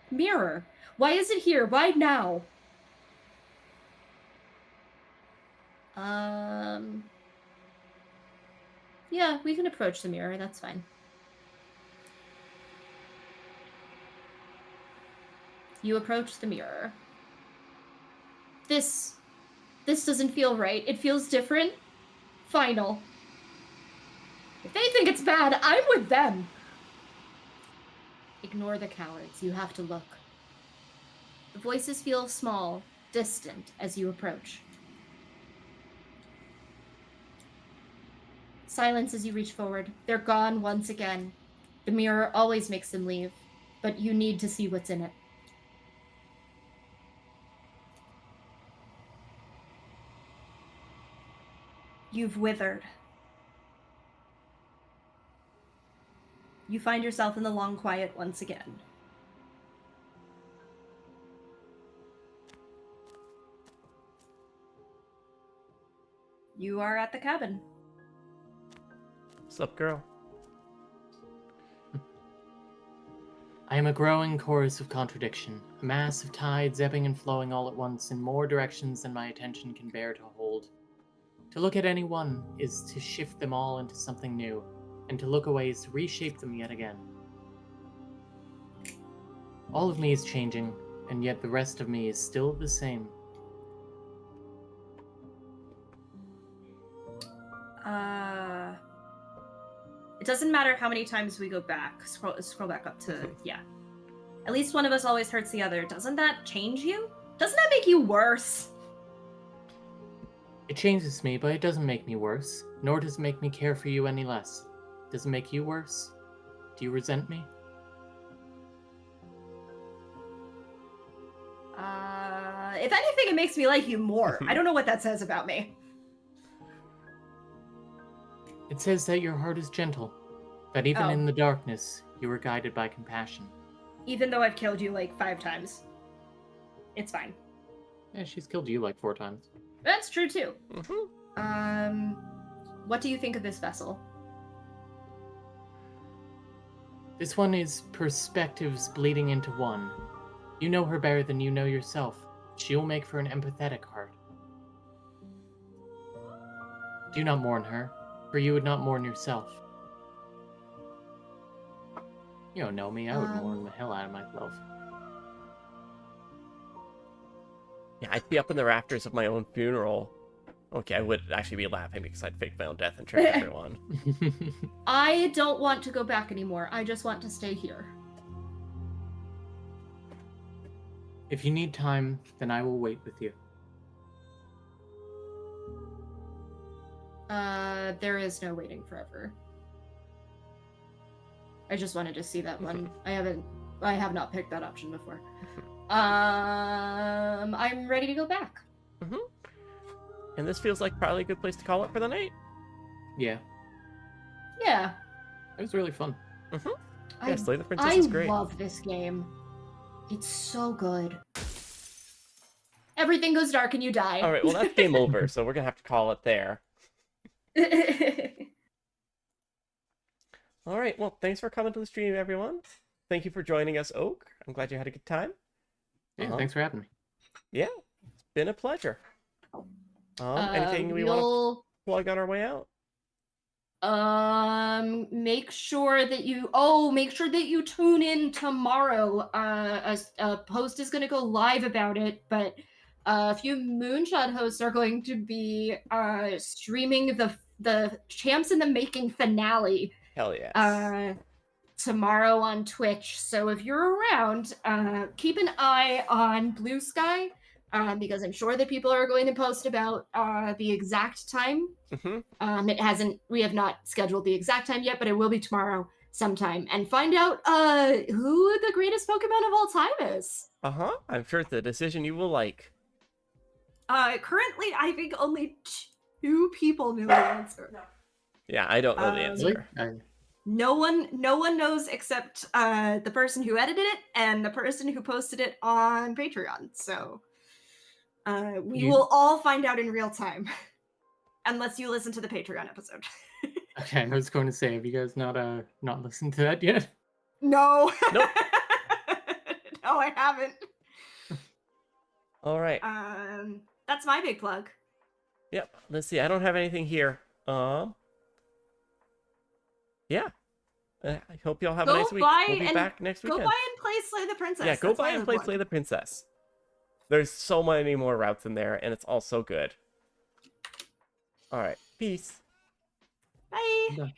mirror? Why is it here? Why now? Yeah, we can approach the mirror. That's fine. You approach the mirror. This doesn't feel right. It feels different. Final. If they think it's bad, I'm with them. Ignore the cowards. You have to look. The voices feel small, distant as you approach. Silence as you reach forward. They're gone once again. The mirror always makes them leave, but you need to see what's in it. You've withered. You find yourself in the long quiet once again. You are at the cabin. Sup, girl? I am a growing chorus of contradiction, a mass of tides ebbing and flowing all at once in more directions than my attention can bear to hold. To look at any one is to shift them all into something new, and to look away is to reshape them yet again. All of me is changing, and yet the rest of me is still the same. It doesn't matter how many times we go back. Scroll back up to, yeah. At least one of us always hurts the other. Doesn't that change you? Doesn't that make you worse? It changes me, but it doesn't make me worse, nor does it make me care for you any less. Does it make you worse? Do you resent me? If anything, it makes me like you more. I don't know what that says about me. It says that your heart is gentle, that even in the darkness, you are guided by compassion. Even though I've killed you like 5 times. It's fine. Yeah, she's killed you like 4 times. That's true too. What do you think of this vessel? This one is perspectives bleeding into one. You know her better than you know yourself. She'll make for an empathetic heart. Do not mourn her, for you would not mourn yourself. You don't know me, I would mourn the hell out of myself. Yeah, I'd be up in the rafters of my own funeral. Okay, I would actually be laughing because I'd fake my own death and trick everyone. I don't want to go back anymore. I just want to stay here. If you need time, then I will wait with you. There is no waiting forever. I just wanted to see that one. I have not picked that option before. I'm ready to go back. And this feels like probably a good place to call it for the night. Yeah, Yeah. it was really fun. Yeah, Slay the Princess is great. I love this game. It's so good. Everything goes dark and you die. All right, well, that's game over, so we're going to have to call it there. All right, well, thanks for coming to the stream, everyone. Thank you for joining us, Oak. I'm glad you had a good time. Yeah, thanks for having me. Yeah, it's been a pleasure. Anything we want to plug on our way out? Make sure that you tune in tomorrow. A post is going to go live about it, but a few Moonshot hosts are going to be streaming the Champs in the Making finale. Hell yes. Tomorrow on Twitch. So if you're around, keep an eye on Blue Sky, because I'm sure that people are going to post about the exact time. We have not scheduled the exact time yet, but it will be tomorrow sometime, and find out who the greatest Pokemon of all time is. I'm sure it's a decision you will like. Currently, I think only 2 people know the answer. Yeah, I don't know the answer. Really? No one knows except the person who edited it and the person who posted it on Patreon. So we will all find out in real time, unless you listen to the Patreon episode. Okay, I was going to say, have you guys not listened to that yet? No. Nope. No, I haven't. All right. That's my big plug. Yep. Let's see. I don't have anything here. Yeah. I hope y'all have a nice week. We'll be back next weekend. Go buy and play Slay the Princess. Yeah, go buy and play Slay the Princess. There's so many more routes in there, and it's all so good. All right. Peace. Bye. Bye.